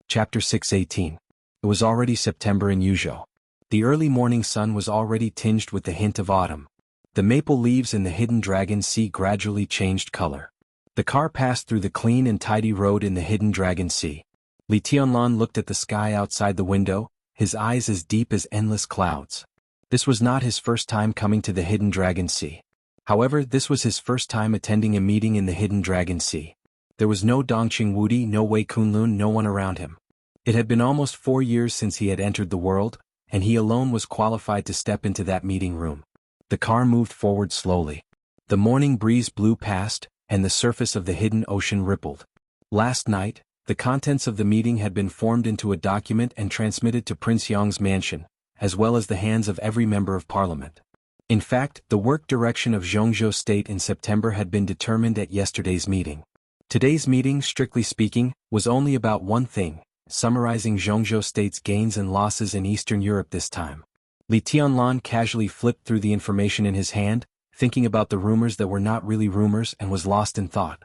Chapter 618. It was already September in Yuzhou. The early morning sun was already tinged with the hint of autumn. The maple leaves in the hidden dragon sea gradually changed color. The car passed through the clean and tidy road in the hidden Dragon Sea. Li Tianlan looked at the sky outside the window, his eyes as deep as endless clouds. This was not his first time coming to the hidden Dragon Sea. However, this was his first time attending a meeting in the hidden Dragon Sea. There was no Dongqing Wudi, no Wei Kunlun, no one around him. It had been almost 4 years since he had entered the world, and he alone was qualified to step into that meeting room. The car moved forward slowly. The morning breeze blew past, and the surface of the hidden ocean rippled. Last night, the contents of the meeting had been formed into a document and transmitted to Prince Yang's mansion, as well as the hands of every member of parliament. In fact, the work direction of Jianghu state in September had been determined at yesterday's meeting. Today's meeting, strictly speaking, was only about one thing, summarizing Jianghu state's gains and losses in Eastern Europe this time. Li Tianlan casually flipped through the information in his hand, thinking about the rumors that were not really rumors, and was lost in thought.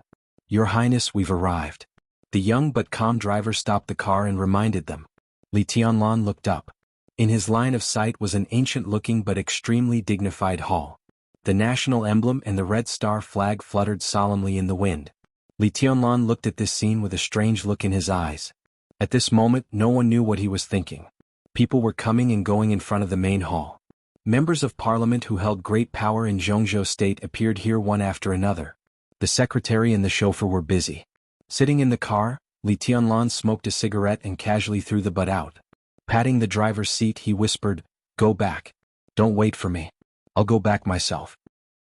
"Your Highness, we've arrived." The young but calm driver stopped the car and reminded them. Li Tianlan looked up. In his line of sight was an ancient-looking but extremely dignified hall. The national emblem and the red star flag fluttered solemnly in the wind. Li Tianlan looked at this scene with a strange look in his eyes. At this moment, no one knew what he was thinking. People were coming and going in front of the main hall. Members of parliament who held great power in Jianghu state appeared here one after another. The secretary and the chauffeur were busy. Sitting in the car, Li Tianlan smoked a cigarette and casually threw the butt out. Patting the driver's seat, he whispered, "Go back. Don't wait for me. I'll go back myself."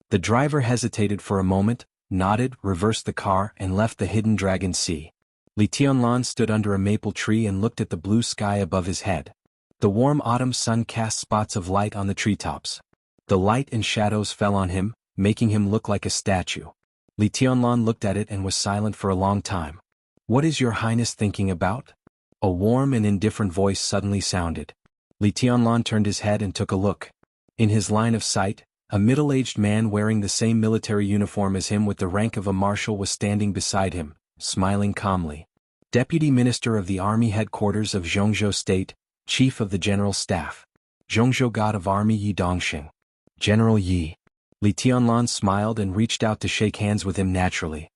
The driver hesitated for a moment, nodded, reversed the car, and left the hidden Dragon Sea. Li Tianlan stood under a maple tree and looked at the blue sky above his head. The warm autumn sun cast spots of light on the treetops. The light and shadows fell on him, making him look like a statue. Li Tianlan looked at it and was silent for a long time. "What is your Highness thinking about?" A warm and indifferent voice suddenly sounded. Li Tianlan turned his head and took a look. In his line of sight, a middle-aged man wearing the same military uniform as him with the rank of a marshal was standing beside him, smiling calmly. Deputy Minister of the Army Headquarters of Jianghu State, Chief of the General Staff. Jianghu God of Army Yi Dongxing. General Yi. Li Tianlan smiled and reached out to shake hands with him naturally.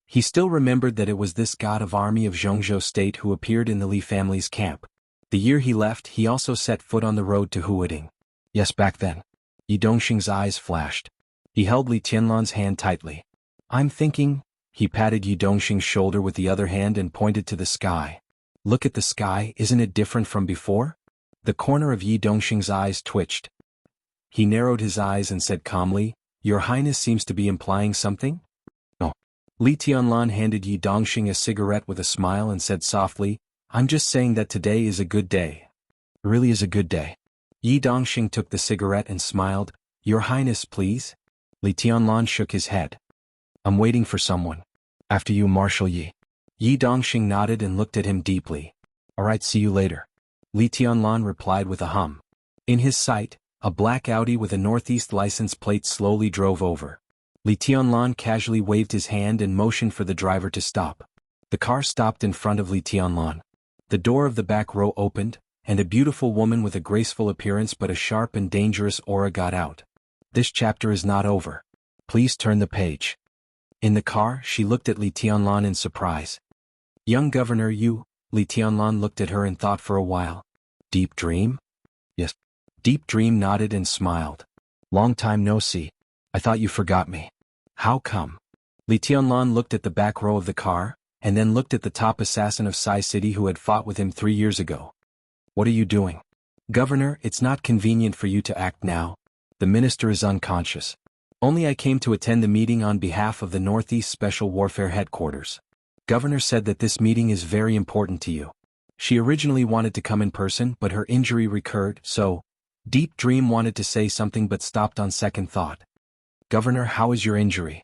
He still remembered that it was this God of Army of Jianghu State who appeared in the Li family's camp. The year he left, he also set foot on the road to Huading. Yes, back then. Yi Dongxing's eyes flashed. He held Li Tianlan's hand tightly. "I'm thinking," he patted Yi Dongxing's shoulder with the other hand and pointed to the sky. "Look at the sky, isn't it different from before?" The corner of Yi Dongxing's eyes twitched. He narrowed his eyes and said calmly, "Your Highness seems to be implying something?" "No." Li Tianlan handed Yi Dongxing a cigarette with a smile and said softly, "I'm just saying that today is a good day." "It really is a good day." Yi Dongxing took the cigarette and smiled. "Your Highness, please?" Li Tianlan shook his head. "I'm waiting for someone. After you, Marshal Yi." Yi Dongxing nodded and looked at him deeply. "All right, see you later." Li Tianlan replied with a hum. In his sight, a black Audi with a Northeast license plate slowly drove over. Li Tianlan casually waved his hand and motioned for the driver to stop. The car stopped in front of Li Tianlan. The door of the back row opened, and a beautiful woman with a graceful appearance but a sharp and dangerous aura got out. "This chapter is not over. Please turn the page." In the car, she looked at Li Tianlan in surprise. "Young Governor, you..." Li Tianlan looked at her and thought for a while. "Deep Dream?" "Yes." Deep Dream nodded and smiled. "Long time no see. I thought you forgot me." "How come?" Li Tianlan looked at the back row of the car, and then looked at the top assassin of Sai City who had fought with him 3 years ago. "What are you doing?" "Governor, it's not convenient for you to act now. The minister is unconscious. Only I came to attend the meeting on behalf of the Northeast Special Warfare Headquarters. Governor said that this meeting is very important to you. She originally wanted to come in person but her injury recurred, so..." Deep Dream wanted to say something but stopped on second thought. "Governor, how is your injury?"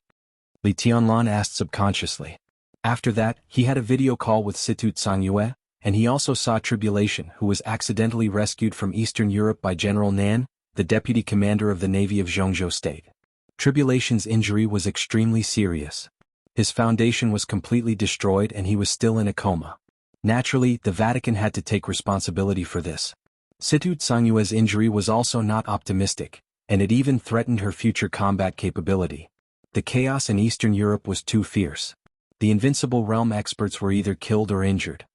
Li Tianlan asked subconsciously. After that, he had a video call with Situ Tsangyue, and he also saw Tribulation, who was accidentally rescued from Eastern Europe by General Nan, the deputy commander of the Navy of Jianghu State. Tribulation's injury was extremely serious. His foundation was completely destroyed and he was still in a coma. Naturally, the Vatican had to take responsibility for this. Situ Tsangyue's injury was also not optimistic, and it even threatened her future combat capability. The chaos in Eastern Europe was too fierce. The invincible realm experts were either killed or injured.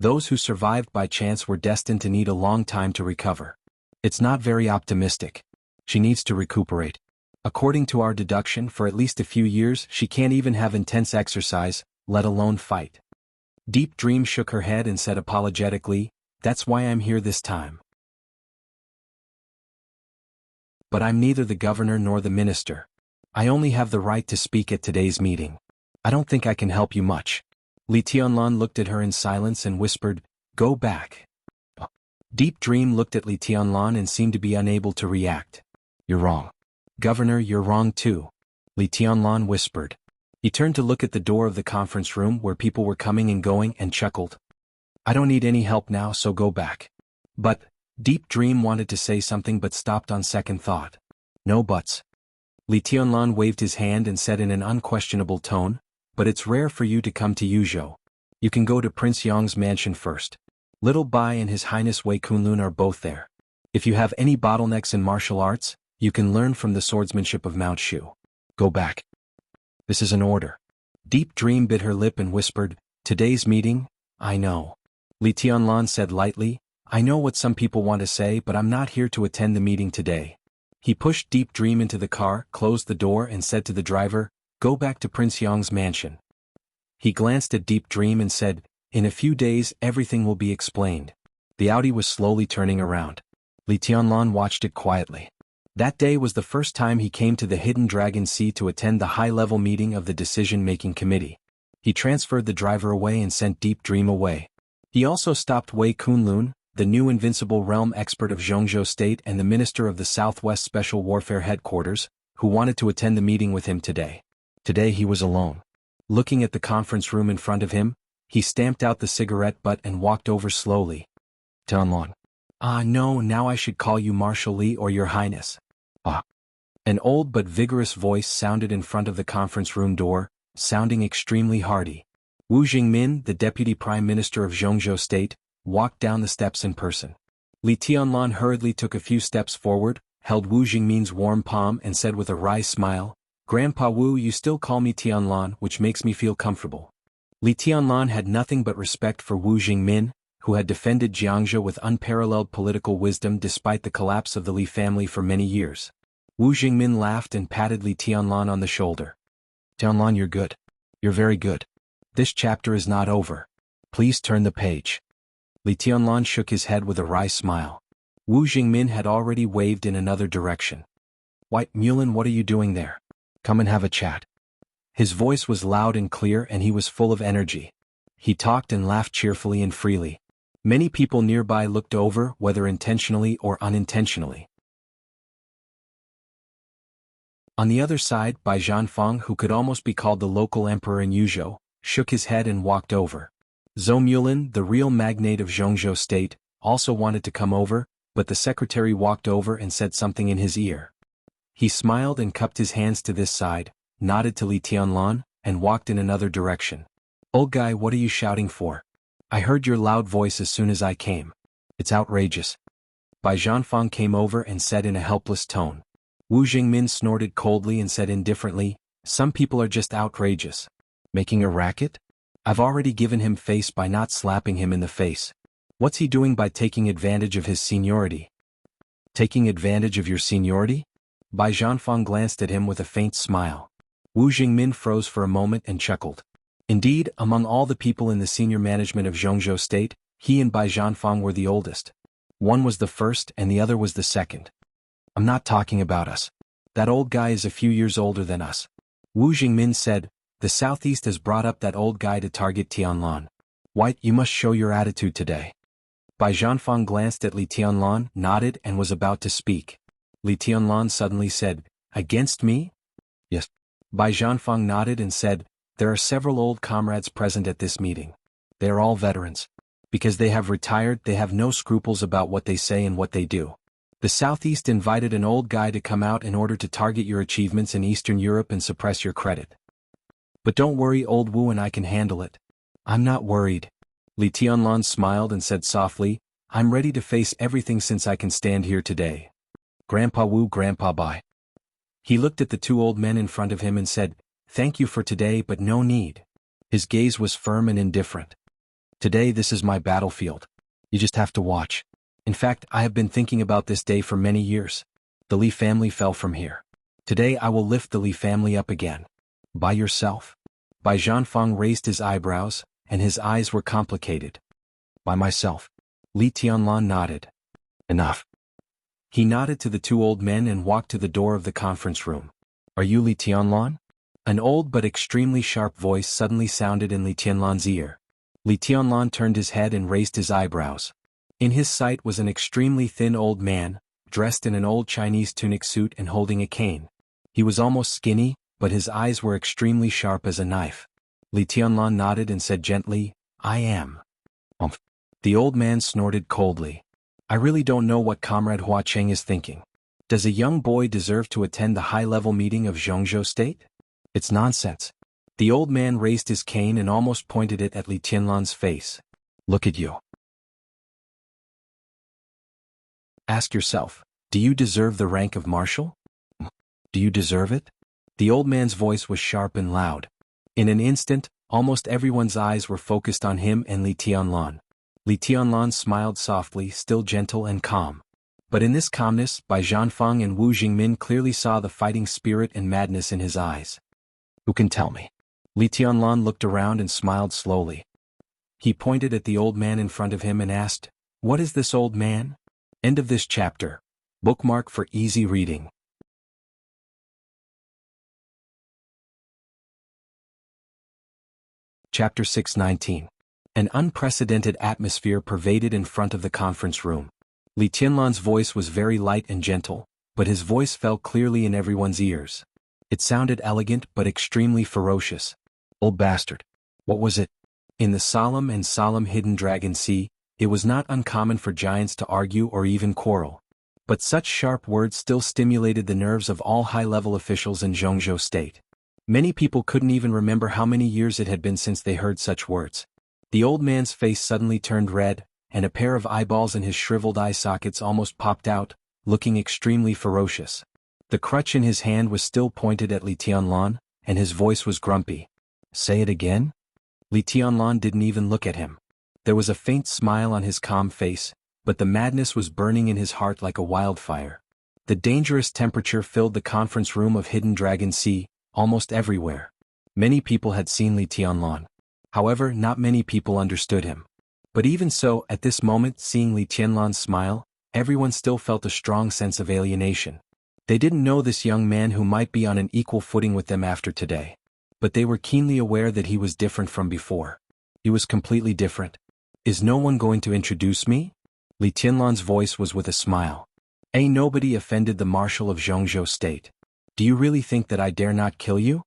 Those who survived by chance were destined to need a long time to recover. It's not very optimistic. She needs to recuperate. According to our deduction, for at least a few years she can't even have intense exercise, let alone fight. Deep Dream shook her head and said apologetically, "That's why I'm here this time. But I'm neither the governor nor the minister. I only have the right to speak at today's meeting. I don't think I can help you much." Li Tianlan looked at her in silence and whispered, "Go back." Deep Dream looked at Li Tianlan and seemed to be unable to react. "You're wrong. Governor, you're wrong too," Li Tianlan whispered. He turned to look at the door of the conference room where people were coming and going and chuckled. "I don't need any help now, so go back." "But," Deep Dream wanted to say something but stopped on second thought. "No buts." Li Tianlan waved his hand and said in an unquestionable tone, "But it's rare for you to come to Yuzhou. You can go to Prince Yang's mansion first. Little Bai and His Highness Wei Kunlun are both there. If you have any bottlenecks in martial arts, you can learn from the swordsmanship of Mount Shu. Go back." "This is an order." Deep Dream bit her lip and whispered, "Today's meeting? I know." Li Tianlan said lightly, "I know what some people want to say, but I'm not here to attend the meeting today." He pushed Deep Dream into the car, closed the door and said to the driver, "Go back to Prince Yang's mansion." He glanced at Deep Dream and said, "In a few days everything will be explained." The Audi was slowly turning around. Li Tianlan watched it quietly. That day was the first time he came to the Hidden Dragon Sea to attend the high-level meeting of the decision-making committee. He transferred the driver away and sent Deep Dream away. He also stopped Wei Kunlun, the new invincible realm expert of Jianghu State and the minister of the Southwest Special Warfare Headquarters, who wanted to attend the meeting with him today. Today he was alone. Looking at the conference room in front of him, he stamped out the cigarette butt and walked over slowly. "Tianlan." "Ah no, now I should call you Marshal Li or Your Highness." "Ah." An old but vigorous voice sounded in front of the conference room door, sounding extremely hearty. Wu Jingmin, the Deputy Prime Minister of Jianghu State, walked down the steps in person. Li Tianlan hurriedly took a few steps forward, held Wu Jingmin's warm palm and said with a wry smile, "Grandpa Wu, you still call me Tianlan, which makes me feel comfortable." Li Tianlan had nothing but respect for Wu Jingmin, who had defended Jianghu with unparalleled political wisdom despite the collapse of the Li family for many years. Wu Jingmin laughed and patted Li Tianlan on the shoulder. "Tianlan, you're good. You're very good. This chapter is not over. Please turn the page." Li Tianlan shook his head with a wry smile. Wu Jingmin had already waved in another direction. "White Mulin, what are you doing there? Come and have a chat." His voice was loud and clear and he was full of energy. He talked and laughed cheerfully and freely. Many people nearby looked over, whether intentionally or unintentionally. On the other side, Bai Zhanfang, who could almost be called the local emperor in Yuzhou, shook his head and walked over. Zhou Mulin, the real magnate of Jianghu State, also wanted to come over, but the secretary walked over and said something in his ear. He smiled and cupped his hands to this side, nodded to Li Tianlan, and walked in another direction. "Old guy, what are you shouting for? I heard your loud voice as soon as I came. It's outrageous." Bai Zhanfang came over and said in a helpless tone. Wu Jingmin snorted coldly and said indifferently, "Some people are just outrageous. Making a racket? I've already given him face by not slapping him in the face. What's he doing by taking advantage of his seniority?" "Taking advantage of your seniority?" Bai Zhanfang glanced at him with a faint smile. Wu Jingmin froze for a moment and chuckled. Indeed, among all the people in the senior management of Jianghu State, he and Bai Zhanfang were the oldest. One was the first and the other was the second. "I'm not talking about us. That old guy is a few years older than us." Wu Jingmin said, "The Southeast has brought up that old guy to target Tianlan. White, you must show your attitude today." Bai Zhanfang glanced at Li Tianlan, nodded and was about to speak. Li Tianlan suddenly said, "Against me?" "Yes." Bai Zhanfang nodded and said, "There are several old comrades present at this meeting. They are all veterans. Because they have retired, they have no scruples about what they say and what they do. The Southeast invited an old guy to come out in order to target your achievements in Eastern Europe and suppress your credit. But don't worry, old Wu and I can handle it." "I'm not worried." Li Tianlan smiled and said softly, "I'm ready to face everything since I can stand here today. Grandpa Wu, Grandpa Bai." He looked at the two old men in front of him and said, "Thank you for today, but no need." His gaze was firm and indifferent. "Today this is my battlefield. You just have to watch. In fact, I have been thinking about this day for many years. The Li family fell from here. Today I will lift the Li family up again." "By yourself?" Bai Zhanfeng raised his eyebrows, and his eyes were complicated. "By myself." Li Tianlan nodded. "Enough." He nodded to the two old men and walked to the door of the conference room. "Are you Li Tianlan?" An old but extremely sharp voice suddenly sounded in Li Tianlan's ear. Li Tianlan turned his head and raised his eyebrows. In his sight was an extremely thin old man, dressed in an old Chinese tunic suit and holding a cane. He was almost skinny, but his eyes were extremely sharp as a knife. Li Tianlan nodded and said gently, "I am." "Umph." The old man snorted coldly. "I really don't know what Comrade Hua Cheng is thinking. Does a young boy deserve to attend the high-level meeting of Jianghu State? It's nonsense." The old man raised his cane and almost pointed it at Li Tianlan's face. "Look at you. Ask yourself, do you deserve the rank of marshal? Do you deserve it?" The old man's voice was sharp and loud. In an instant, almost everyone's eyes were focused on him and Li Tianlan. Li Tianlan smiled softly, still gentle and calm. But in this calmness, Bai Zhanfeng and Wu Jingmin clearly saw the fighting spirit and madness in his eyes. "Who can tell me?" Li Tianlan looked around and smiled slowly. He pointed at the old man in front of him and asked, "What is this old man?" End of this chapter. Bookmark for easy reading. Chapter 619. An unprecedented atmosphere pervaded in front of the conference room. Li Tianlan's voice was very light and gentle, but his voice fell clearly in everyone's ears. It sounded elegant but extremely ferocious. "Old bastard." What was it? In the solemn hidden Dragon Sea, it was not uncommon for giants to argue or even quarrel. But such sharp words still stimulated the nerves of all high-level officials in Jianghu State. Many people couldn't even remember how many years it had been since they heard such words. The old man's face suddenly turned red, and a pair of eyeballs in his shriveled eye sockets almost popped out, looking extremely ferocious. The crutch in his hand was still pointed at Li Tianlan, and his voice was grumpy. "Say it again?" Li Tianlan didn't even look at him. There was a faint smile on his calm face, but the madness was burning in his heart like a wildfire. The dangerous temperature filled the conference room of Hidden Dragon Sea, almost everywhere. Many people had seen Li Tianlan. However, not many people understood him. But even so, at this moment, seeing Li Tianlan's smile, everyone still felt a strong sense of alienation. They didn't know this young man who might be on an equal footing with them after today. But they were keenly aware that he was different from before. He was completely different. "Is no one going to introduce me?" Li Tianlan's voice was with a smile. "Ain't nobody offended the marshal of Jianghu State. Do you really think that I dare not kill you?"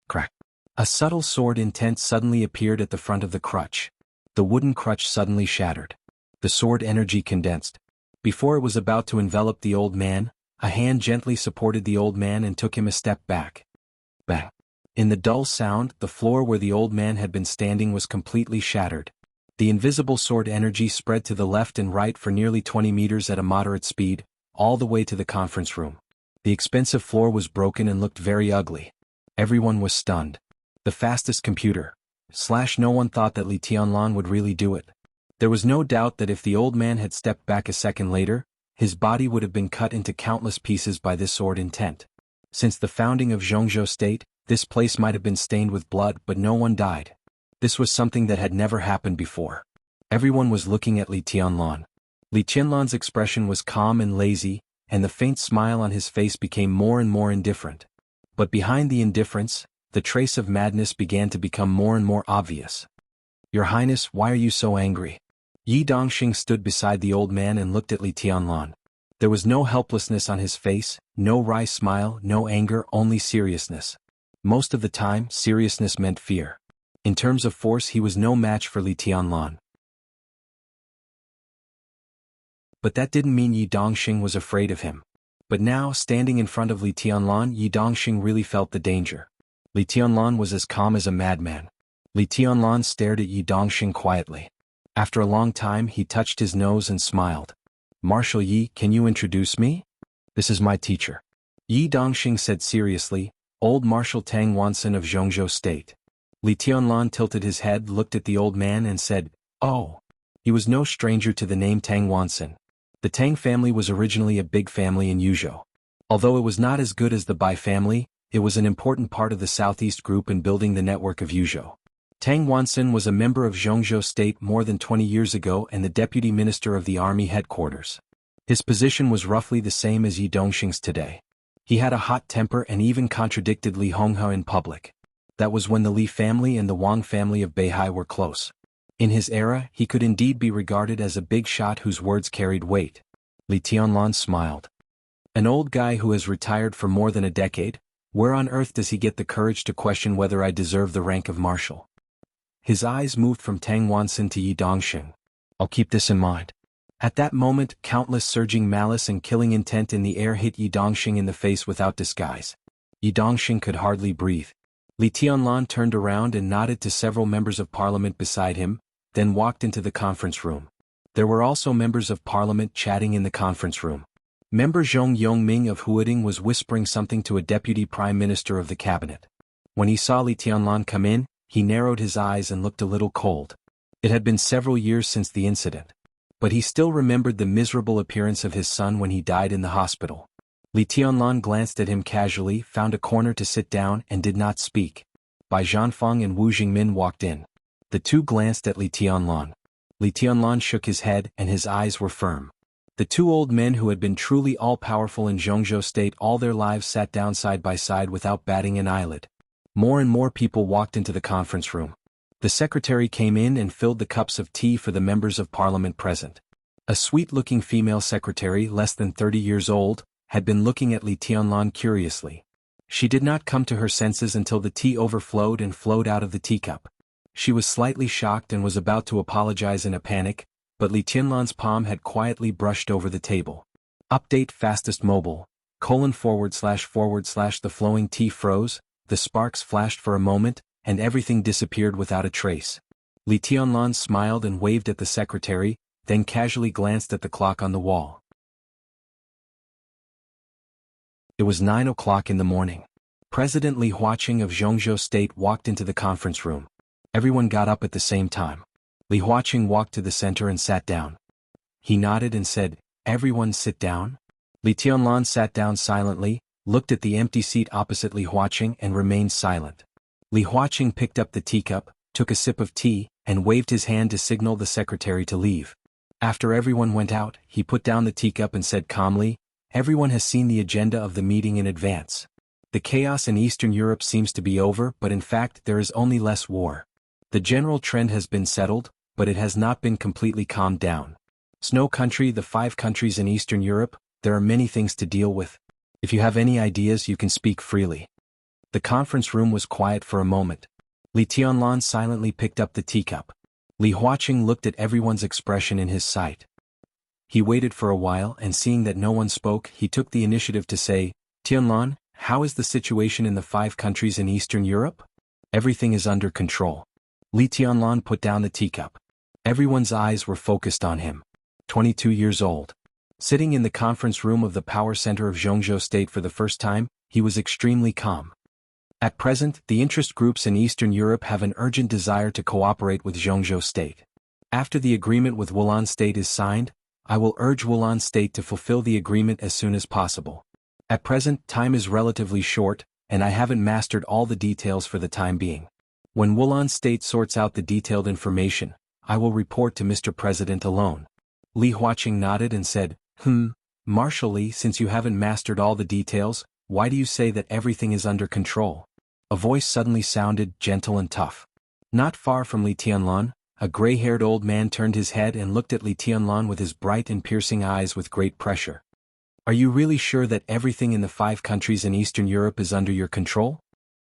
Crack. A subtle sword intent suddenly appeared at the front of the crutch. The wooden crutch suddenly shattered. The sword energy condensed. Before it was about to envelop the old man, a hand gently supported the old man and took him a step back. Bang. In the dull sound, the floor where the old man had been standing was completely shattered. The invisible sword energy spread to the left and right for nearly 20 meters at a moderate speed, all the way to the conference room. The expensive floor was broken and looked very ugly. Everyone was stunned. The fastest computer. No one thought that Li Tianlan would really do it. There was no doubt that if the old man had stepped back a second later, his body would have been cut into countless pieces by this sword intent. Since the founding of Jianghu State, this place might have been stained with blood, but no one died. This was something that had never happened before. Everyone was looking at Li Tianlan. Li Tianlan's expression was calm and lazy, and the faint smile on his face became more and more indifferent. But behind the indifference, the trace of madness began to become more and more obvious. "Your Highness, why are you so angry?" Yi Dongxing stood beside the old man and looked at Li Tianlan. There was no helplessness on his face, no wry smile, no anger, only seriousness. Most of the time, seriousness meant fear. In terms of force, he was no match for Li Tianlan. But that didn't mean Yi Dongxing was afraid of him. But now, standing in front of Li Tianlan, Yi Dongxing really felt the danger. Li Tianlan was as calm as a madman. Li Tianlan stared at Yi Dongxing quietly. After a long time, he touched his nose and smiled. "Marshal Yi, can you introduce me? This is my teacher." Yi Dongxing said seriously, "Old Marshal Tang Wanson of Jianghu State." Li Tianlan tilted his head, looked at the old man and said, "Oh." He was no stranger to the name Tang Wanson. The Tang family was originally a big family in Yuzhou. Although it was not as good as the Bai family, it was an important part of the Southeast Group in building the network of Yuzhou. Tang Wanson was a member of Jianghu State more than 20 years ago and the deputy minister of the army headquarters. His position was roughly the same as Yi Dongxing's today. He had a hot temper and even contradicted Li Honghe in public. That was when the Li family and the Wang family of Beihai were close. In his era, he could indeed be regarded as a big shot whose words carried weight. Li Tianlan smiled. An old guy who has retired for more than a decade? Where on earth does he get the courage to question whether I deserve the rank of marshal? His eyes moved from Tang Wanson to Yi Dongxing. I'll keep this in mind. At that moment, countless surging malice and killing intent in the air hit Yi Dongxing in the face without disguise. Yi Dongxing could hardly breathe. Li Tianlan turned around and nodded to several members of parliament beside him, then walked into the conference room. There were also members of parliament chatting in the conference room. Member Zhong Yongming of Huading was whispering something to a deputy prime minister of the cabinet. When he saw Li Tianlan come in, he narrowed his eyes and looked a little cold. It had been several years since the incident. But he still remembered the miserable appearance of his son when he died in the hospital. Li Tianlan glanced at him casually, found a corner to sit down and did not speak. Bai Zhanfeng and Wu Jingmin walked in. The two glanced at Li Tianlan. Li Tianlan shook his head and his eyes were firm. The two old men who had been truly all-powerful in Jianghu State all their lives sat down side by side without batting an eyelid. More and more people walked into the conference room. The secretary came in and filled the cups of tea for the members of parliament present. A sweet-looking female secretary, less than 30 years old, had been looking at Li Tianlan curiously. She did not come to her senses until the tea overflowed and flowed out of the teacup. She was slightly shocked and was about to apologize in a panic, but Li Tianlan's palm had quietly brushed over the table. Update fastest mobile, /// the flowing tea froze, the sparks flashed for a moment, and everything disappeared without a trace. Li Tianlan smiled and waved at the secretary, then casually glanced at the clock on the wall. It was 9 o'clock in the morning. President Li Huaqing of Jianghu State walked into the conference room. Everyone got up at the same time. Li Huaqing walked to the center and sat down. He nodded and said, "Everyone sit down?" Li Tianlan sat down silently, looked at the empty seat opposite Li Huaqing and remained silent. Li Huaqing picked up the teacup, took a sip of tea, and waved his hand to signal the secretary to leave. After everyone went out, he put down the teacup and said calmly, "Everyone has seen the agenda of the meeting in advance. The chaos in Eastern Europe seems to be over, but in fact there is only less war. The general trend has been settled, but it has not been completely calmed down. Snow Country, the 5 countries in Eastern Europe, there are many things to deal with. If you have any ideas you can speak freely." The conference room was quiet for a moment. Li Tianlan silently picked up the teacup. Li Huaqing looked at everyone's expression in his sight. He waited for a while and seeing that no one spoke, he took the initiative to say, "Tianlan, how is the situation in the 5 countries in Eastern Europe?" "Everything is under control." Li Tianlan put down the teacup. Everyone's eyes were focused on him. 22 years old. Sitting in the conference room of the power center of Jianghu State for the first time, he was extremely calm. At present, the interest groups in Eastern Europe have an urgent desire to cooperate with Jianghu State. After the agreement with Wulan State is signed, I will urge Wulan State to fulfill the agreement as soon as possible. At present, time is relatively short, and I haven't mastered all the details for the time being. When Wulan State sorts out the detailed information, I will report to Mr. President alone. Li Huaqing nodded and said, Marshal Li, since you haven't mastered all the details, why do you say that everything is under control?" A voice suddenly sounded, gentle and tough. Not far from Li Tianlan, a gray-haired old man turned his head and looked at Li Tianlan with his bright and piercing eyes with great pressure. "Are you really sure that everything in the 5 countries in Eastern Europe is under your control?"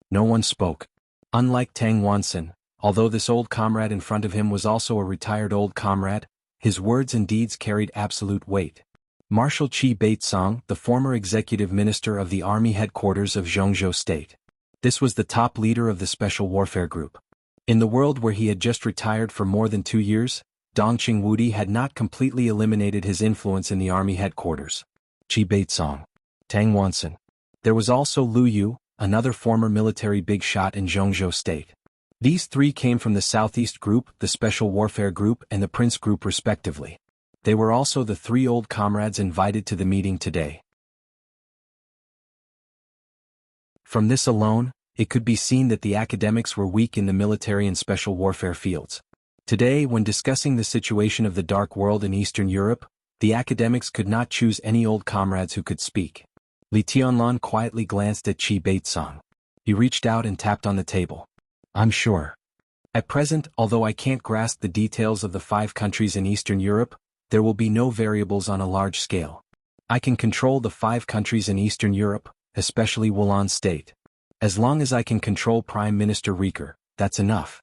No one spoke. Unlike Tang Wanson, although this old comrade in front of him was also a retired old comrade, his words and deeds carried absolute weight. Marshal Qi Baitsong, the former executive minister of the army headquarters of Jianghu State. This was the top leader of the Special Warfare Group. In the world where he had just retired for more than 2 years, Dongqing Wudi had not completely eliminated his influence in the army headquarters. Qi Baitsong. Tang Wanson. There was also Lu Yu, another former military big shot in Jianghu state. These three came from the Southeast Group, the Special Warfare Group and the Prince Group respectively. They were also the three old comrades invited to the meeting today. From this alone, it could be seen that the academics were weak in the military and special warfare fields. Today, when discussing the situation of the Dark World in Eastern Europe, the academics could not choose any old comrades who could speak. Li Tianlan quietly glanced at Qi Baitsong. He reached out and tapped on the table. I'm sure. At present, although I can't grasp the details of the 5 countries in Eastern Europe, there will be no variables on a large scale. I can control the 5 countries in Eastern Europe, especially Wulan state. As long as I can control Prime Minister Rieker, that's enough.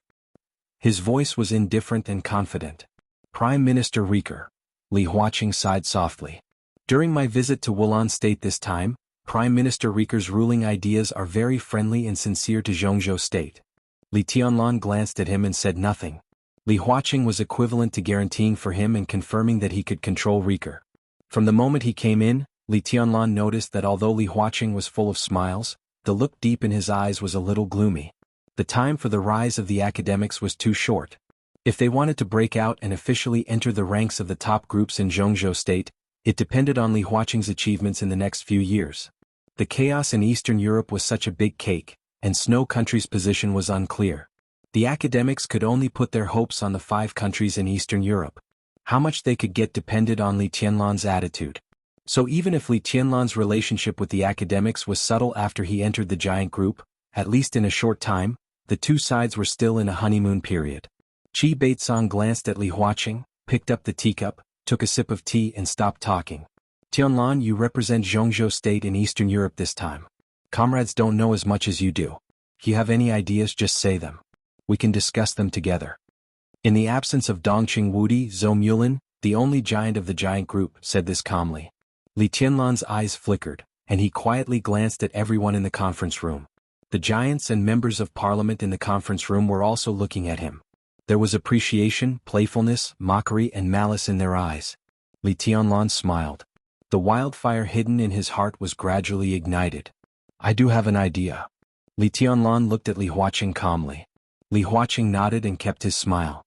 His voice was indifferent and confident. Prime Minister Rieker. Li Huaqing sighed softly. During my visit to Wulan state this time, Prime Minister Rieker's ruling ideas are very friendly and sincere to Jianghu state. Li Tianlan glanced at him and said nothing. Li Huaqing was equivalent to guaranteeing for him and confirming that he could control Rieker. From the moment he came in, Li Tianlan noticed that although Li Huaqing was full of smiles, the look deep in his eyes was a little gloomy. The time for the rise of the academics was too short. If they wanted to break out and officially enter the ranks of the top groups in Jianghu state, it depended on Li Huaqing's achievements in the next few years. The chaos in Eastern Europe was such a big cake, and Snow country's position was unclear. The academics could only put their hopes on the 5 countries in Eastern Europe. How much they could get depended on Li Tianlan's attitude. So even if Li Tianlan's relationship with the academics was subtle after he entered the giant group, at least in a short time, the two sides were still in a honeymoon period. Qi Baitsong glanced at Li Huaqing, picked up the teacup, took a sip of tea and stopped talking. Tianlan, you represent Jianghu state in Eastern Europe this time. Comrades don't know as much as you do. If you have any ideas, just say them. We can discuss them together. In the absence of Dongqing Wudi, Zhou Mulin, the only giant of the giant group, said this calmly. Li Tianlan's eyes flickered, and he quietly glanced at everyone in the conference room. The giants and members of parliament in the conference room were also looking at him. There was appreciation, playfulness, mockery and malice in their eyes. Li Tianlan smiled. The wildfire hidden in his heart was gradually ignited. I do have an idea. Li Tianlan looked at Li Huaqing calmly. Li Huaqing nodded and kept his smile.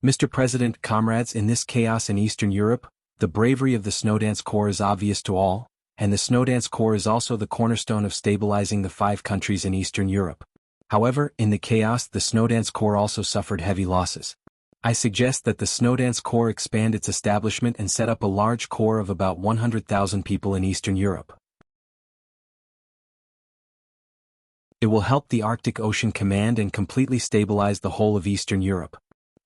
Mr. President, comrades, in this chaos in Eastern Europe, the bravery of the Snowdance Corps is obvious to all, and the Snowdance Corps is also the cornerstone of stabilizing the 5 countries in Eastern Europe. However, in the chaos, the Snowdance Corps also suffered heavy losses. I suggest that the Snowdance Corps expand its establishment and set up a large corps of about 100,000 people in Eastern Europe. It will help the Arctic Ocean Command and completely stabilize the whole of Eastern Europe.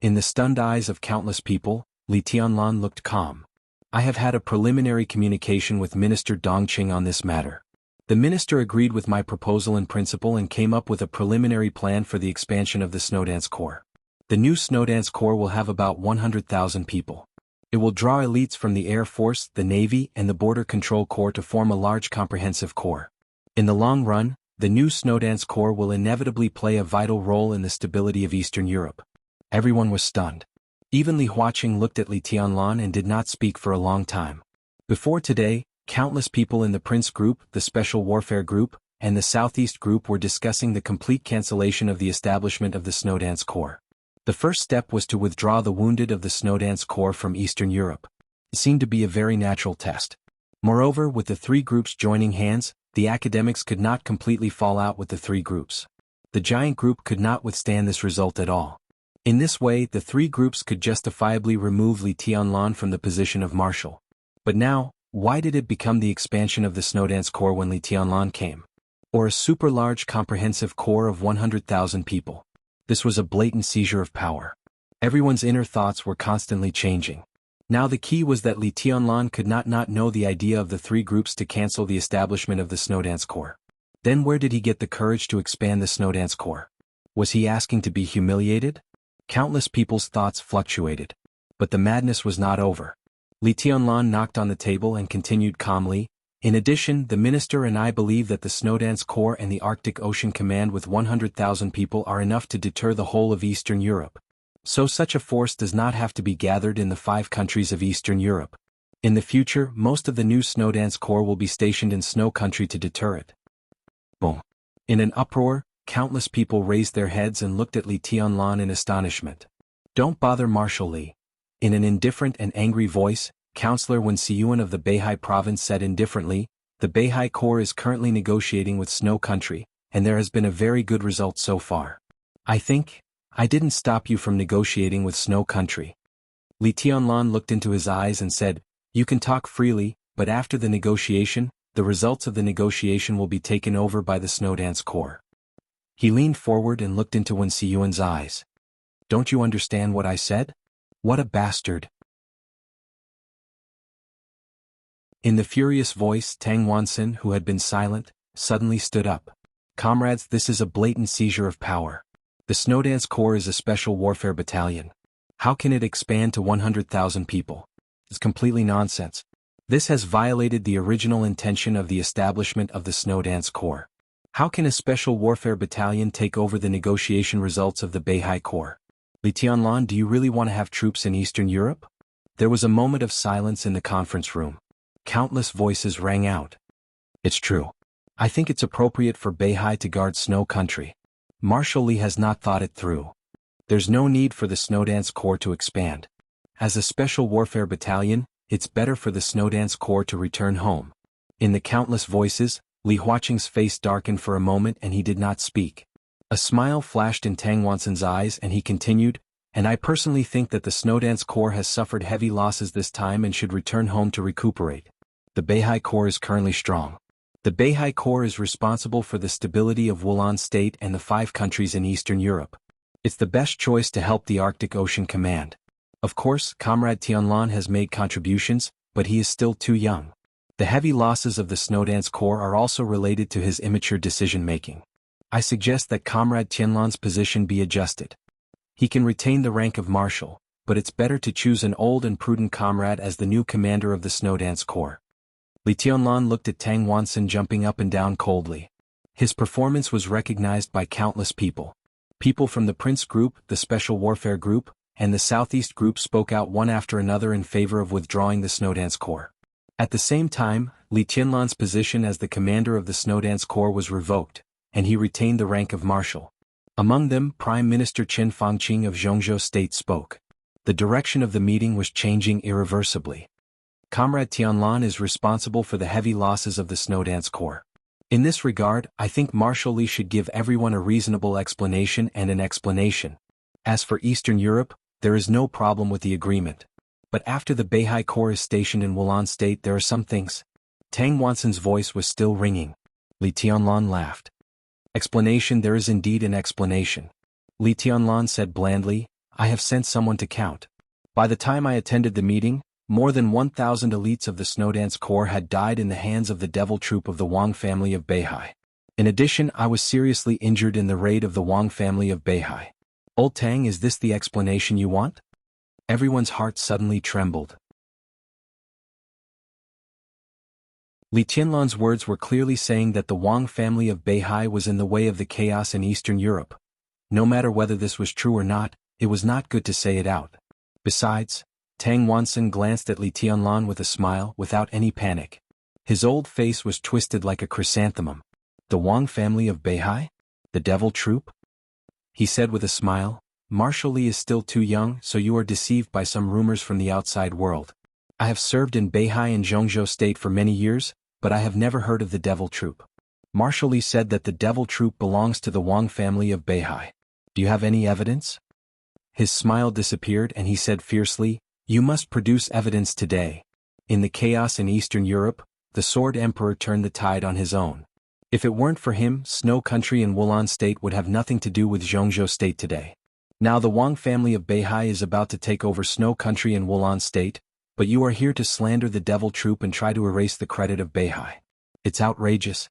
In the stunned eyes of countless people, Li Tianlan looked calm. I have had a preliminary communication with Minister Dongqing on this matter. The minister agreed with my proposal in principle and came up with a preliminary plan for the expansion of the Snowdance Corps. The new Snowdance Corps will have about 100,000 people. It will draw elites from the Air Force, the Navy, and the Border Control Corps to form a large comprehensive corps. In the long run, the new Snowdance Corps will inevitably play a vital role in the stability of Eastern Europe. Everyone was stunned. Even Li Huaqing looked at Li Tianlan and did not speak for a long time. Before today, countless people in the Prince Group, the Special Warfare Group, and the Southeast Group were discussing the complete cancellation of the establishment of the Snowdance Corps. The first step was to withdraw the wounded of the Snowdance Corps from Eastern Europe. It seemed to be a very natural test. Moreover, with the 3 groups joining hands, the academics could not completely fall out with the 3 groups. The giant group could not withstand this result at all. In this way, the 3 groups could justifiably remove Li Tianlan from the position of marshal. But now, why did it become the expansion of the Snowdance Corps when Li Tianlan came? Or a super-large comprehensive corps of 100,000 people? This was a blatant seizure of power. Everyone's inner thoughts were constantly changing. Now the key was that Li Tianlan could not know the idea of the 3 groups to cancel the establishment of the Snowdance Corps. Then where did he get the courage to expand the Snowdance Corps? Was he asking to be humiliated? Countless people's thoughts fluctuated. But the madness was not over. Li Tianlan knocked on the table and continued calmly. In addition, the minister and I believe that the Snowdance Corps and the Arctic Ocean Command with 100,000 people are enough to deter the whole of Eastern Europe. So such a force does not have to be gathered in the 5 countries of Eastern Europe. In the future, most of the new Snowdance Corps will be stationed in Snow country to deter it. Boom. In an uproar, countless people raised their heads and looked at Li Tianlan in astonishment. Don't bother Marshal Li. In an indifferent and angry voice, Counselor Wen Siyuan of the Beihai province said indifferently, the Beihai Corps is currently negotiating with Snow Country, and there has been a very good result so far. I didn't stop you from negotiating with Snow Country. Li Tianlan looked into his eyes and said, you can talk freely, but after the negotiation, the results of the negotiation will be taken over by the Snowdance Corps. He leaned forward and looked into Wen Siyuan's eyes. Don't you understand what I said? What a bastard. In the furious voice, Tang Wansen, who had been silent, suddenly stood up. Comrades, this is a blatant seizure of power. The Snowdance Corps is a special warfare battalion. How can it expand to 100,000 people? It's completely nonsense. This has violated the original intention of the establishment of the Snowdance Corps. How can a special warfare battalion take over the negotiation results of the Beihai Corps? Li Tianlan, do you really want to have troops in Eastern Europe? There was a moment of silence in the conference room. Countless voices rang out. It's true. I think it's appropriate for Beihai to guard Snow Country. Marshal Li has not thought it through. There's no need for the Snowdance Corps to expand. As a special warfare battalion, it's better for the Snowdance Corps to return home. In the countless voices, Li Huaqing's face darkened for a moment and he did not speak. A smile flashed in Tang Wansen's eyes and he continued, and I personally think that the Snowdance Corps has suffered heavy losses this time and should return home to recuperate. The Beihai Corps is currently strong. The Beihai Corps is responsible for the stability of Wulan State and the 5 countries in Eastern Europe. It's the best choice to help the Arctic Ocean Command. Of course, Comrade Tianlan has made contributions, but he is still too young. The heavy losses of the Snowdance Corps are also related to his immature decision-making. I suggest that Comrade Tianlan's position be adjusted. He can retain the rank of Marshal, but it's better to choose an old and prudent comrade as the new commander of the Snowdance Corps. Li Tianlan looked at Tang Wansen jumping up and down coldly. His performance was recognized by countless people. People from the Prince Group, the Special Warfare Group, and the Southeast Group spoke out one after another in favor of withdrawing the Snowdance Corps. At the same time, Li Tianlan's position as the commander of the Snowdance Corps was revoked, and he retained the rank of Marshal. Among them, Prime Minister Qin Fangqing of Jianghu State spoke. The direction of the meeting was changing irreversibly. Comrade Tianlan is responsible for the heavy losses of the Snowdance Corps. In this regard, I think Marshal Li should give everyone a reasonable explanation and an explanation. As for Eastern Europe, there is no problem with the agreement. But after the Beihai Corps is stationed in Wulan State, there are some things. Tang Wansen's voice was still ringing. Li Tianlan laughed. Explanation, there is indeed an explanation. Li Tianlan said blandly, I have sent someone to count. By the time I attended the meeting, more than 1,000 elites of the Snowdance Corps had died in the hands of the devil troop of the Wang family of Beihai. In addition, I was seriously injured in the raid of the Wang family of Beihai. Old Tang, is this the explanation you want? Everyone's heart suddenly trembled. Li Tianlan's words were clearly saying that the Wang family of Beihai was in the way of the chaos in Eastern Europe. No matter whether this was true or not, it was not good to say it out. Besides, Tang Wansen glanced at Li Tianlan with a smile, without any panic. His old face was twisted like a chrysanthemum. The Wang family of Beihai? The devil troop? He said with a smile, Marshal Li is still too young, so you are deceived by some rumors from the outside world. I have served in Beihai and Jianghu State for many years, but I have never heard of the devil troop. Marshal Li said that the devil troop belongs to the Wang family of Beihai. Do you have any evidence? His smile disappeared and he said fiercely, you must produce evidence today. In the chaos in Eastern Europe, the Sword Emperor turned the tide on his own. If it weren't for him, Snow Country and Wulan State would have nothing to do with Jianghu State today. Now the Wang family of Beihai is about to take over Snow Country and Wulan State, but you are here to slander the devil troop and try to erase the credit of Beihai. It's outrageous.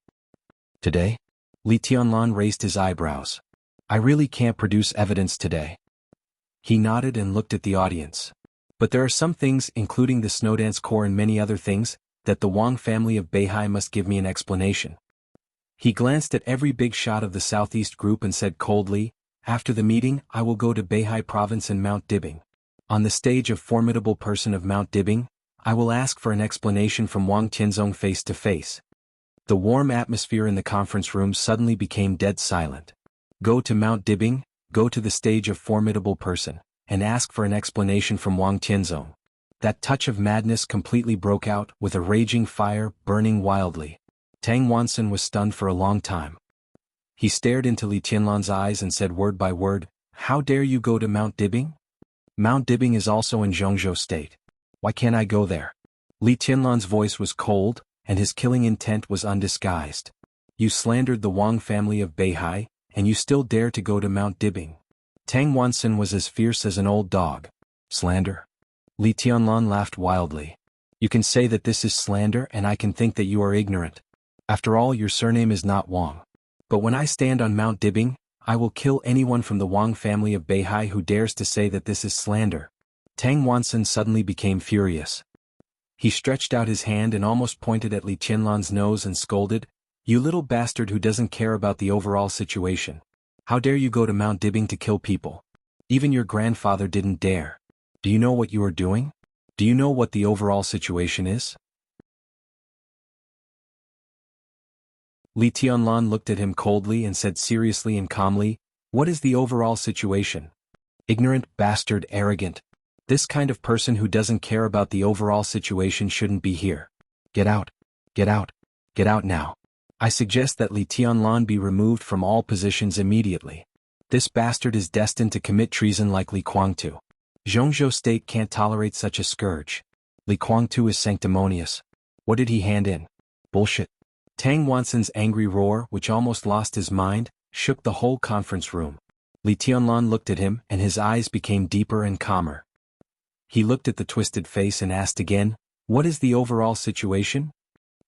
Today? Li Tianlan raised his eyebrows. I really can't produce evidence today. He nodded and looked at the audience. But there are some things, including the Snowdance Corps and many other things, that the Wang family of Beihai must give me an explanation. He glanced at every big shot of the Southeast Group and said coldly, after the meeting, I will go to Beihai Province and Mount Dibing. On the stage of formidable person of Mount Dibing, I will ask for an explanation from Wang Tianzong face to face. The warm atmosphere in the conference room suddenly became dead silent. Go to Mount Dibing, go to the stage of formidable person, and ask for an explanation from Wang Tianzong. That touch of madness completely broke out, with a raging fire burning wildly. Tang Wansen was stunned for a long time. He stared into Li Tianlan's eyes and said word by word, "How dare you go to Mount Dibing? Mount Dibing is also in Jianghu state. Why can't I go there?" Li Tianlan's voice was cold, and his killing intent was undisguised. "You slandered the Wang family of Beihai, and you still dare to go to Mount Dibing." Tang Wansen was as fierce as an old dog. "Slander?" Li Tianlan laughed wildly. "You can say that this is slander and I can think that you are ignorant. After all, your surname is not Wang. But when I stand on Mount Dibing, I will kill anyone from the Wang family of Beihai who dares to say that this is slander." Tang Wansen suddenly became furious. He stretched out his hand and almost pointed at Li Tianlan's nose and scolded, "You little bastard who doesn't care about the overall situation. How dare you go to Mount Dibing to kill people? Even your grandfather didn't dare. Do you know what you are doing? Do you know what the overall situation is?" Li Tianlan looked at him coldly and said seriously and calmly, "What is the overall situation? Ignorant, bastard, arrogant. This kind of person who doesn't care about the overall situation shouldn't be here. Get out. Get out. Get out now. I suggest that Li Tianlan be removed from all positions immediately. This bastard is destined to commit treason like Li Guangtu. Jianghu state can't tolerate such a scourge. Li Guangtu is sanctimonious. What did he hand in? Bullshit." Tang Wansen's angry roar, which almost lost his mind, shook the whole conference room. Li Tianlan looked at him and his eyes became deeper and calmer. He looked at the twisted face and asked again, "What is the overall situation?"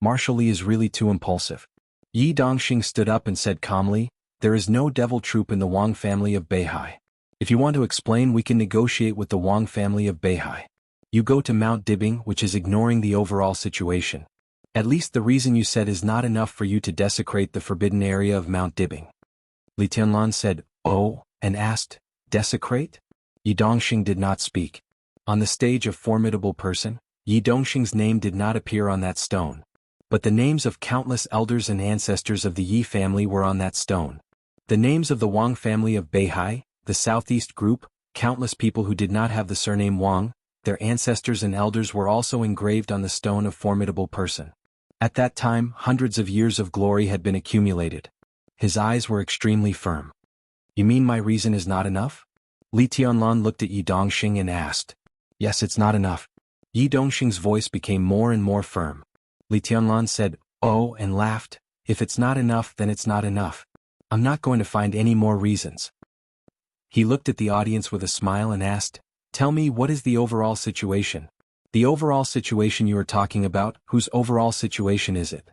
Marshal Li is really too impulsive. Yi Dongxing stood up and said calmly, "There is no devil troop in the Wang family of Beihai. If you want to explain, we can negotiate with the Wang family of Beihai. You go to Mount Dibing, which is ignoring the overall situation. At least the reason you said is not enough for you to desecrate the forbidden area of Mount Dibing." Li Tianlan said, "Oh," and asked, "Desecrate?" Yi Dongxing did not speak. On the stage of formidable person, Yi Dongxing's name did not appear on that stone. But the names of countless elders and ancestors of the Yi family were on that stone. The names of the Wang family of Beihai, the southeast group, countless people who did not have the surname Wang, their ancestors and elders were also engraved on the stone of formidable person. At that time, hundreds of years of glory had been accumulated. His eyes were extremely firm. "You mean my reason is not enough?" Li Tianlan looked at Yi Dongxing and asked. "Yes, it's not enough." Yi Dongxing's voice became more and more firm. Li Tianlan said, "Oh," and laughed, "If it's not enough, then it's not enough. I'm not going to find any more reasons." He looked at the audience with a smile and asked, "Tell me, what is the overall situation? The overall situation you are talking about, whose overall situation is it?"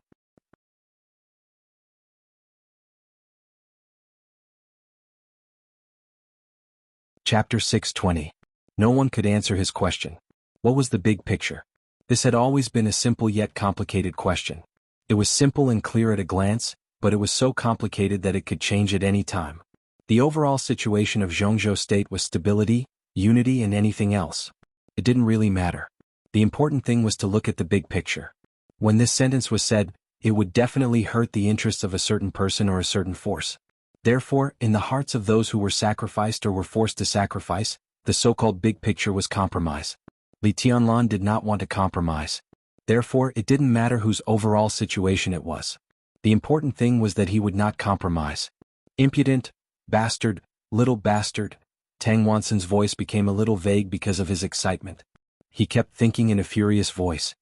Chapter 620. No one could answer his question. What was the big picture? This had always been a simple yet complicated question. It was simple and clear at a glance, but it was so complicated that it could change at any time. The overall situation of Jianghu state was stability, unity, and anything else. It didn't really matter. The important thing was to look at the big picture. When this sentence was said, it would definitely hurt the interests of a certain person or a certain force. Therefore, in the hearts of those who were sacrificed or were forced to sacrifice, the so-called big picture was compromise. Li Tianlan did not want to compromise. Therefore, it didn't matter whose overall situation it was. The important thing was that he would not compromise. Impudent, bastard, little bastard. Tang Wansen's voice became a little vague because of his excitement. He kept thinking in a furious voice.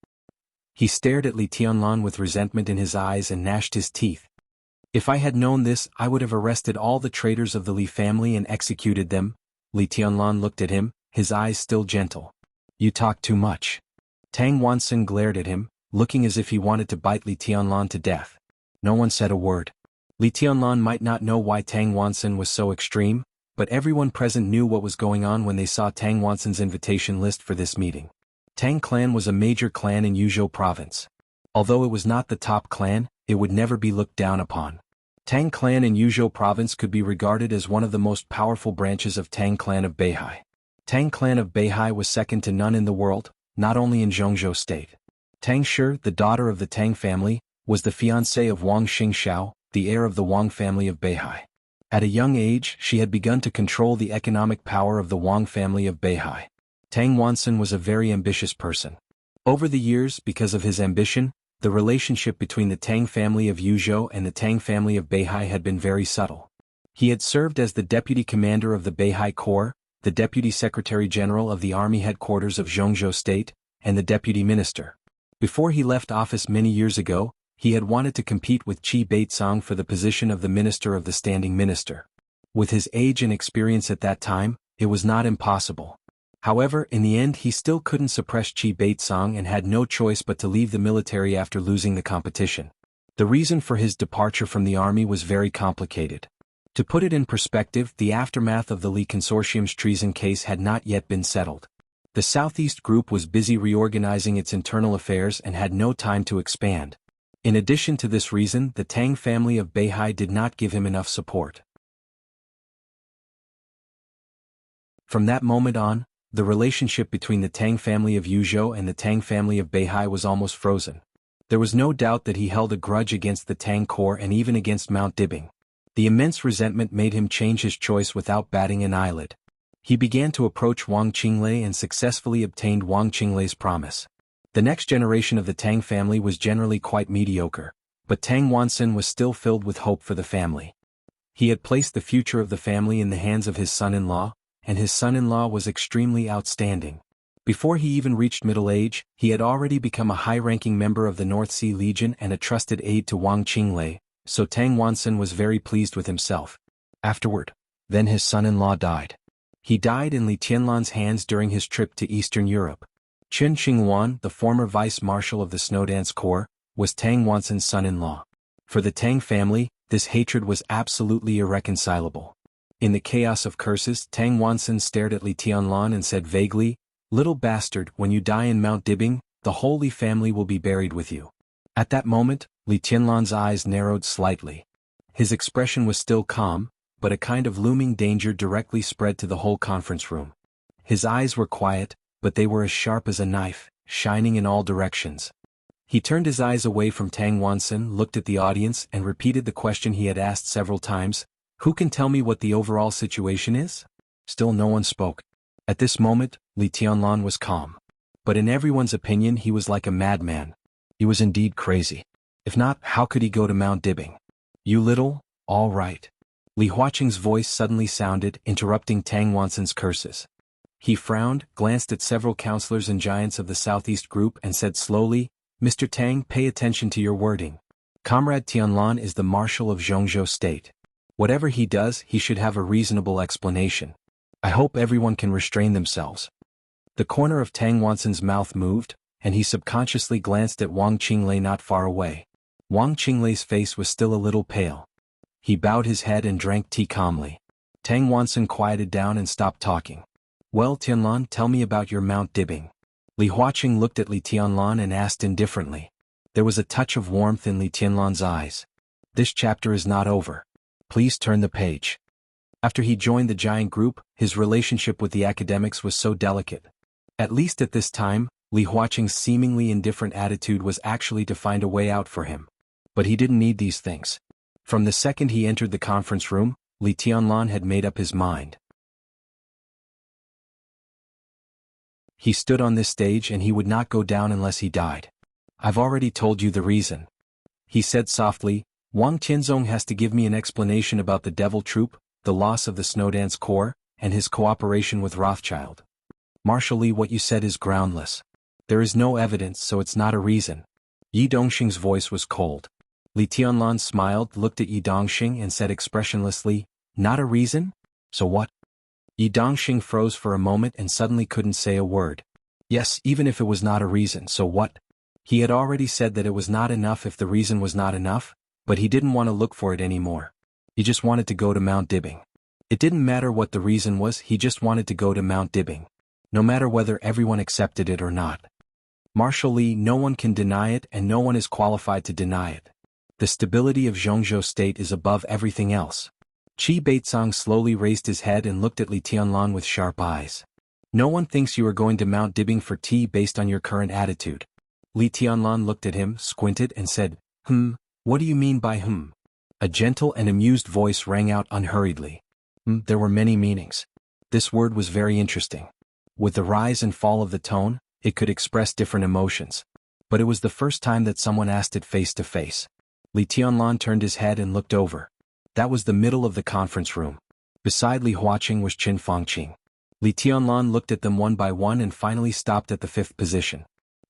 He stared at Li Tianlan with resentment in his eyes and gnashed his teeth. "If I had known this, I would have arrested all the traitors of the Li family and executed them." Li Tianlan looked at him, his eyes still gentle. "You talk too much." Tang Wansen glared at him, looking as if he wanted to bite Li Tianlan to death. No one said a word. Li Tianlan might not know why Tang Wansen was so extreme, but everyone present knew what was going on when they saw Tang Wansen's invitation list for this meeting. Tang clan was a major clan in Yuzhou province. Although it was not the top clan, it would never be looked down upon. Tang clan in Yuzhou province could be regarded as one of the most powerful branches of Tang clan of Beihai. Tang clan of Beihai was second to none in the world, not only in Jianghu state. Tang Shi, the daughter of the Tang family, was the fiancée of Wang Xingxiao, the heir of the Wang family of Beihai. At a young age, she had begun to control the economic power of the Wang family of Beihai. Tang Wansen was a very ambitious person. Over the years, because of his ambition, the relationship between the Tang family of Yuzhou and the Tang family of Beihai had been very subtle. He had served as the deputy commander of the Beihai Corps, the deputy secretary-general of the army headquarters of Jianghu State, and the deputy minister. Before he left office many years ago, he had wanted to compete with Qi Baitzong for the position of the minister of the standing minister. With his age and experience at that time, it was not impossible. However, in the end he still couldn't suppress Qi Baitzong and had no choice but to leave the military after losing the competition. The reason for his departure from the army was very complicated. To put it in perspective, the aftermath of the Li Consortium's treason case had not yet been settled. The Southeast Group was busy reorganizing its internal affairs and had no time to expand. In addition to this reason, the Tang family of Beihai did not give him enough support. From that moment on, the relationship between the Tang family of Yuzhou and the Tang family of Beihai was almost frozen. There was no doubt that he held a grudge against the Tang Corps and even against Mount Dibing. The immense resentment made him change his choice without batting an eyelid. He began to approach Wang Qinglei and successfully obtained Wang Qinglei's promise. The next generation of the Tang family was generally quite mediocre, but Tang Wansen was still filled with hope for the family. He had placed the future of the family in the hands of his son-in-law, and his son-in-law was extremely outstanding. Before he even reached middle age, he had already become a high-ranking member of the North Sea Legion and a trusted aide to Wang Qinglei, so Tang Wansen was very pleased with himself. Then his son-in-law died. He died in Li Tianlan's hands during his trip to Eastern Europe. Chen Xinghuan, the former vice-marshal of the Snowdance Corps, was Tang Wansen's son-in-law. For the Tang family, this hatred was absolutely irreconcilable. In the chaos of curses, Tang Wansen stared at Li Tianlan and said vaguely, "Little bastard, when you die in Mount Dibing, the whole Li family will be buried with you." At that moment, Li Tianlan's eyes narrowed slightly. His expression was still calm, but a kind of looming danger directly spread to the whole conference room. His eyes were quiet, but they were as sharp as a knife, shining in all directions. He turned his eyes away from Tang Wansen, looked at the audience, and repeated the question he had asked several times, "Who can tell me what the overall situation is?" Still no one spoke. At this moment, Li Tianlan was calm. But in everyone's opinion he was like a madman. He was indeed crazy. If not, how could he go to Mount Dibing? "You little, all right." Li Huaqing's voice suddenly sounded, interrupting Tang Wansen's curses. He frowned, glanced at several counselors and giants of the Southeast Group and said slowly, "Mr. Tang, pay attention to your wording. Comrade Tianlan is the marshal of Jianghu State. Whatever he does, he should have a reasonable explanation. I hope everyone can restrain themselves." The corner of Tang Wansen's mouth moved, and he subconsciously glanced at Wang Qinglei not far away. Wang Qinglei's face was still a little pale. He bowed his head and drank tea calmly. Tang Wansen quieted down and stopped talking. "Well, Tianlan, tell me about your Mount Dibing." Li Huaqing looked at Li Tianlan and asked indifferently. There was a touch of warmth in Li Tianlan's eyes. "This chapter is not over. Please turn the page." After he joined the giant group, his relationship with the academics was so delicate. At least at this time, Li Huaqing's seemingly indifferent attitude was actually to find a way out for him. But he didn't need these things. From the second he entered the conference room, Li Tianlan had made up his mind. He stood on this stage and he would not go down unless he died. "I've already told you the reason," he said softly. "Wang Tianzong has to give me an explanation about the Devil Troop, the loss of the Snowdance Corps, and his cooperation with Rothschild. Marshal Li, what you said is groundless. There is no evidence, so it's not a reason." Yi Dongxing's voice was cold. Li Tianlan smiled, looked at Yi Dongxing and said expressionlessly, "Not a reason? So what?" Yi Dongxing froze for a moment and suddenly couldn't say a word. Yes, even if it was not a reason, so what? He had already said that it was not enough if the reason was not enough, but he didn't want to look for it anymore. He just wanted to go to Mount Dibing. It didn't matter what the reason was, he just wanted to go to Mount Dibing. No matter whether everyone accepted it or not. Marshal Li, no one can deny it and no one is qualified to deny it. The stability of Jianghu State is above everything else. Qi Baitzong slowly raised his head and looked at Li Tianlan with sharp eyes. "No one thinks you are going to Mount Dibing for tea based on your current attitude." Li Tianlan looked at him, squinted and said, What do you mean by A gentle and amused voice rang out unhurriedly. There were many meanings. This word was very interesting. With the rise and fall of the tone, it could express different emotions. But it was the first time that someone asked it face to face. Li Tianlan turned his head and looked over. That was the middle of the conference room. Beside Li Huaqing was Qin Fangqing. Li Tianlan looked at them one by one and finally stopped at the fifth position.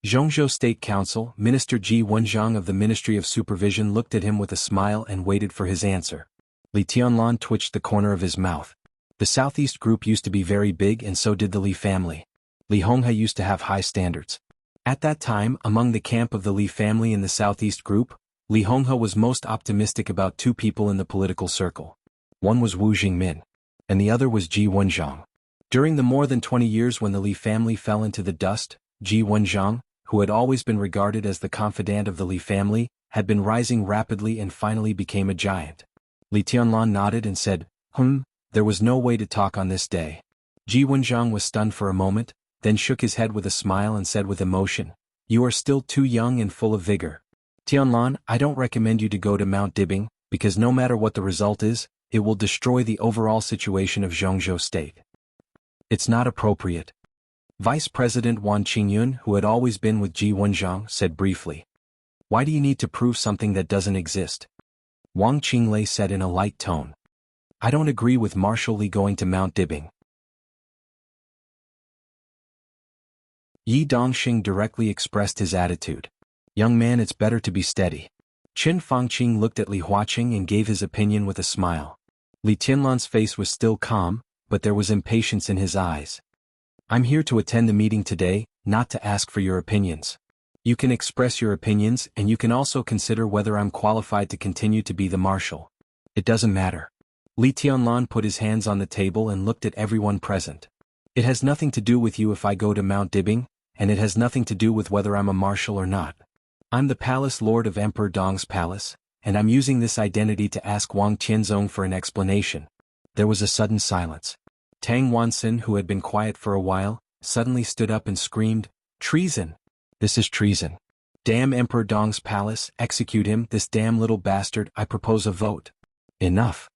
Jianghu State Council, Minister Ji Wenzhang of the Ministry of Supervision looked at him with a smile and waited for his answer. Li Tianlan twitched the corner of his mouth. The Southeast group used to be very big and so did the Li family. Li Honghe used to have high standards. At that time, among the camp of the Li family in the Southeast group, Li Honghe was most optimistic about two people in the political circle. One was Wu Jingmin, and the other was Ji Wenzhang. During the more than 20 years when the Li family fell into the dust, Ji Wenzhang, who had always been regarded as the confidant of the Li family, had been rising rapidly and finally became a giant. Li Tianlan nodded and said, There was no way to talk on this day. Ji Wenzhang was stunned for a moment, then shook his head with a smile and said with emotion, You are still too young and full of vigor. Tianlan, I don't recommend you to go to Mount Dibing, because no matter what the result is, it will destroy the overall situation of Jianghu State. It's not appropriate. Vice President Wang Qingyun, who had always been with Ji Wenzhang, said briefly. Why do you need to prove something that doesn't exist? Wang Qinglei said in a light tone. I don't agree with Marshal Li going to Mount Dibing. Yi Dongxing directly expressed his attitude. Young man, it's better to be steady. Qin Fangqing looked at Li Huaqing and gave his opinion with a smile. Li Tianlan's face was still calm, but there was impatience in his eyes. I'm here to attend the meeting today, not to ask for your opinions. You can express your opinions and you can also consider whether I'm qualified to continue to be the marshal. It doesn't matter. Li Tianlan put his hands on the table and looked at everyone present. It has nothing to do with you if I go to Mount Dibing, and it has nothing to do with whether I'm a marshal or not. I'm the palace lord of Emperor Dong's palace, and I'm using this identity to ask Wang Tianzong for an explanation. There was a sudden silence. Tang Wanxin, who had been quiet for a while, suddenly stood up and screamed, Treason! This is treason. Damn Emperor Dong's palace, execute him, this damn little bastard, I propose a vote. Enough.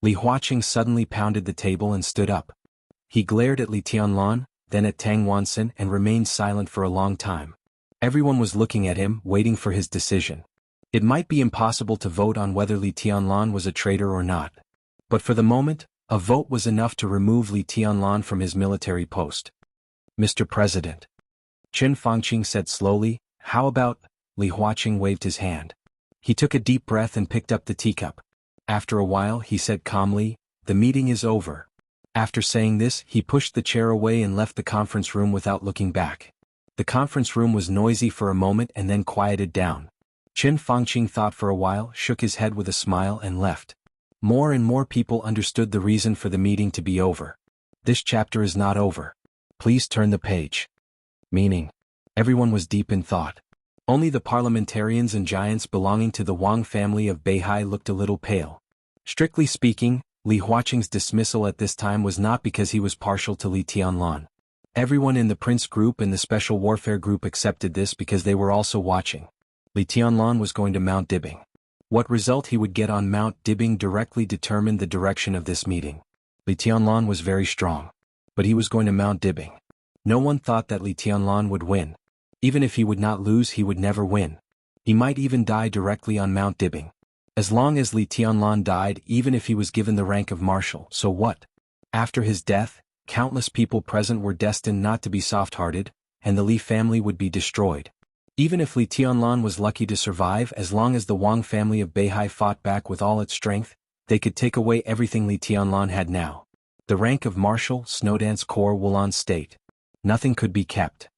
Li Huaqing suddenly pounded the table and stood up. He glared at Li Tianlan, then at Tang Wanxin and remained silent for a long time. Everyone was looking at him, waiting for his decision. It might be impossible to vote on whether Li Tianlan was a traitor or not. But for the moment, a vote was enough to remove Li Tianlan from his military post. Mr. President. Qin Fangqing said slowly, how about, Li Huaqing waved his hand. He took a deep breath and picked up the teacup. After a while he said calmly, the meeting is over. After saying this, he pushed the chair away and left the conference room without looking back. The conference room was noisy for a moment and then quieted down. Qin Fangqing thought for a while, shook his head with a smile and left. More and more people understood the reason for the meeting to be over. This chapter is not over. Please turn the page. Meaning. Everyone was deep in thought. Only the parliamentarians and giants belonging to the Wang family of Beihai looked a little pale. Strictly speaking, Li Huaqing's dismissal at this time was not because he was partial to Li Tianlan. Everyone in the Prince Group and the Special Warfare Group accepted this because they were also watching. Li Tianlan was going to Mount Dibing. What result he would get on Mount Dibing directly determined the direction of this meeting. Li Tianlan was very strong. But he was going to Mount Dibing. No one thought that Li Tianlan would win. Even if he would not lose, he would never win. He might even die directly on Mount Dibing. As long as Li Tianlan died, even if he was given the rank of marshal, so what? After his death, countless people present were destined not to be soft-hearted, and the Li family would be destroyed. Even if Li Tianlan was lucky to survive, as long as the Wang family of Beihai fought back with all its strength, they could take away everything Li Tianlan had now. The rank of Marshal, Snowdance Corps Wulon State. Nothing could be kept.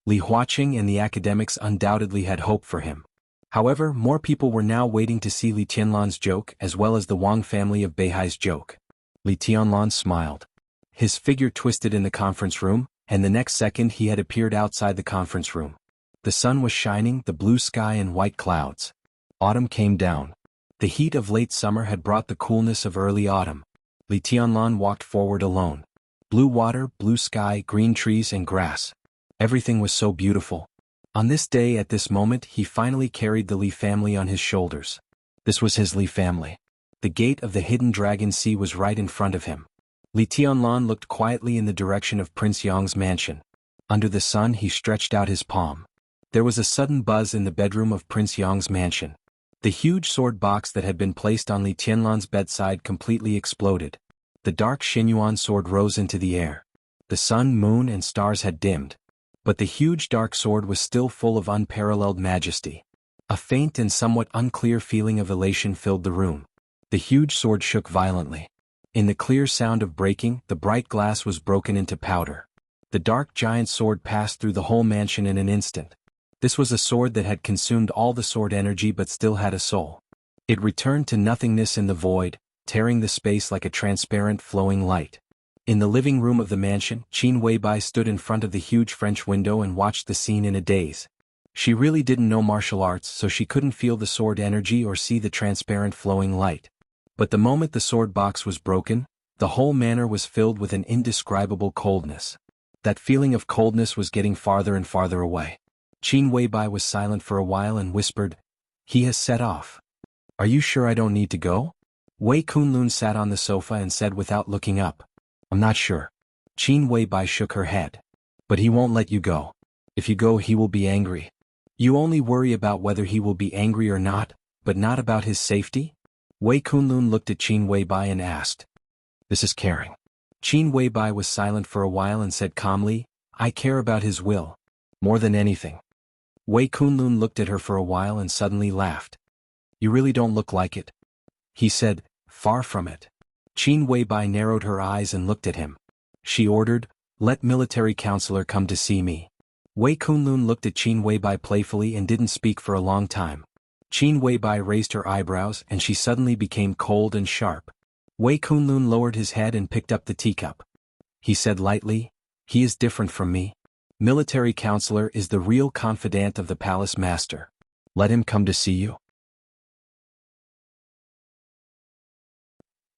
Li Huaqing and the academics undoubtedly had hope for him. However, more people were now waiting to see Li Tianlan's joke as well as the Wang family of Beihai's joke. Li Tianlan smiled. His figure twisted in the conference room, and the next second he had appeared outside the conference room. The sun was shining, the blue sky and white clouds. Autumn came down. The heat of late summer had brought the coolness of early autumn. Li Tianlan walked forward alone. Blue water, blue sky, green trees and grass. Everything was so beautiful. On this day at this moment he finally carried the Li family on his shoulders. This was his Li family. The gate of the hidden dragon sea was right in front of him. Li Tianlan looked quietly in the direction of Prince Yang's mansion. Under the sun he stretched out his palm. There was a sudden buzz in the bedroom of Prince Yang's mansion. The huge sword box that had been placed on Li Tianlan's bedside completely exploded. The dark Xinyuan sword rose into the air. The sun, moon and stars had dimmed. But the huge dark sword was still full of unparalleled majesty. A faint and somewhat unclear feeling of elation filled the room. The huge sword shook violently. In the clear sound of breaking, the bright glass was broken into powder. The dark giant sword passed through the whole mansion in an instant. This was a sword that had consumed all the sword energy but still had a soul. It returned to nothingness in the void, tearing the space like a transparent flowing light. In the living room of the mansion, Qin Weibai stood in front of the huge French window and watched the scene in a daze. She really didn't know martial arts, so she couldn't feel the sword energy or see the transparent flowing light. But the moment the sword box was broken, the whole manor was filled with an indescribable coldness. That feeling of coldness was getting farther and farther away. Qin Weibai was silent for a while and whispered, "He has set off. Are you sure I don't need to go?" Wei Kunlun sat on the sofa and said without looking up, "I'm not sure." Qin Weibai shook her head. "But he won't let you go. If you go he will be angry. You only worry about whether he will be angry or not, but not about his safety?" Wei Kunlun looked at Qin Weibai and asked. "This is caring." Qin Weibai was silent for a while and said calmly, "I care about his will. More than anything." Wei Kunlun looked at her for a while and suddenly laughed. "You really don't look like it," he said. "Far from it." Qin Weibai narrowed her eyes and looked at him. She ordered, "Let military counselor come to see me." Wei Kunlun looked at Qin Weibai playfully and didn't speak for a long time. Qin Weibai raised her eyebrows and she suddenly became cold and sharp. Wei Kunlun lowered his head and picked up the teacup. He said lightly, "He is different from me. Military counselor is the real confidant of the palace master. Let him come to see you."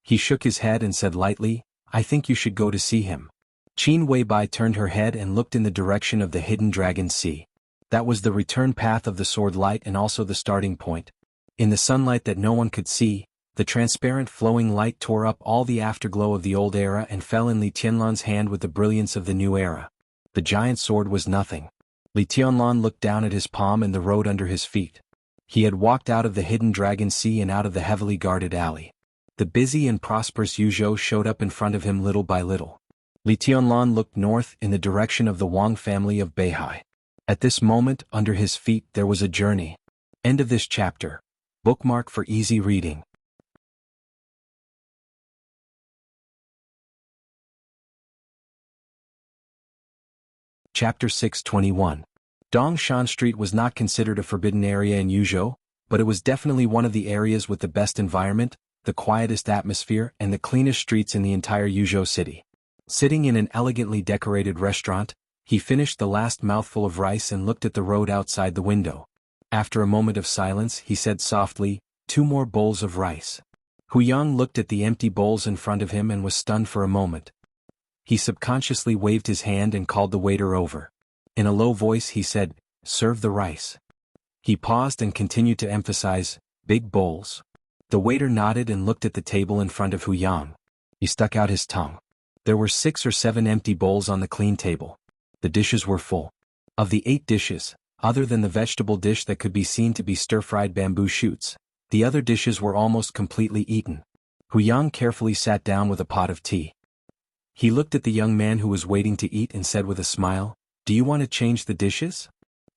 He shook his head and said lightly, "I think you should go to see him." Qin Weibai turned her head and looked in the direction of the hidden dragon sea. That was the return path of the sword light and also the starting point. In the sunlight that no one could see, the transparent flowing light tore up all the afterglow of the old era and fell in Li Tianlan's hand with the brilliance of the new era. The giant sword was nothing. Li Tianlan looked down at his palm and the road under his feet. He had walked out of the hidden dragon sea and out of the heavily guarded alley. The busy and prosperous Yuzhou showed up in front of him little by little. Li Tianlan looked north in the direction of the Wang family of Beihai. At this moment, under his feet there was a journey. End of this chapter. Bookmark for easy reading. Chapter 621. Dongshan Street was not considered a forbidden area in Yuzhou, but it was definitely one of the areas with the best environment, the quietest atmosphere and the cleanest streets in the entire Yuzhou city. Sitting in an elegantly decorated restaurant, he finished the last mouthful of rice and looked at the road outside the window. After a moment of silence he said softly, "2 more bowls of rice." Hu Yang looked at the empty bowls in front of him and was stunned for a moment. He subconsciously waved his hand and called the waiter over. In a low voice he said, "Serve the rice." He paused and continued to emphasize, "Big bowls." The waiter nodded and looked at the table in front of Hu Yang. He stuck out his tongue. There were 6 or 7 empty bowls on the clean table. The dishes were full. Of the 8 dishes, other than the vegetable dish that could be seen to be stir-fried bamboo shoots, the other dishes were almost completely eaten. Hu Yang carefully sat down with a pot of tea. He looked at the young man who was waiting to eat and said with a smile, "Do you want to change the dishes?"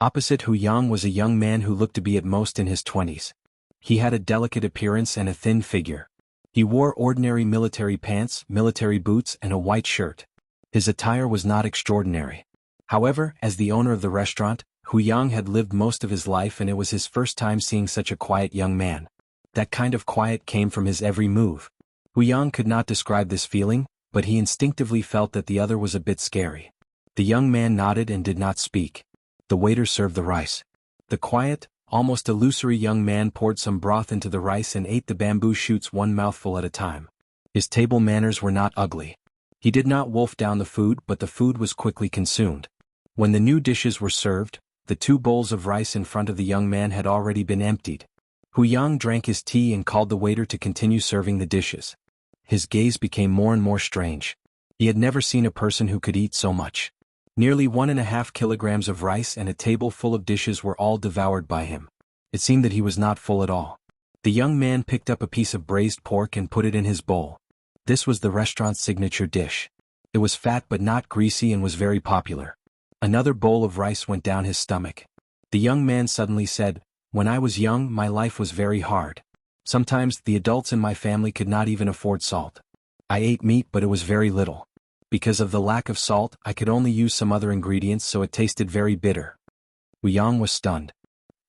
Opposite Hu Yang was a young man who looked to be at most in his 20s. He had a delicate appearance and a thin figure. He wore ordinary military pants, military boots and a white shirt. His attire was not extraordinary. However, as the owner of the restaurant, Hu Yang had lived most of his life and it was his first time seeing such a quiet young man. That kind of quiet came from his every move. Hu Yang could not describe this feeling, but he instinctively felt that the other was a bit scary. The young man nodded and did not speak. The waiter served the rice. The quiet, almost illusory young man poured some broth into the rice and ate the bamboo shoots one mouthful at a time. His table manners were not ugly. He did not wolf down the food, but the food was quickly consumed. When the new dishes were served, The 2 bowls of rice in front of the young man had already been emptied. Hu Yang drank his tea and called the waiter to continue serving the dishes. His gaze became more and more strange. He had never seen a person who could eat so much. Nearly 1.5 kilograms of rice and a table full of dishes were all devoured by him. It seemed that he was not full at all. The young man picked up a piece of braised pork and put it in his bowl. This was the restaurant's signature dish. It was fat but not greasy and was very popular. Another bowl of rice went down his stomach. The young man suddenly said, "When I was young, my life was very hard. Sometimes the adults in my family could not even afford salt. I ate meat but it was very little. Because of the lack of salt, I could only use some other ingredients so it tasted very bitter." Hu Yang was stunned.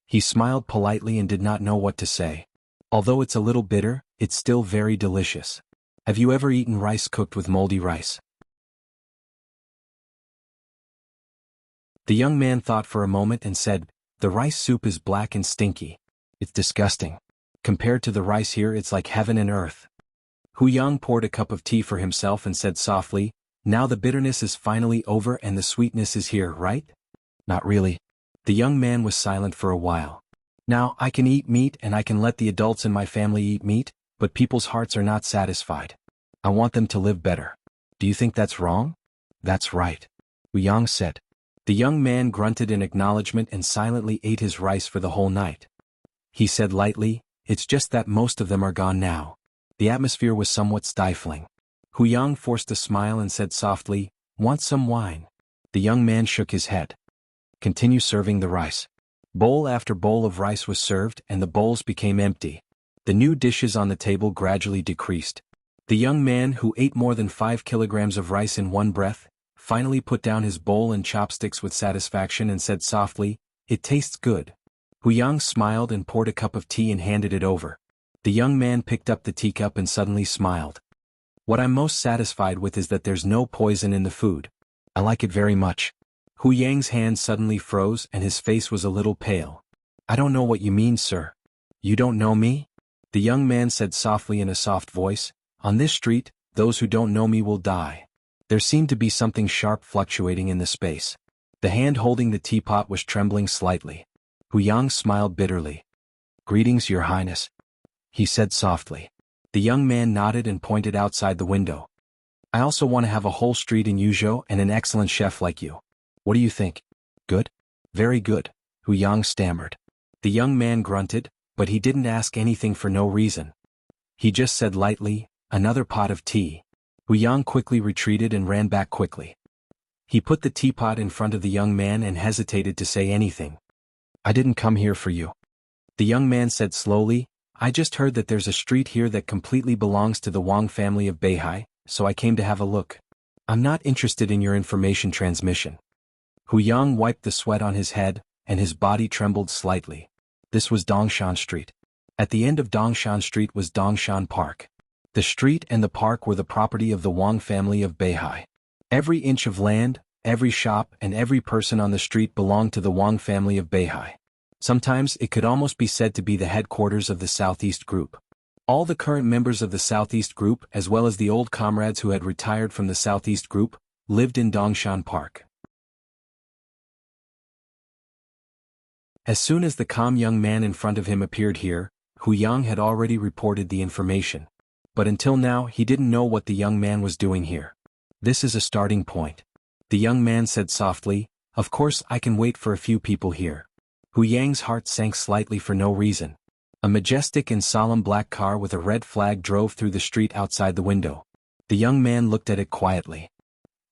He smiled politely and did not know what to say. "Although it's a little bitter, it's still very delicious. Have you ever eaten rice cooked with moldy rice?" The young man thought for a moment and said, "The rice soup is black and stinky. It's disgusting. Compared to the rice here, it's like heaven and earth." Hu Yang poured a cup of tea for himself and said softly, "Now the bitterness is finally over and the sweetness is here, right?" "Not really." The young man was silent for a while. "Now I can eat meat and I can let the adults in my family eat meat, but people's hearts are not satisfied. I want them to live better. Do you think that's wrong?" "That's right," Hu Yang said. The young man grunted in acknowledgement and silently ate his rice for the whole night. He said lightly, "It's just that most of them are gone now." The atmosphere was somewhat stifling. Hu Yang forced a smile and said softly, "Want some wine?" The young man shook his head. "Continue serving the rice." Bowl after bowl of rice was served and the bowls became empty. The new dishes on the table gradually decreased. The young man, who ate more than 5 kilograms of rice in one breath, finally put down his bowl and chopsticks with satisfaction and said softly, "It tastes good." Hu Yang smiled and poured a cup of tea and handed it over. The young man picked up the teacup and suddenly smiled. "What I'm most satisfied with is that there's no poison in the food. I like it very much." Hu Yang's hand suddenly froze and his face was a little pale. "I don't know what you mean, sir." "You don't know me?" The young man said softly in a soft voice, "On this street, those who don't know me will die." There seemed to be something sharp fluctuating in the space. The hand holding the teapot was trembling slightly. Hu Yang smiled bitterly. "Greetings, Your Highness," he said softly. The young man nodded and pointed outside the window. "I also want to have a whole street in Yuzhou and an excellent chef like you. What do you think? Good?" "Very good," Hu Yang stammered. The young man grunted, but he didn't ask anything for no reason. He just said lightly, "Another pot of tea." Hu Yang quickly retreated and ran back quickly. He put the teapot in front of the young man and hesitated to say anything. "I didn't come here for you." The young man said slowly, "I just heard that there's a street here that completely belongs to the Wang family of Beihai, so I came to have a look. I'm not interested in your information transmission." Hu Yang wiped the sweat on his head, and his body trembled slightly. This was Dongshan Street. At the end of Dongshan Street was Dongshan Park. The street and the park were the property of the Wang family of Beihai. Every inch of land, every shop and every person on the street belonged to the Wang family of Beihai. Sometimes it could almost be said to be the headquarters of the Southeast Group. All the current members of the Southeast Group, as well as the old comrades who had retired from the Southeast Group, lived in Dongshan Park. As soon as the calm young man in front of him appeared here, Hu Yang had already reported the information. But until now he didn't know what the young man was doing here. "This is a starting point." The young man said softly, "Of course I can wait for a few people here." Hu Yang's heart sank slightly for no reason. A majestic and solemn black car with a red flag drove through the street outside the window. The young man looked at it quietly.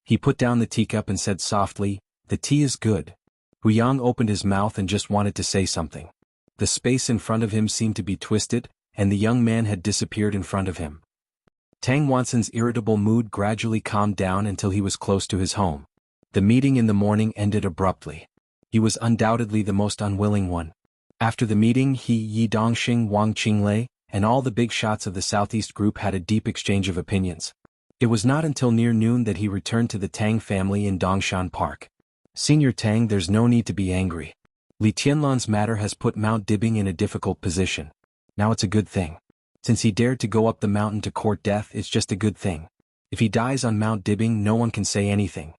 He put down the teacup and said softly, "The tea is good." Hu Yang opened his mouth and just wanted to say something. The space in front of him seemed to be twisted, and the young man had disappeared in front of him. Tang Wanson's irritable mood gradually calmed down until he was close to his home. The meeting in the morning ended abruptly. He was undoubtedly the most unwilling one. After the meeting, he, Yi Dongxing, Wang Qinglei, and all the big shots of the Southeast Group had a deep exchange of opinions. It was not until near noon that he returned to the Tang family in Dongshan Park. "Senior Tang, there's no need to be angry. Li Tianlan's matter has put Mount Dibbing in a difficult position. Now it's a good thing. Since he dared to go up the mountain to court death, it's just a good thing. If he dies on Mount Dibbing, no one can say anything."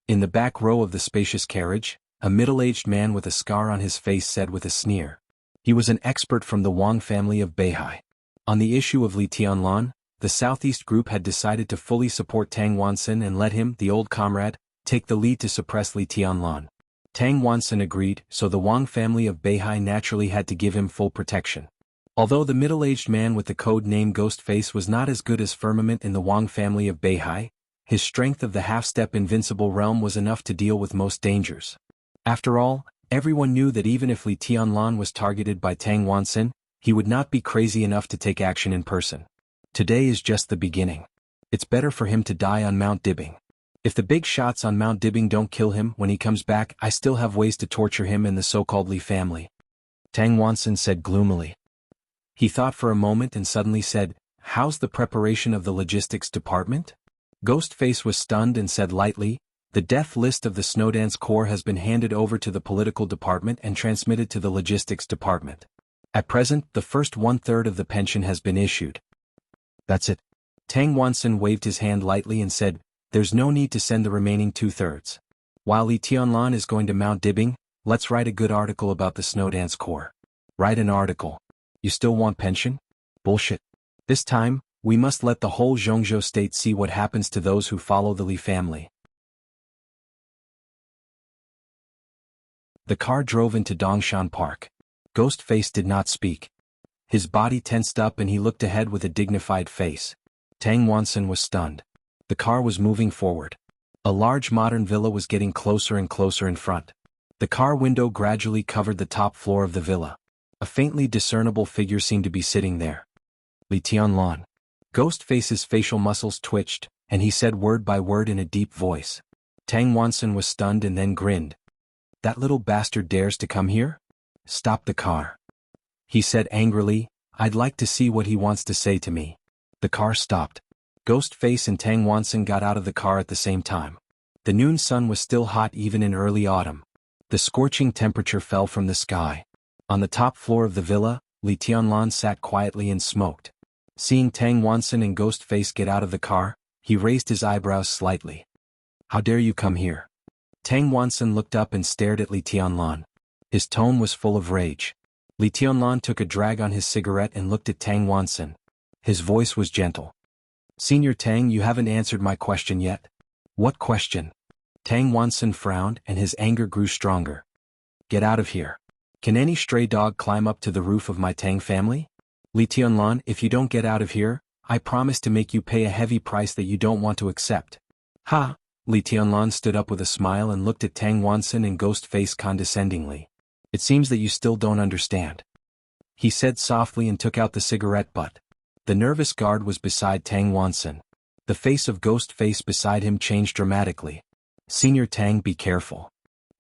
In the back row of the spacious carriage, a middle-aged man with a scar on his face said with a sneer. He was an expert from the Wang family of Beihai. On the issue of Li Tianlan, the Southeast group had decided to fully support Tang Wansen and let him, the old comrade, take the lead to suppress Li Tianlan. Tang Wansen agreed, so the Wang family of Beihai naturally had to give him full protection. Although the middle-aged man with the code name Ghostface was not as good as Firmament in the Wang family of Beihai, his strength of the half-step invincible realm was enough to deal with most dangers. After all, everyone knew that even if Li Tianlan was targeted by Tang Wansen, he would not be crazy enough to take action in person. Today is just the beginning. It's better for him to die on Mount Dibbing. If the big shots on Mount Dibbing don't kill him when he comes back, I still have ways to torture him and the so-called Li family. Tang Wansen said gloomily. He thought for a moment and suddenly said, "How's the preparation of the logistics department?" Ghostface was stunned and said lightly, "The death list of the Snowdance Corps has been handed over to the political department and transmitted to the logistics department. At present, the first 1/3 of the pension has been issued." "That's it." Tang Wansen waved his hand lightly and said, "There's no need to send the remaining 2/3. While Li Tianlan is going to Mount Dibbing, let's write a good article about the Snowdance Corps." "Write an article? You still want pension? Bullshit. This time, we must let the whole Zhongzhou state see what happens to those who follow the Li family." The car drove into Dongshan Park. Ghostface did not speak. His body tensed up and he looked ahead with a dignified face. Tang Wansen was stunned. The car was moving forward. A large modern villa was getting closer and closer in front. The car window gradually covered the top floor of the villa. A faintly discernible figure seemed to be sitting there. Li Tianlan. Ghostface's facial muscles twitched, and he said word by word in a deep voice. Tang Wansen was stunned and then grinned. "That little bastard dares to come here? Stop the car." He said angrily, "I'd like to see what he wants to say to me." The car stopped. Ghostface and Tang Wansen got out of the car at the same time. The noon sun was still hot even in early autumn. The scorching temperature fell from the sky. On the top floor of the villa, Li Tianlan sat quietly and smoked. Seeing Tang Wansen and Ghostface get out of the car, he raised his eyebrows slightly. "How dare you come here?" Tang Wansen looked up and stared at Li Tianlan. His tone was full of rage. Li Tianlan took a drag on his cigarette and looked at Tang Wansen. His voice was gentle. "Senior Tang, you haven't answered my question yet." "What question?" Tang Wansen frowned and his anger grew stronger. "Get out of here. Can any stray dog climb up to the roof of my Tang family? Li Tianlan, if you don't get out of here, I promise to make you pay a heavy price that you don't want to accept." "Ha!" Li Tianlan stood up with a smile and looked at Tang Wansen and Ghostface condescendingly. "It seems that you still don't understand," he said softly and took out the cigarette butt. The nervous guard was beside Tang Wansen. The face of Ghostface beside him changed dramatically. "Senior Tang, be careful."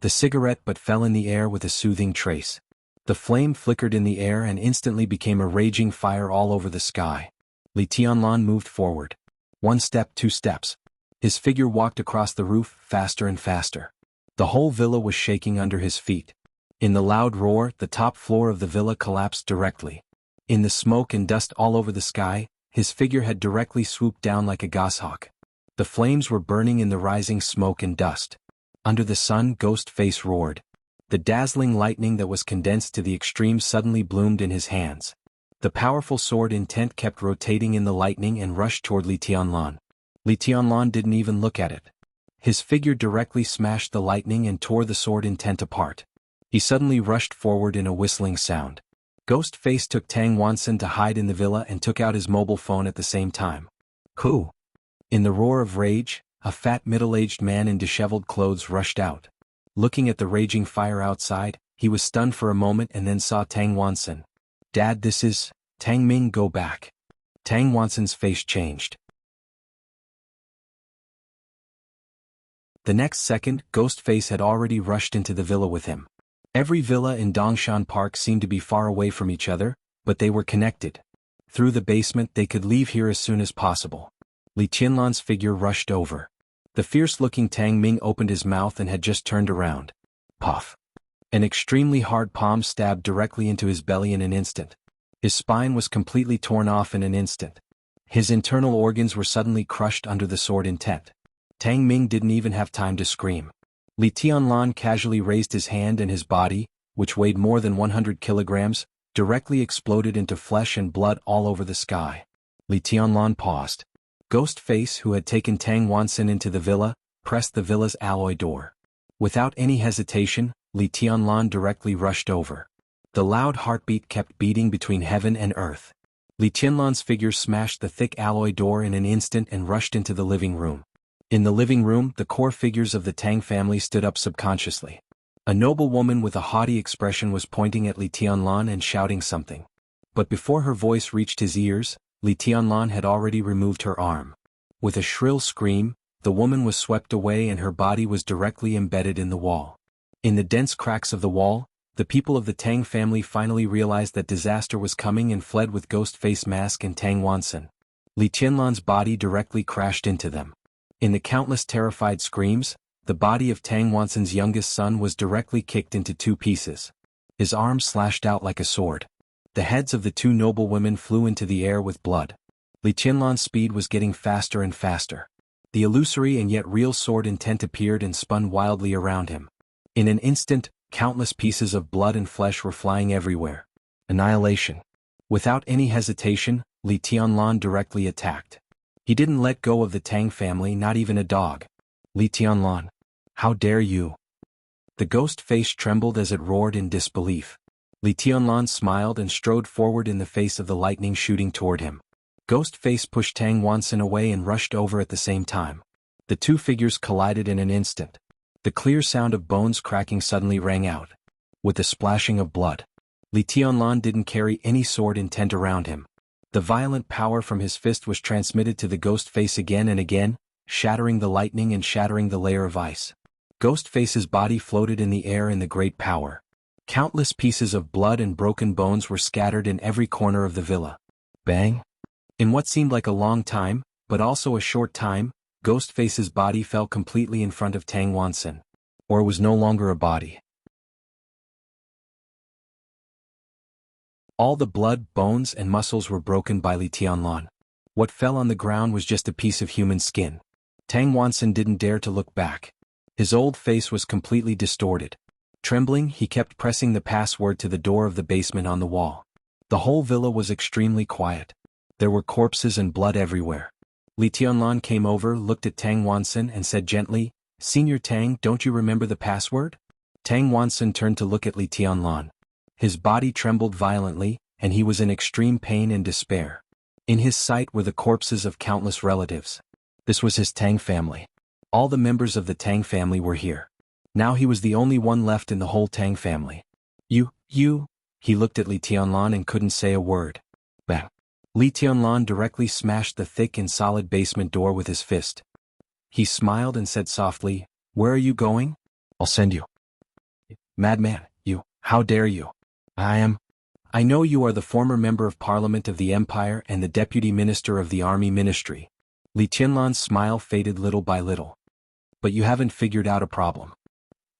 The cigarette butt fell in the air with a soothing trace. The flame flickered in the air and instantly became a raging fire all over the sky. Li Tianlan moved forward. 1 step, 2 steps. His figure walked across the roof, faster and faster. The whole villa was shaking under his feet. In the loud roar, the top floor of the villa collapsed directly. In the smoke and dust all over the sky, his figure had directly swooped down like a goshawk. The flames were burning in the rising smoke and dust. Under the sun, Ghostface roared. The dazzling lightning that was condensed to the extreme suddenly bloomed in his hands. The powerful sword intent kept rotating in the lightning and rushed toward Li Tianlan. Li Tianlan didn't even look at it. His figure directly smashed the lightning and tore the sword intent apart. He suddenly rushed forward in a whistling sound. Ghostface took Tang Wansen to hide in the villa and took out his mobile phone at the same time. "Who?" In the roar of rage, a fat middle-aged man in disheveled clothes rushed out. Looking at the raging fire outside, he was stunned for a moment and then saw Tang Wansen. "Dad, this is... Tang Ming, go back." Tang Wansen's face changed. The next second, Ghostface had already rushed into the villa with him. Every villa in Dongshan Park seemed to be far away from each other, but they were connected. Through the basement they could leave here as soon as possible. Li Tianlan's figure rushed over. The fierce-looking Tang Ming opened his mouth and had just turned around. Puff. An extremely hard palm stabbed directly into his belly in an instant. His spine was completely torn off in an instant. His internal organs were suddenly crushed under the sword intent. Tang Ming didn't even have time to scream. Li Tianlan casually raised his hand and his body, which weighed more than 100 kilograms, directly exploded into flesh and blood all over the sky. Li Tianlan paused. Ghostface, who had taken Tang Wansen into the villa, pressed the villa's alloy door. Without any hesitation, Li Tianlan directly rushed over. The loud heartbeat kept beating between heaven and earth. Li Tianlan's figure smashed the thick alloy door in an instant and rushed into the living room. In the living room, the core figures of the Tang family stood up subconsciously. A noble woman with a haughty expression was pointing at Li Tianlan and shouting something. But before her voice reached his ears, Li Tianlan had already removed her arm. With a shrill scream, the woman was swept away and her body was directly embedded in the wall. In the dense cracks of the wall, the people of the Tang family finally realized that disaster was coming and fled with Ghostface Mask and Tang Wansen. Li Tianlan's body directly crashed into them. In the countless terrified screams, the body of Tang Wansen's youngest son was directly kicked into two pieces. His arm slashed out like a sword. The heads of the two noble women flew into the air with blood. Li Tianlan's speed was getting faster and faster. The illusory and yet real sword intent appeared and spun wildly around him. In an instant, countless pieces of blood and flesh were flying everywhere. Annihilation. Without any hesitation, Li Tianlan directly attacked. He didn't let go of the Tang family, not even a dog. Li Tianlan. How dare you? The ghost face trembled as it roared in disbelief. Li Tianlan smiled and strode forward in the face of the lightning shooting toward him. Ghost face pushed Tang Wansen away and rushed over at the same time. The two figures collided in an instant. The clear sound of bones cracking suddenly rang out. With the splashing of blood. Li Tianlan didn't carry any sword intent around him. The violent power from his fist was transmitted to the ghost face again and again, shattering the lightning and shattering the layer of ice. Ghost face's body floated in the air in the great power. Countless pieces of blood and broken bones were scattered in every corner of the villa. Bang! In what seemed like a long time, but also a short time, Ghostface's body fell completely in front of Tang Wansen. Or was no longer a body. All the blood, bones, and muscles were broken by Li Tianlan. What fell on the ground was just a piece of human skin. Tang Wansen didn't dare to look back. His old face was completely distorted. Trembling, he kept pressing the password to the door of the basement on the wall. The whole villa was extremely quiet. There were corpses and blood everywhere. Li Tianlan came over, looked at Tang Wansen and said gently, "Senior Tang, don't you remember the password?" Tang Wansen turned to look at Li Tianlan. His body trembled violently, and he was in extreme pain and despair. In his sight were the corpses of countless relatives. This was his Tang family. All the members of the Tang family were here. Now he was the only one left in the whole Tang family. You. He looked at Li Tianlan and couldn't say a word. Bang. Li Tianlan directly smashed the thick and solid basement door with his fist. He smiled and said softly, "Where are you going?" "I'll send you." "Madman, you, how dare you?" I know you are the former member of Parliament of the Empire and the Deputy Minister of the Army Ministry." Li Tianlan's smile faded little by little. "But you haven't figured out a problem."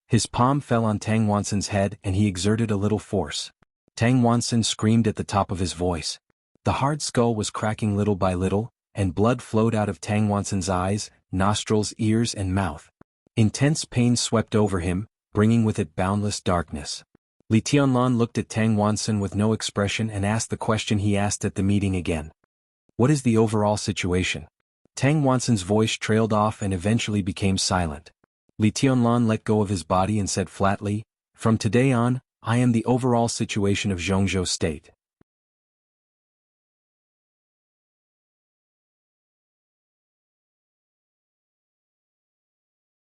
His palm fell on Tang Wansen's head and he exerted a little force. Tang Wansen screamed at the top of his voice. The hard skull was cracking little by little, and blood flowed out of Tang Wansen's eyes, nostrils, ears, and mouth. Intense pain swept over him, bringing with it boundless darkness. Li Tianlan looked at Tang Wansen with no expression and asked the question he asked at the meeting again. "What is the overall situation?" Tang Wansen's voice trailed off and eventually became silent. Li Tianlan let go of his body and said flatly, "From today on, I am the overall situation of Jianghu State."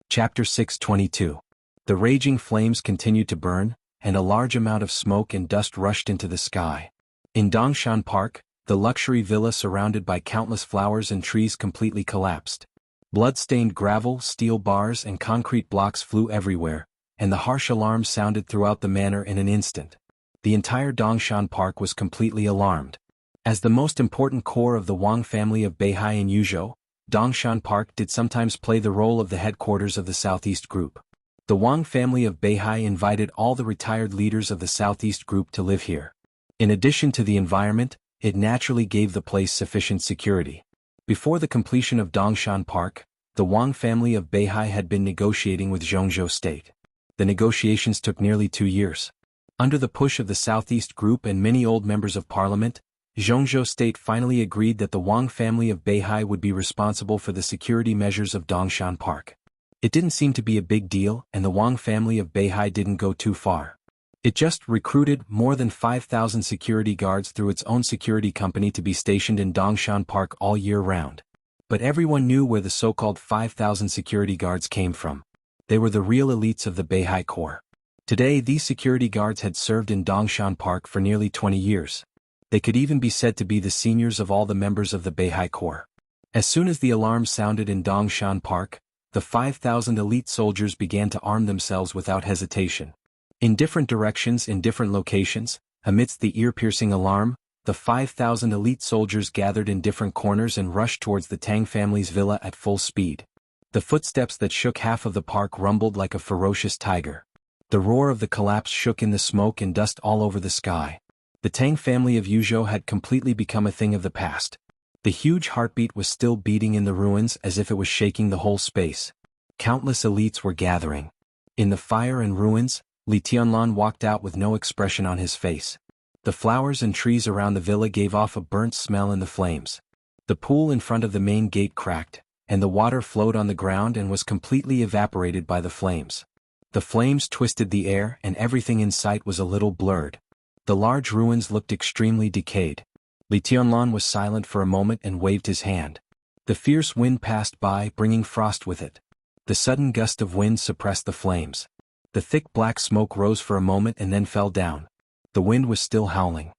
Chapter 622. The raging flames continued to burn, and a large amount of smoke and dust rushed into the sky. In Dongshan Park, the luxury villa surrounded by countless flowers and trees completely collapsed. Blood-stained gravel, steel bars, and concrete blocks flew everywhere, and the harsh alarms sounded throughout the manor in an instant. The entire Dongshan Park was completely alarmed. As the most important core of the Wang family of Beihai and Yuzhou, Dongshan Park did sometimes play the role of the headquarters of the Southeast Group. The Wang family of Beihai invited all the retired leaders of the Southeast Group to live here. In addition to the environment, it naturally gave the place sufficient security. Before the completion of Dongshan Park, The Wang family of Beihai had been negotiating with Jianghu state. The negotiations took nearly 2 years. Under the push of the Southeast Group and many old members of parliament, Jianghu state finally agreed that the Wang family of Beihai would be responsible for the security measures of Dongshan Park. It didn't seem to be a big deal, and the Wang family of Beihai didn't go too far. It just recruited more than 5,000 security guards through its own security company to be stationed in Dongshan Park all year round. But everyone knew where the so-called 5,000 security guards came from. They were the real elites of the Beihai Corps. Today these security guards had served in Dongshan Park for nearly 20 years. They could even be said to be the seniors of all the members of the Beihai Corps. As soon as the alarm sounded in Dongshan Park, the 5,000 elite soldiers began to arm themselves without hesitation. In different directions, in different locations, amidst the ear-piercing alarm, the 5,000 elite soldiers gathered in different corners and rushed towards the Tang family's villa at full speed. The footsteps that shook half of the park rumbled like a ferocious tiger. The roar of the collapse shook in the smoke and dust all over the sky. The Tang family of Yuzhou had completely become a thing of the past. The huge heartbeat was still beating in the ruins as if it was shaking the whole space. Countless elites were gathering. In the fire and ruins, Li Tianlan walked out with no expression on his face. The flowers and trees around the villa gave off a burnt smell in the flames. The pool in front of the main gate cracked, and the water flowed on the ground and was completely evaporated by the flames. The flames twisted the air and everything in sight was a little blurred. The large ruins looked extremely decayed. Li Tianlan was silent for a moment and waved his hand. The fierce wind passed by, bringing frost with it. The sudden gust of wind suppressed the flames. The thick black smoke rose for a moment and then fell down. The wind was still howling.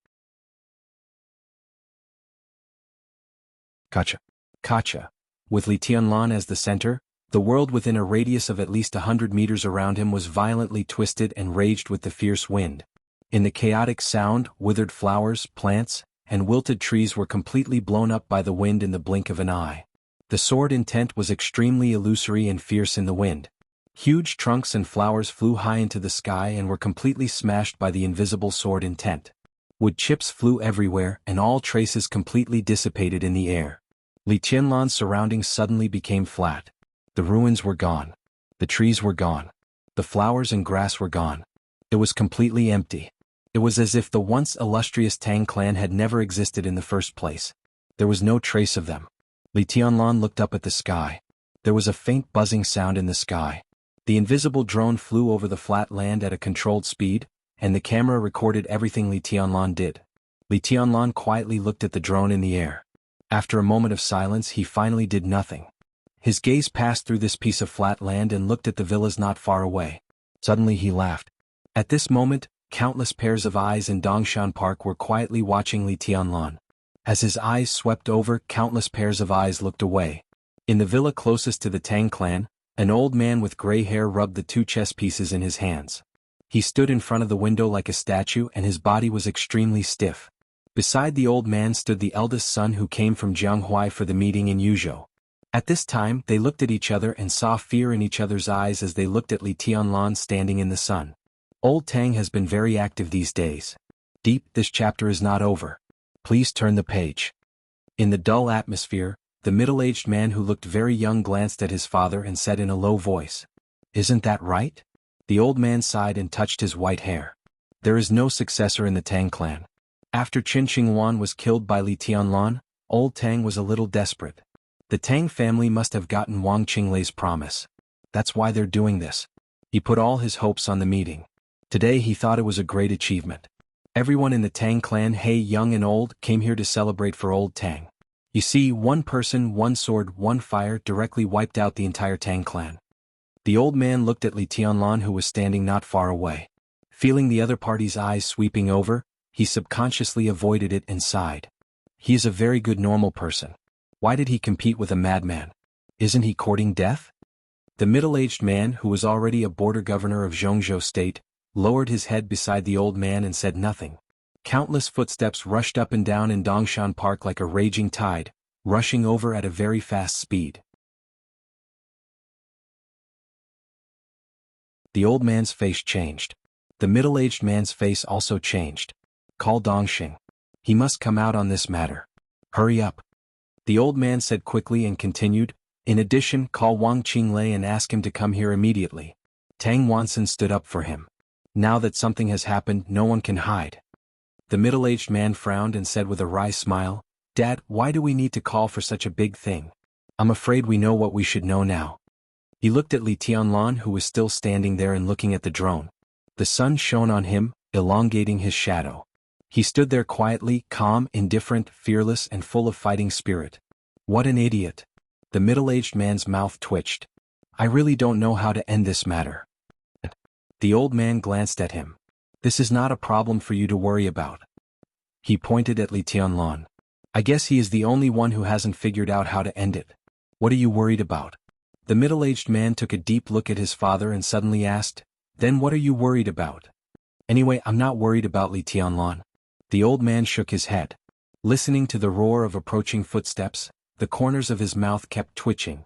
Kacha. With Li Tianlan as the center, the world within a radius of at least 100 meters around him was violently twisted and raged with the fierce wind. In the chaotic sound, withered flowers, plants, and wilted trees were completely blown up by the wind in the blink of an eye. The sword intent was extremely illusory and fierce in the wind. Huge trunks and flowers flew high into the sky and were completely smashed by the invisible sword intent. Wood chips flew everywhere and all traces completely dissipated in the air. Li Tianlan's surroundings suddenly became flat. The ruins were gone. The trees were gone. The flowers and grass were gone. It was completely empty. It was as if the once illustrious Tang clan had never existed in the first place. There was no trace of them. Li Tianlan looked up at the sky. There was a faint buzzing sound in the sky. The invisible drone flew over the flat land at a controlled speed, and the camera recorded everything Li Tianlan did. Li Tianlan quietly looked at the drone in the air. After a moment of silence, he finally did nothing. His gaze passed through this piece of flat land and looked at the villas not far away. Suddenly he laughed. At this moment, countless pairs of eyes in Dongshan Park were quietly watching Li Tianlan. As his eyes swept over, countless pairs of eyes looked away. In the villa closest to the Tang clan, an old man with gray hair rubbed the 2 chess pieces in his hands. He stood in front of the window like a statue and his body was extremely stiff. Beside the old man stood the eldest son who came from Jianghu for the meeting in Yuzhou. At this time, they looked at each other and saw fear in each other's eyes as they looked at Li Tianlan standing in the sun. Old Tang has been very active these days. Deep, this chapter is not over. Please turn the page. In the dull atmosphere, the middle-aged man who looked very young glanced at his father and said in a low voice, "Isn't that right?" The old man sighed and touched his white hair. There is no successor in the Tang clan. After Qin Shingwan was killed by Li Tianlan, old Tang was a little desperate. The Tang family must have gotten Wang Qinglei's promise. That's why they're doing this. He put all his hopes on the meeting. Today he thought it was a great achievement. Everyone in the Tang clan, young and old, came here to celebrate for old Tang. You see, one person, one sword, one fire directly wiped out the entire Tang clan. The old man looked at Li Tianlan who was standing not far away. Feeling the other party's eyes sweeping over, he subconsciously avoided it and sighed. He is a very good normal person. Why did he compete with a madman? Isn't he courting death? The middle-aged man, who was already a border governor of Jianghu state, lowered his head beside the old man and said nothing. Countless footsteps rushed up and down in Dongshan Park like a raging tide, rushing over at a very fast speed. The old man's face changed. The middle-aged man's face also changed. Call Dongxing. He must come out on this matter. Hurry up. The old man said quickly and continued, In addition, call Wang Qinglei and ask him to come here immediately. Tang Wansen stood up for him. Now that something has happened, no one can hide. The middle-aged man frowned and said with a wry smile, Dad, why do we need to call for such a big thing? I'm afraid we know what we should know now. He looked at Li Tianlan, who was still standing there and looking at the drone. The sun shone on him, elongating his shadow. He stood there quietly, calm, indifferent, fearless, and full of fighting spirit. What an idiot. The middle-aged man's mouth twitched. I really don't know how to end this matter. The old man glanced at him. This is not a problem for you to worry about. He pointed at Li Tianlan. I guess he is the only one who hasn't figured out how to end it. What are you worried about? The middle-aged man took a deep look at his father and suddenly asked, Then what are you worried about? Anyway, I'm not worried about Li Tianlan. The old man shook his head. Listening to the roar of approaching footsteps, the corners of his mouth kept twitching.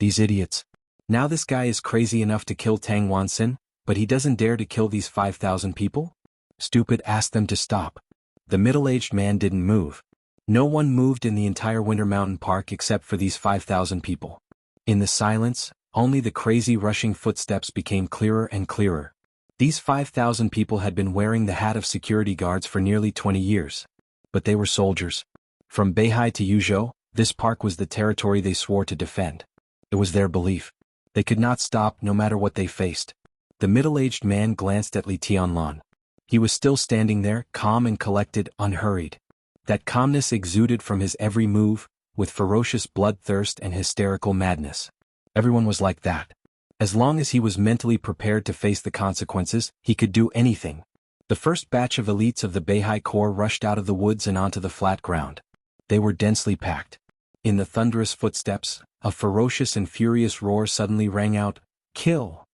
These idiots. Now this guy is crazy enough to kill Tang Wansen, but he doesn't dare to kill these 5,000 people? Stupid, ask them to stop. The middle-aged man didn't move. No one moved in the entire Winter Mountain Park except for these 5,000 people. In the silence, only the crazy rushing footsteps became clearer and clearer. These 5,000 people had been wearing the hat of security guards for nearly 20 years. But they were soldiers. From Beihai to Yuzhou, this park was the territory they swore to defend. It was their belief. They could not stop no matter what they faced. The middle-aged man glanced at Li Tianlan. He was still standing there, calm and collected, unhurried. That calmness exuded from his every move, with ferocious bloodthirst and hysterical madness. Everyone was like that. As long as he was mentally prepared to face the consequences, he could do anything. The first batch of elites of the Beihai Corps rushed out of the woods and onto the flat ground. They were densely packed. In the thunderous footsteps, a ferocious and furious roar suddenly rang out, Kill!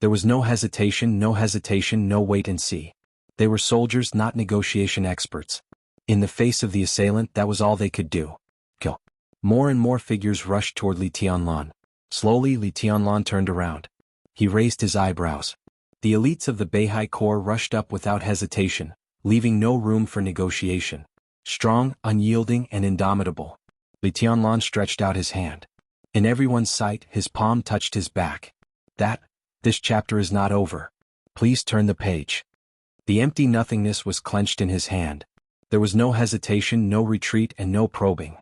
There was no hesitation, no wait and see. They were soldiers, not negotiation experts. In the face of the assailant, that was all they could do. Kill. More and more figures rushed toward Li Tianlan. Slowly, Li Tianlan turned around. He raised his eyebrows. The elites of the Beihai Corps rushed up without hesitation, leaving no room for negotiation. Strong, unyielding, and indomitable. Li Tianlan stretched out his hand. In everyone's sight, his palm touched his back. This chapter is not over. Please turn the page. The empty nothingness was clenched in his hand. There was no hesitation, no retreat, and no probing.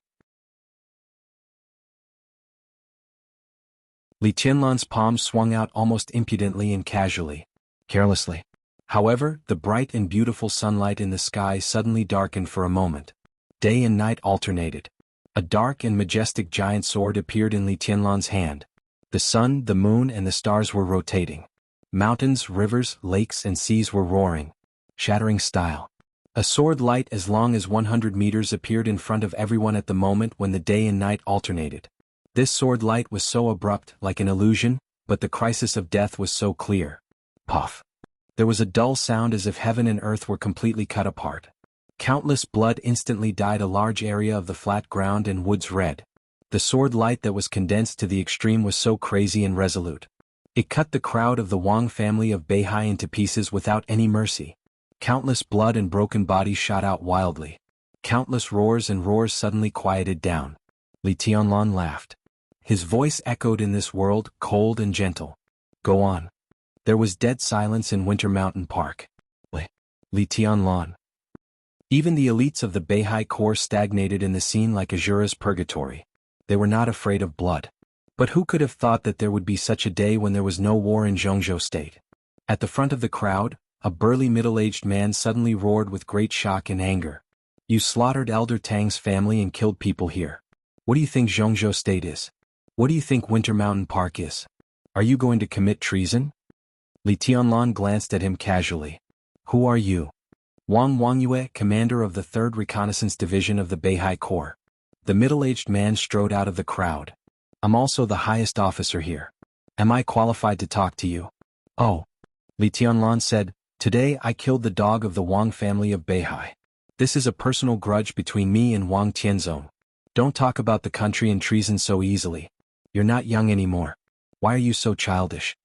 Li Tianlan's palm swung out almost impudently and casually, carelessly. However, the bright and beautiful sunlight in the sky suddenly darkened for a moment. Day and night alternated. A dark and majestic giant sword appeared in Li Tianlan's hand. The sun, the moon, and the stars were rotating. Mountains, rivers, lakes, and seas were roaring. Shattering style. A sword light as long as 100 meters appeared in front of everyone at the moment when the day and night alternated. This sword light was so abrupt, like an illusion, but the crisis of death was so clear. Puff. There was a dull sound as if heaven and earth were completely cut apart. Countless blood instantly dyed a large area of the flat ground and woods red. The sword light that was condensed to the extreme was so crazy and resolute. It cut the crowd of the Wang family of Beihai into pieces without any mercy. Countless blood and broken bodies shot out wildly. Countless roars and roars suddenly quieted down. Li Tianlan laughed. His voice echoed in this world, cold and gentle. Go on. There was dead silence in Winter Mountain Park. Li Tianlan. Even the elites of the Beihai Corps stagnated in the scene like Azura's purgatory. They were not afraid of blood. But who could have thought that there would be such a day when there was no war in Jianghu state? At the front of the crowd, a burly middle-aged man suddenly roared with great shock and anger. You slaughtered Elder Tang's family and killed people here. What do you think Jianghu state is? What do you think Winter Mountain Park is? Are you going to commit treason? Li Tianlan glanced at him casually. Who are you? Wang Wangyue, commander of the 3rd Reconnaissance Division of the Beihai Corps. The middle-aged man strode out of the crowd. I'm also the highest officer here. Am I qualified to talk to you? Oh. Li Tianlan said, Today I killed the dog of the Wang family of Beihai. This is a personal grudge between me and Wang Tianzong. Don't talk about the country and treason so easily. You're not young anymore. Why are you so childish?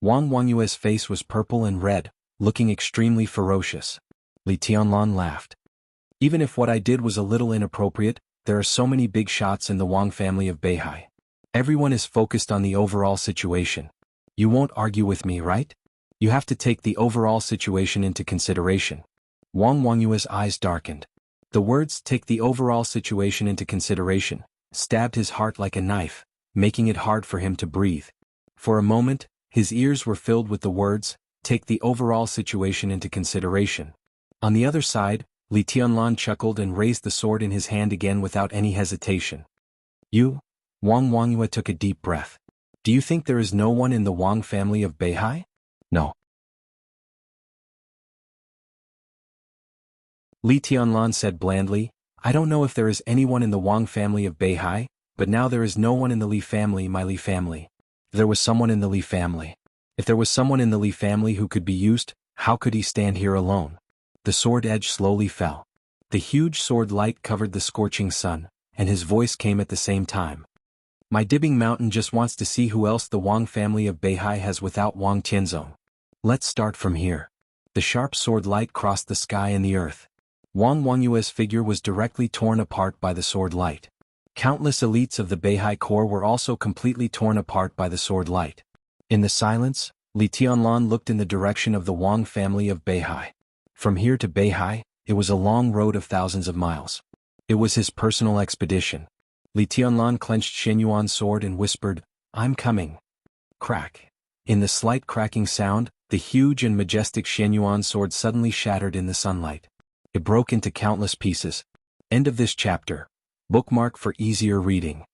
Wang Wangyue's face was purple and red, looking extremely ferocious. Li Tianlan laughed. Even if what I did was a little inappropriate, there are so many big shots in the Wang family of Beihai. Everyone is focused on the overall situation. You won't argue with me, right? You have to take the overall situation into consideration. Wang Wangyue's eyes darkened. The words "take the overall situation into consideration" stabbed his heart like a knife, making it hard for him to breathe. For a moment, his ears were filled with the words, "take the overall situation into consideration." On the other side, Li Tianlan chuckled and raised the sword in his hand again without any hesitation. "You?" Wang Wangyue took a deep breath. "Do you think there is no one in the Wang family of Beihai?" "No." Li Tianlan said blandly, "I don't know if there is anyone in the Wang family of Beihai, but now there is no one in the Li family, my Li family. If there was someone in the Li family. If there was someone in the Li family who could be used, how could he stand here alone?" The sword edge slowly fell. The huge sword light covered the scorching sun, and his voice came at the same time. "My Dibbing Mountain just wants to see who else the Wang family of Beihai has without Wang Tianzong. Let's start from here." The sharp sword light crossed the sky and the earth. Wang Wangyue's figure was directly torn apart by the sword light. Countless elites of the Beihai Corps were also completely torn apart by the sword light. In the silence, Li Tianlan looked in the direction of the Wang family of Beihai. From here to Beihai, it was a long road of thousands of miles. It was his personal expedition. Li Tianlan clenched Shenyuan's sword and whispered, "I'm coming." Crack. In the slight cracking sound, the huge and majestic Shenyuan sword suddenly shattered in the sunlight. It broke into countless pieces. End of this chapter. Bookmark for easier reading.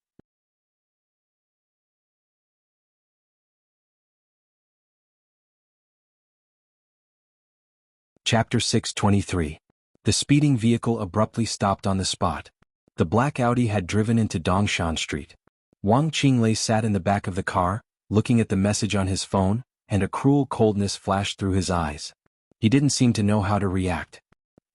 Chapter 623. The speeding vehicle abruptly stopped on the spot. The black Audi had driven into Dongshan Street. Wang Qinglei sat in the back of the car, looking at the message on his phone, and a cruel coldness flashed through his eyes. He didn't seem to know how to react.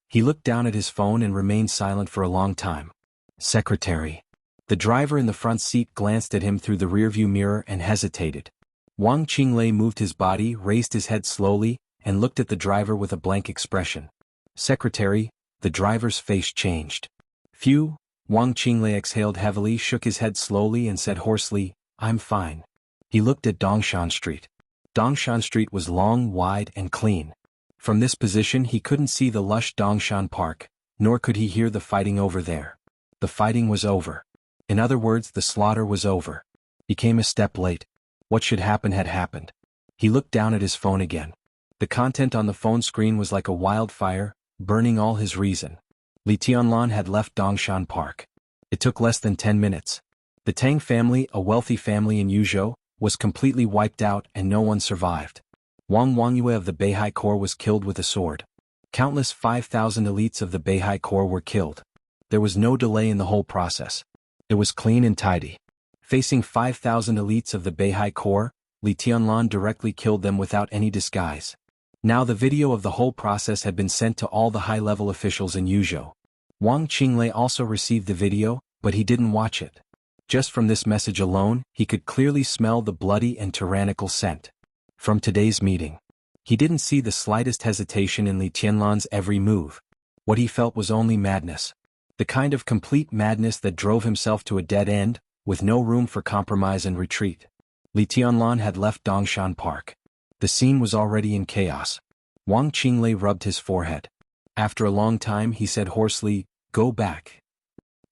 He looked down at his phone and remained silent for a long time. "Secretary." The driver in the front seat glanced at him through the rearview mirror and hesitated. Wang Qinglei moved his body, raised his head slowly, and looked at the driver with a blank expression. "Secretary." The driver's face changed. "Phew." Wang Qinglei exhaled heavily, shook his head slowly and said hoarsely, "I'm fine." He looked at Dongshan Street. Dongshan Street was long, wide, and clean. From this position he couldn't see the lush Dongshan Park, nor could he hear the fighting over there. The fighting was over. In other words, the slaughter was over. He came a step late. What should happen had happened. He looked down at his phone again. The content on the phone screen was like a wildfire, burning all his reason. Li Tianlan had left Dongshan Park. It took less than 10 minutes. The Tang family, a wealthy family in Yuzhou, was completely wiped out and no one survived. Wang Wangyue of the Beihai Corps was killed with a sword. Countless 5,000 elites of the Beihai Corps were killed. There was no delay in the whole process. It was clean and tidy. Facing 5,000 elites of the Beihai Corps, Li Tianlan directly killed them without any disguise. Now the video of the whole process had been sent to all the high-level officials in Yuzhou. Wang Qinglei also received the video, but he didn't watch it. Just from this message alone, he could clearly smell the bloody and tyrannical scent. From today's meeting, he didn't see the slightest hesitation in Li Tianlan's every move. What he felt was only madness. The kind of complete madness that drove himself to a dead end, with no room for compromise and retreat. Li Tianlan had left Dongshan Park. The scene was already in chaos. Wang Qinglei rubbed his forehead. After a long time he said hoarsely, "Go back."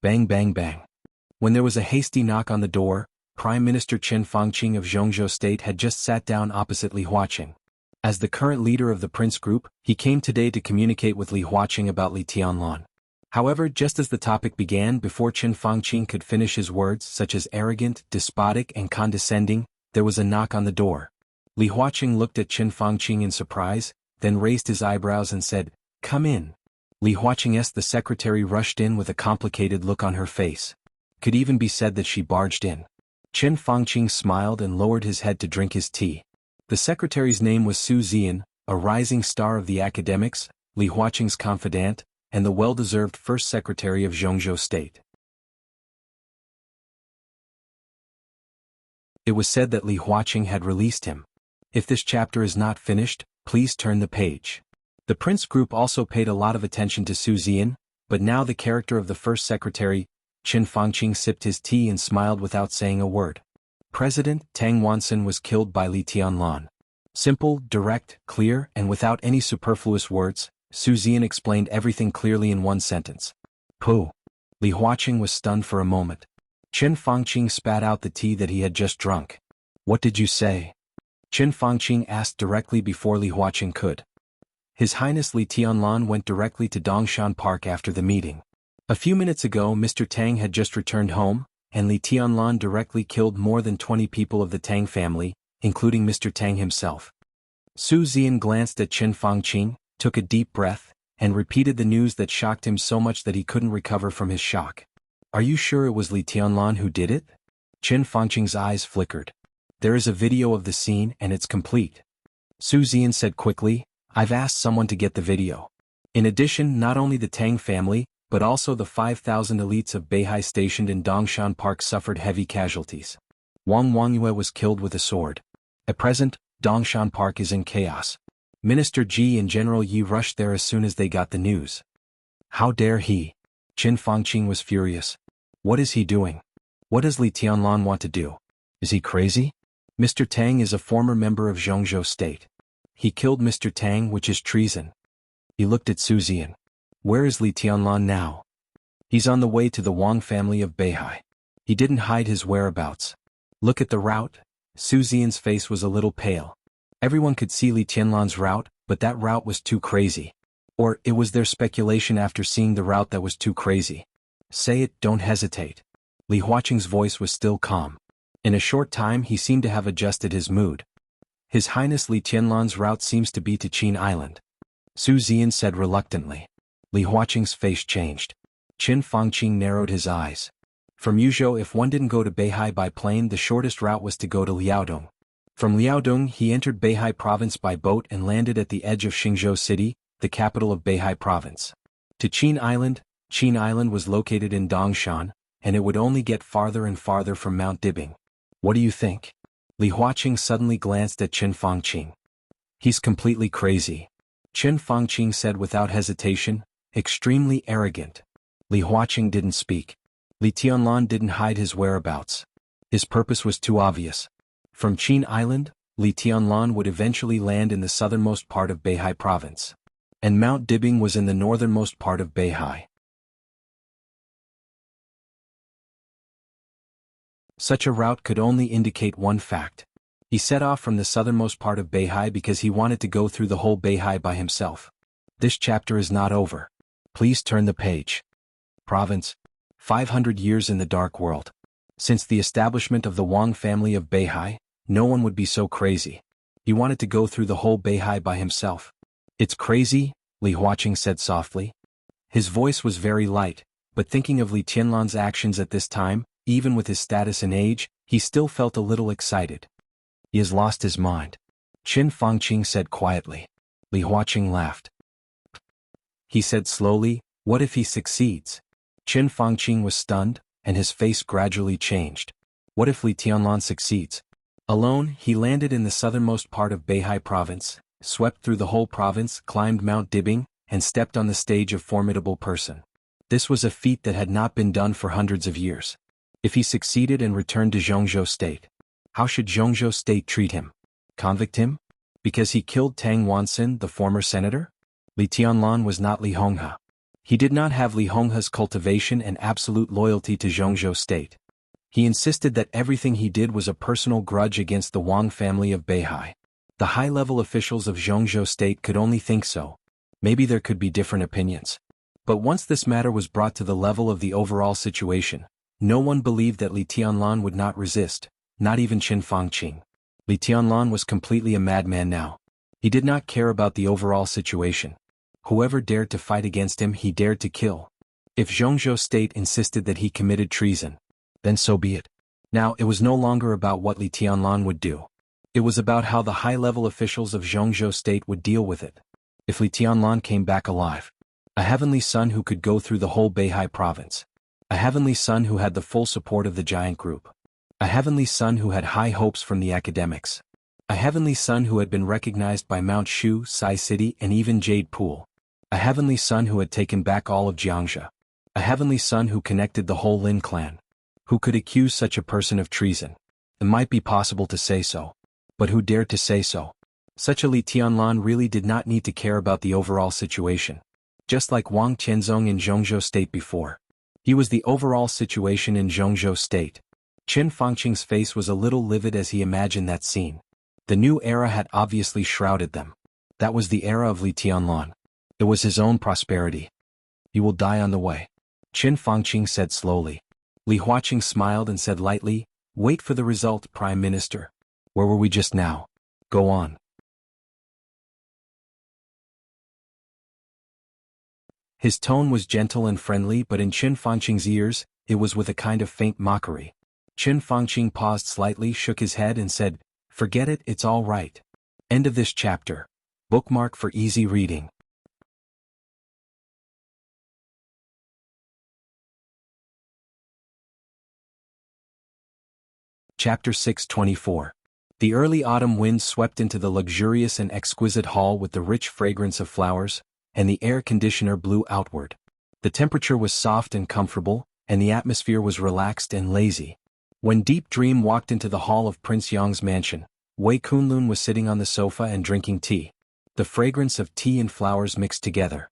Bang bang bang. When there was a hasty knock on the door, Prime Minister Chen Fangqing of Jianghu State had just sat down opposite Li Huaqing. As the current leader of the Prince Group, he came today to communicate with Li Huaqing about Li Tianlan. However, just as the topic began, before Chen Fangqing could finish his words such as arrogant, despotic and condescending, there was a knock on the door. Li Huaqing looked at Chen Fangqing in surprise, then raised his eyebrows and said, "Come in." Li Huaqing's the secretary rushed in with a complicated look on her face. Could even be said that she barged in. Chen Fangqing smiled and lowered his head to drink his tea. The secretary's name was Su Zian, a rising star of the academics, Li Huaqing's confidant, and the well-deserved first secretary of Jianghu State. It was said that Li Huaqing had released him. If this chapter is not finished, please turn the page. The Prince Group also paid a lot of attention to Su Zian, but now the character of the first secretary, Qin Fangqing sipped his tea and smiled without saying a word. President Tang Wansen was killed by Li Tianlan. Simple, direct, clear, and without any superfluous words, Su Zian explained everything clearly in one sentence. Pooh. Li Huaqing was stunned for a moment. Qin Fangqing spat out the tea that he had just drunk. What did you say? Qin Fangqing asked directly before Li Huaqing could. His Highness Li Tianlan went directly to Dongshan Park after the meeting. A few minutes ago Mr. Tang had just returned home, and Li Tianlan directly killed more than 20 people of the Tang family, including Mr. Tang himself. Su Zian glanced at Qin Fangqing, took a deep breath, and repeated the news that shocked him so much that he couldn't recover from his shock. Are you sure it was Li Tianlan who did it? Qin Fangqing's eyes flickered. There is a video of the scene and it's complete. Su Zian said quickly, I've asked someone to get the video. In addition, not only the Tang family, but also the 5,000 elites of Beihai stationed in Dongshan Park suffered heavy casualties. Wang Wangyue was killed with a sword. At present, Dongshan Park is in chaos. Minister Ji and General Yi rushed there as soon as they got the news. How dare he? Qin Fangqing was furious. What is he doing? What does Li Tianlan want to do? Is he crazy? Mr. Tang is a former member of Jianghu state. He killed Mr. Tang, which is treason. He looked at Su Zian. Where is Li Tianlan now? He's on the way to the Wang family of Beihai. He didn't hide his whereabouts. Look at the route. Su Zian's face was a little pale. Everyone could see Li Tianlan's route, but that route was too crazy. Or it was their speculation after seeing the route that was too crazy. Say it, don't hesitate. Li Huaqing's voice was still calm. In a short time he seemed to have adjusted his mood. His Highness Li Tianlan's route seems to be to Qin Island. Su Zian said reluctantly. Li Huaqing's face changed. Qin Fangqing narrowed his eyes. From Yuzhou, if one didn't go to Beihai by plane, the shortest route was to go to Liaodong. From Liaodong he entered Beihai province by boat and landed at the edge of Xingzhou City, the capital of Beihai province. To Qin Island was located in Dongshan, and it would only get farther and farther from Mount Dibing. What do you think? Li Huaqing suddenly glanced at Qin Fangqing. He's completely crazy. Qin Fangqing said without hesitation, extremely arrogant. Li Huaqing didn't speak. Li Tianlan didn't hide his whereabouts. His purpose was too obvious. From Qin Island, Li Tianlan would eventually land in the southernmost part of Beihai province. And Mount Dibing was in the northernmost part of Beihai. Such a route could only indicate one fact. He set off from the southernmost part of Beihai because he wanted to go through the whole Beihai by himself. This chapter is not over. Please turn the page. Province. 500 years in the Dark World. Since the establishment of the Wang family of Beihai, no one would be so crazy. He wanted to go through the whole Beihai by himself. It's crazy, Li Huaqing said softly. His voice was very light, but thinking of Li Tianlan's actions at this time, even with his status and age, he still felt a little excited. He has lost his mind. Qin Fangqing said quietly. Li Huaqing laughed. He said slowly, what if he succeeds? Qin Fangqing was stunned, and his face gradually changed. What if Li Tianlan succeeds? Alone, he landed in the southernmost part of Beihai province, swept through the whole province, climbed Mount Dibing, and stepped on the stage of formidable person. This was a feat that had not been done for hundreds of years. If he succeeded and returned to Jianghu state, how should Jianghu state treat him? Convict him? Because he killed Tang Wansen, the former senator? Li Tianlan was not Li Honghe. He did not have Li Honghe's cultivation and absolute loyalty to Jianghu state. He insisted that everything he did was a personal grudge against the Wang family of Beihai. The high-level officials of Jianghu state could only think so. Maybe there could be different opinions. But once this matter was brought to the level of the overall situation, no one believed that Li Tianlan would not resist, not even Qin Fangqing. Li Tianlan was completely a madman now. He did not care about the overall situation. Whoever dared to fight against him he dared to kill. If Jianghu state insisted that he committed treason, then so be it. Now it was no longer about what Li Tianlan would do. It was about how the high-level officials of Jianghu state would deal with it. If Li Tianlan came back alive, a heavenly son who could go through the whole Beihai province, a heavenly son who had the full support of the giant group, a heavenly son who had high hopes from the academics, a heavenly son who had been recognized by Mount Shu, Sai City, and even Jade Pool, a heavenly son who had taken back all of Jianghu. A heavenly son who connected the whole Lin clan. Who could accuse such a person of treason? It might be possible to say so. But who dared to say so? Such a Li Tianlan really did not need to care about the overall situation. Just like Wang Tianzong in Zhongzhou State before. He was the overall situation in Zhongzhou State. Qin Fangqing's face was a little livid as he imagined that scene. The new era had obviously shrouded them. That was the era of Li Tianlan. It was his own prosperity. He will die on the way. Qin Fangqing said slowly. Li Huaqing smiled and said lightly, "Wait for the result, Prime Minister. Where were we just now? Go on." His tone was gentle and friendly, but in Qin Fangqing's ears, it was with a kind of faint mockery. Qin Fangqing paused slightly, shook his head and said, "Forget it, it's all right." End of this chapter. Bookmark for easy reading. Chapter 624. The early autumn wind swept into the luxurious and exquisite hall with the rich fragrance of flowers, and the air conditioner blew outward. The temperature was soft and comfortable, and the atmosphere was relaxed and lazy. When Deep Dream walked into the hall of Prince Yang's mansion, Wei Kunlun was sitting on the sofa and drinking tea. The fragrance of tea and flowers mixed together.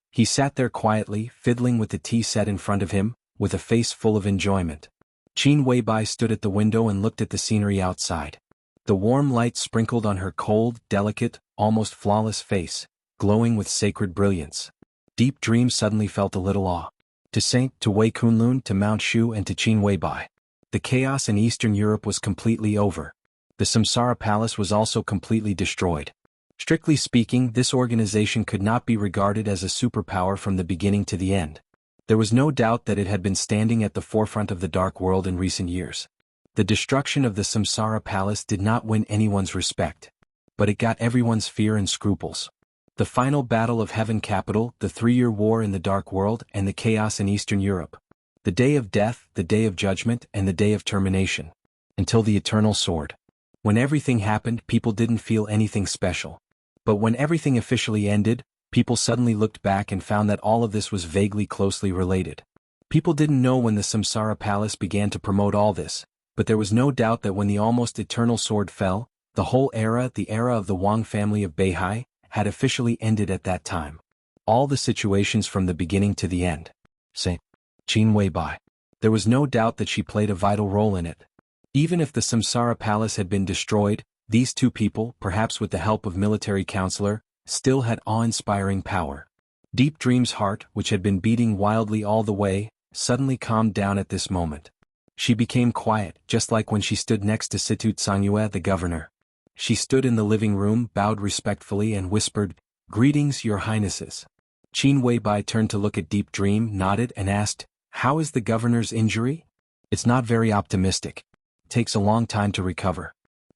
He sat there quietly, fiddling with the tea set in front of him, with a face full of enjoyment. Qin Weibai stood at the window and looked at the scenery outside. The warm light sprinkled on her cold, delicate, almost flawless face, glowing with sacred brilliance. Deep Dream suddenly felt a little awe. To Wei Kunlun, to Mount Shu and to Qin Weibai. The chaos in Eastern Europe was completely over. The Samsara Palace was also completely destroyed. Strictly speaking, this organization could not be regarded as a superpower from the beginning to the end. There was no doubt that it had been standing at the forefront of the dark world in recent years. The destruction of the Samsara Palace did not win anyone's respect. But it got everyone's fear and scruples. The final battle of Heaven Capital, the 3-year war in the Dark World, and the chaos in Eastern Europe. The day of death, the day of judgment, and the day of termination. Until the eternal sword. When everything happened, people didn't feel anything special. But when everything officially ended, people suddenly looked back and found that all of this was vaguely closely related. People didn't know when the Samsara Palace began to promote all this, but there was no doubt that when the almost eternal sword fell, the whole era, the era of the Wang family of Beihai, had officially ended at that time. All the situations from the beginning to the end. Say, Qin Weibai. There was no doubt that she played a vital role in it. Even if the Samsara Palace had been destroyed, these two people, perhaps with the help of military counselor, still had awe-inspiring power. Deep Dream's heart, which had been beating wildly all the way, suddenly calmed down at this moment. She became quiet, just like when she stood next to Situ Tsangyue the governor. She stood in the living room, bowed respectfully and whispered, "Greetings, your highnesses." Qin Weibai turned to look at Deep Dream, nodded and asked, "How is the governor's injury?" "It's not very optimistic. Takes a long time to recover."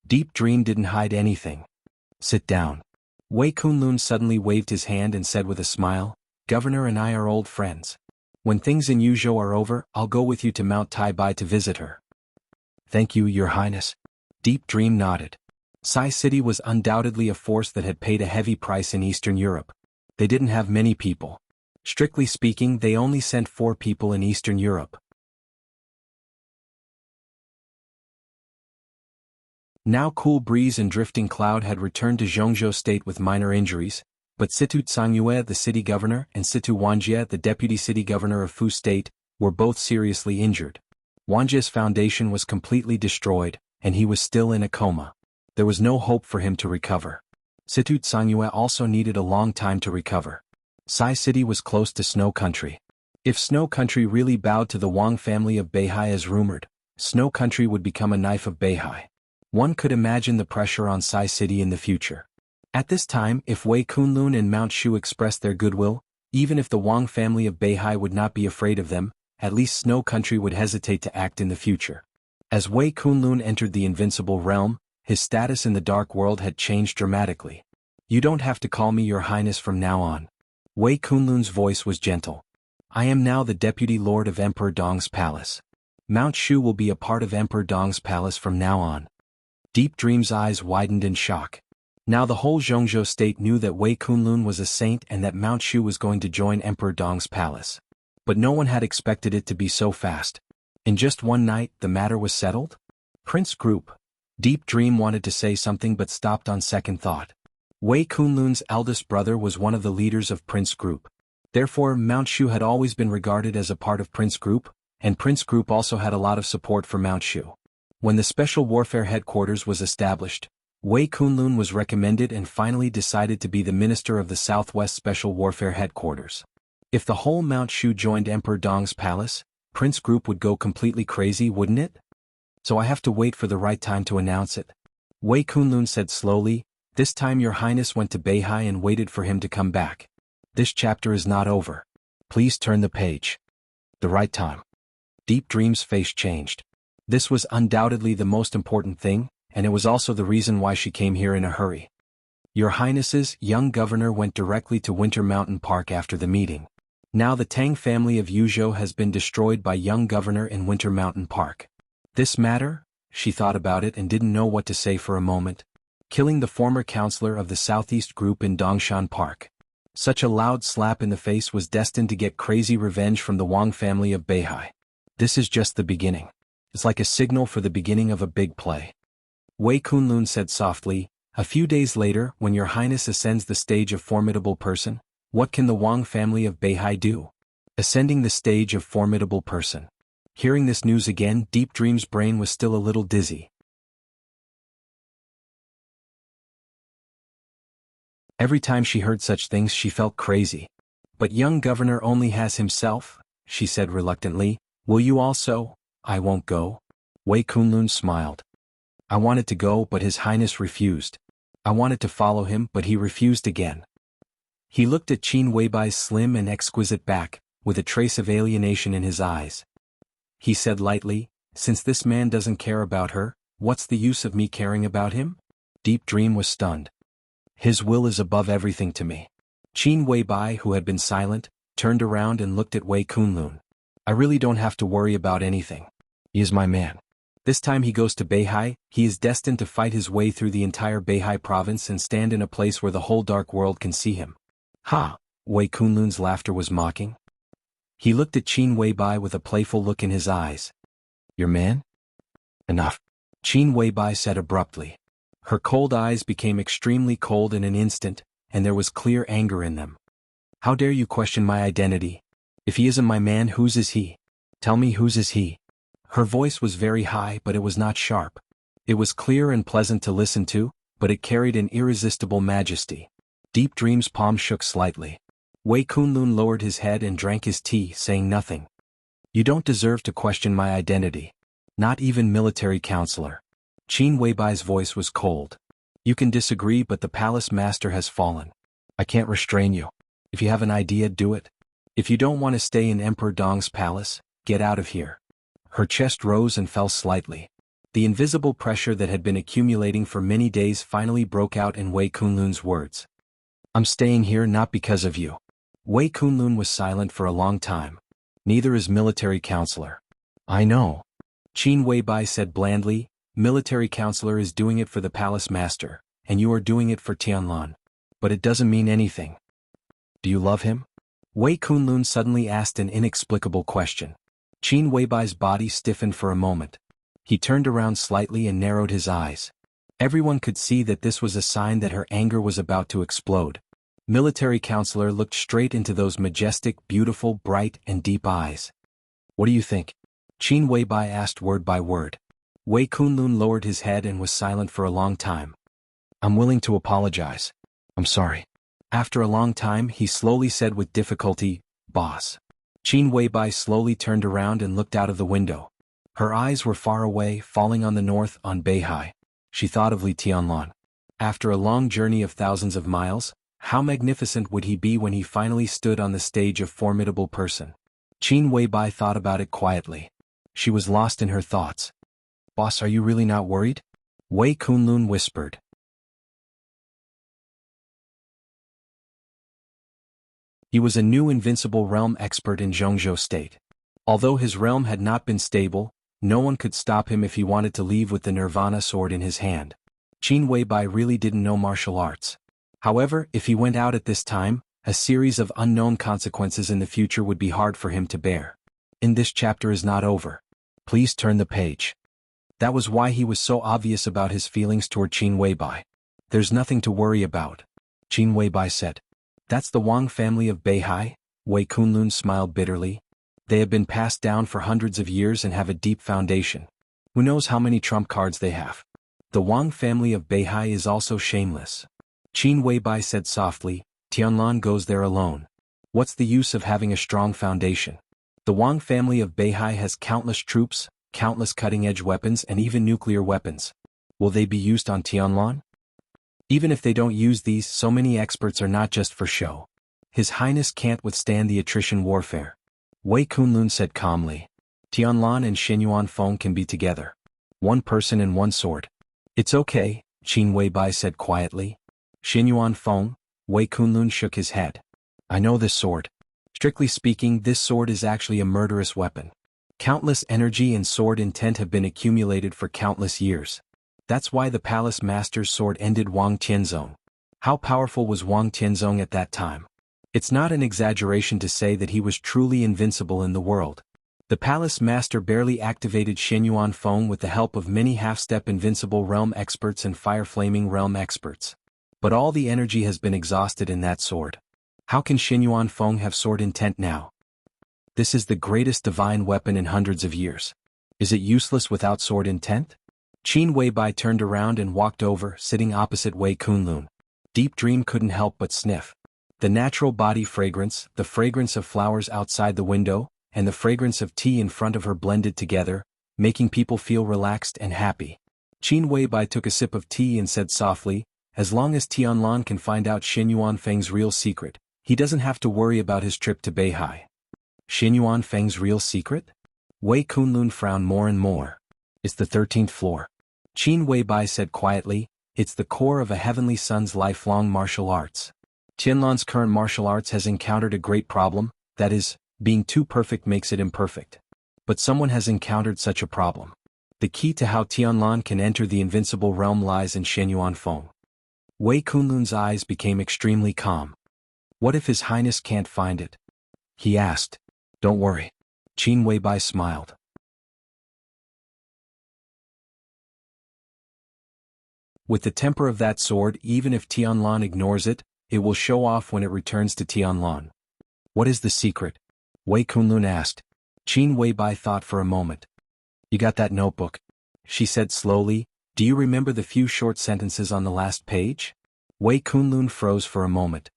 Deep Dream didn't hide anything. "Sit down." Wei Kunlun suddenly waved his hand and said with a smile, "Governor and I are old friends. When things in Yuzhou are over, I'll go with you to Mount Taibai to visit her." "Thank you, your highness." Deep Dream nodded. Sai City was undoubtedly a force that had paid a heavy price in Eastern Europe. They didn't have many people. Strictly speaking, they only sent 4 people in Eastern Europe. Now Cool Breeze and Drifting Cloud had returned to Zhongzhou State with minor injuries, but Situ Tsangyue, the city governor, and Situ Wanjie, the deputy city governor of Fu State, were both seriously injured. Wanjie's foundation was completely destroyed, and he was still in a coma. There was no hope for him to recover. Situ Tsangyue also needed a long time to recover. Sai City was close to Snow Country. If Snow Country really bowed to the Wang family of Beihai as rumored, Snow Country would become a knife of Beihai. One could imagine the pressure on Sai City in the future. At this time, if Wei Kunlun and Mount Shu expressed their goodwill, even if the Wang family of Beihai would not be afraid of them, at least Snow Country would hesitate to act in the future. As Wei Kunlun entered the invincible realm, his status in the dark world had changed dramatically. "You don't have to call me your highness from now on." Wei Kunlun's voice was gentle. "I am now the deputy lord of Emperor Dong's palace. Mount Shu will be a part of Emperor Dong's palace from now on." Deep Dream's eyes widened in shock. Now the whole Zhongzhou state knew that Wei Kunlun was a saint and that Mount Shu was going to join Emperor Dong's palace. But no one had expected it to be so fast. In just one night, the matter was settled? Prince Group. Deep Dream wanted to say something but stopped on second thought. Wei Kunlun's eldest brother was one of the leaders of Prince Group. Therefore, Mount Shu had always been regarded as a part of Prince Group, and Prince Group also had a lot of support for Mount Shu. When the Special Warfare Headquarters was established, Wei Kunlun was recommended and finally decided to be the minister of the Southwest Special Warfare Headquarters. If the whole Mount Shu joined Emperor Dong's palace, Prince Group would go completely crazy, wouldn't it? So I have to wait for the right time to announce it. Wei Kunlun said slowly, "This time Your Highness went to Beihai and waited for him to come back. This chapter is not over. Please turn the page." The right time. Deep Dream's face changed. This was undoubtedly the most important thing, and it was also the reason why she came here in a hurry. Your Highness's young governor went directly to Winter Mountain Park after the meeting. Now the Tang family of Yuzhou has been destroyed by young governor in Winter Mountain Park. This matter? She thought about it and didn't know what to say for a moment. Killing the former counselor of the Southeast Group in Dongshan Park. Such a loud slap in the face was destined to get crazy revenge from the Wang family of Beihai. This is just the beginning. It's like a signal for the beginning of a big play. Wei Kunlun said softly, "A few days later, when Your Highness ascends the stage of formidable person, what can the Wang family of Beihai do?" Ascending the stage of formidable person. Hearing this news again, Deep Dream's brain was still a little dizzy. Every time she heard such things she felt crazy. "But young governor only has himself," she said reluctantly. "Will you also?" "I won't go." Wei Kunlun smiled. "I wanted to go but His Highness refused. I wanted to follow him but he refused again." He looked at Qin Weibai's slim and exquisite back, with a trace of alienation in his eyes. He said lightly, "Since this man doesn't care about her, what's the use of me caring about him?" Deep Dream was stunned. "His will is above everything to me." Qin Weibai, who had been silent, turned around and looked at Wei Kunlun. "I really don't have to worry about anything. He is my man. This time he goes to Beihai, he is destined to fight his way through the entire Beihai province and stand in a place where the whole dark world can see him." "Ha!" Wei Kunlun's laughter was mocking. He looked at Qin Weibai with a playful look in his eyes. "Your man?" "Enough," Qin Weibai said abruptly. Her cold eyes became extremely cold in an instant, and there was clear anger in them. "How dare you question my identity? If he isn't my man, whose is he? Tell me, whose is he?" Her voice was very high, but it was not sharp. It was clear and pleasant to listen to, but it carried an irresistible majesty. Deep Dream's palm shook slightly. Wei Kunlun lowered his head and drank his tea, saying nothing. "You don't deserve to question my identity. Not even military counselor." Qin Weibai's voice was cold. "You can disagree, but the palace master has fallen. I can't restrain you. If you have an idea, do it. If you don't want to stay in Emperor Dong's palace, get out of here." Her chest rose and fell slightly. The invisible pressure that had been accumulating for many days finally broke out in Wei Kunlun's words. "I'm staying here not because of you." Wei Kunlun was silent for a long time. "Neither is military counselor." "I know." Qin Weibai said blandly, "Military counselor is doing it for the palace master, and you are doing it for Tianlan. But it doesn't mean anything." "Do you love him?" Wei Kunlun suddenly asked an inexplicable question. Qin Weibai's body stiffened for a moment. He turned around slightly and narrowed his eyes. Everyone could see that this was a sign that her anger was about to explode. Military counselor looked straight into those majestic, beautiful, bright, and deep eyes. "What do you think?" Qin Weibai asked word by word. Wei Kunlun lowered his head and was silent for a long time. "I'm willing to apologize. I'm sorry." After a long time, he slowly said with difficulty, "Boss." Qin Weibai slowly turned around and looked out of the window. Her eyes were far away, falling on the north, on Beihai. She thought of Li Tianlan. After a long journey of thousands of miles, how magnificent would he be when he finally stood on the stage of formidable person? Qin Weibai thought about it quietly. She was lost in her thoughts. "Boss, are you really not worried?" Wei Kunlun whispered. He was a new invincible realm expert in Jianghu state. Although his realm had not been stable, no one could stop him if he wanted to leave with the Nirvana sword in his hand. Qin Weibai really didn't know martial arts. However, if he went out at this time, A series of unknown consequences in the future would be hard for him to bear. This chapter is not over. Please turn the page. That was why he was so obvious about his feelings toward Qin Weibai. There's nothing to worry about, Qin Weibai said. That's the Wang family of Beihai? Wei Kunlun smiled bitterly. They have been passed down for hundreds of years and have a deep foundation. Who knows how many trump cards they have? The Wang family of Beihai is also shameless. Qin Weibai said softly. Tianlan goes there alone. What's the use of having a strong foundation? The Wang family of Beihai has countless troops, countless cutting-edge weapons and even nuclear weapons. Will they be used on Tianlan? Even if they don't use these, so many experts are not just for show. His Highness can't withstand the attrition warfare. Wei Kunlun said calmly. Tianlan and Shenyuan Feng can be together. One person and one sword. It's okay, Qin Weibai said quietly. Shenyuan Feng? Wei Kunlun shook his head. I know this sword. Strictly speaking, this sword is actually a murderous weapon. Countless energy and sword intent have been accumulated for countless years. That's why the Palace Master's sword ended Wang Tianzong. How powerful was Wang Tianzong at that time? It's not an exaggeration to say that he was truly invincible in the world. The Palace Master barely activated Shenyuan Feng with the help of many half-step invincible realm experts and fire-flaming realm experts. But all the energy has been exhausted in that sword. How can Shenyuan Feng have sword intent now? This is the greatest divine weapon in hundreds of years. Is it useless without sword intent? Qin Weibai turned around and walked over, sitting opposite Wei Kunlun. Deep Dream couldn't help but sniff. The natural body fragrance, the fragrance of flowers outside the window, and the fragrance of tea in front of her blended together, making people feel relaxed and happy. Qin Weibai took a sip of tea and said softly, as long as Tianlan can find out Shenyuan Feng's real secret, he doesn't have to worry about his trip to Beihai. Shenyuan Feng's real secret? Wei Kunlun frowned more and more. It's the 13th floor. Qin Weibai said quietly, it's the core of a heavenly son's lifelong martial arts. Tianlan's current martial arts has encountered a great problem, that is, being too perfect makes it imperfect. But someone has encountered such a problem. The key to how Tianlan can enter the invincible realm lies in Shenyuan Feng. Wei Kunlun's eyes became extremely calm. What if His Highness can't find it? He asked. Don't worry. Qin Weibai smiled. With the temper of that sword, even if Tianlan ignores it, it will show off when it returns to Tianlan. What is the secret? Wei Kunlun asked. Qin Weibai thought for a moment. You got that notebook? She said slowly. Do you remember the few short sentences on the last page? Wei Kunlun froze for a moment.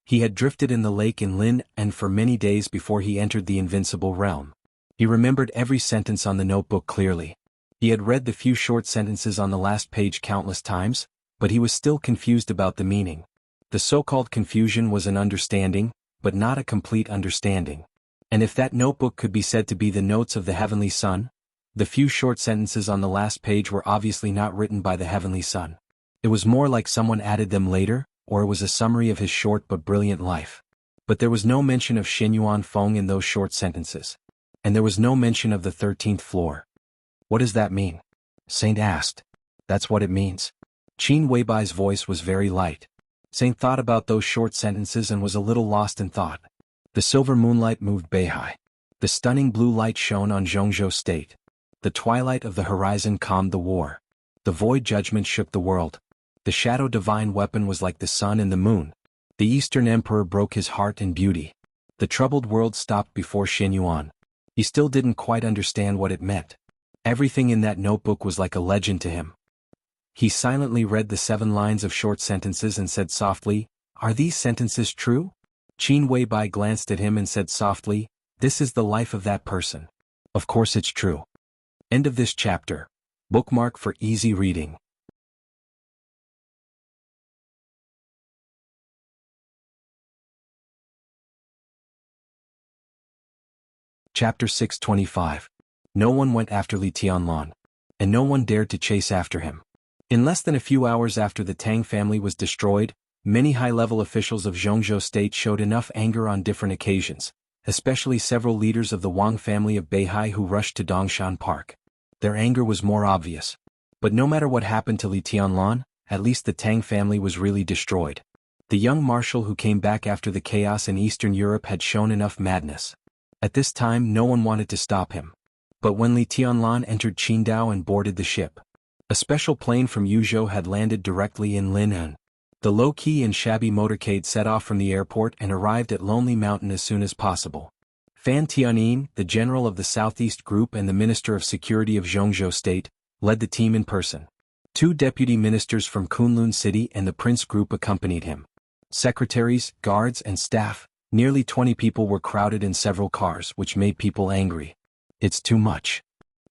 He had drifted in the lake in Lin and for many days before he entered the invincible realm. He remembered every sentence on the notebook clearly. He had read the few short sentences on the last page countless times, but he was still confused about the meaning. The so-called confusion was an understanding, but not a complete understanding. And if that notebook could be said to be the notes of the Heavenly Son, the few short sentences on the last page were obviously not written by the Heavenly Son. It was more like someone added them later, or it was a summary of his short but brilliant life. But there was no mention of Shenyuan Feng in those short sentences. And there was no mention of the 13th floor. What does that mean? Saint asked. That's what it means. Qin Weibai's voice was very light. Saint thought about those short sentences and was a little lost in thought. The silver moonlight moved Beihai. The stunning blue light shone on Jianghu state. The twilight of the horizon calmed the war. The void judgment shook the world. The shadow divine weapon was like the sun and the moon. The Eastern Emperor broke his heart in beauty. The troubled world stopped before Shenyuan. He still didn't quite understand what it meant. Everything in that notebook was like a legend to him. He silently read the 7 lines of short sentences and said softly, "Are these sentences true?" Qin Weibai glanced at him and said softly, "This is the life of that person. Of course it's true." End of this chapter. Bookmark for easy reading. Chapter 625. No one went after Li Tianlan. And no one dared to chase after him. In less than a few hours after the Tang family was destroyed, many high-level officials of Jianghu state showed enough anger on different occasions, especially several leaders of the Wang family of Beihai who rushed to Dongshan Park. Their anger was more obvious. But no matter what happened to Li Tianlan, at least the Tang family was really destroyed. The young marshal who came back after the chaos in Eastern Europe had shown enough madness. At this time no one wanted to stop him. But when Li Tianlan entered Qingdao and boarded the ship, a special plane from Yuzhou had landed directly in Lin'an. The low-key and shabby motorcade set off from the airport and arrived at Lonely Mountain as soon as possible. Fan Tianyin, the general of the Southeast Group and the Minister of Security of Jianghu State, led the team in person. 2 deputy ministers from Kunlun City and the Prince Group accompanied him. Secretaries, guards and staff, nearly 20 people were crowded in several cars, which made people angry. It's too much.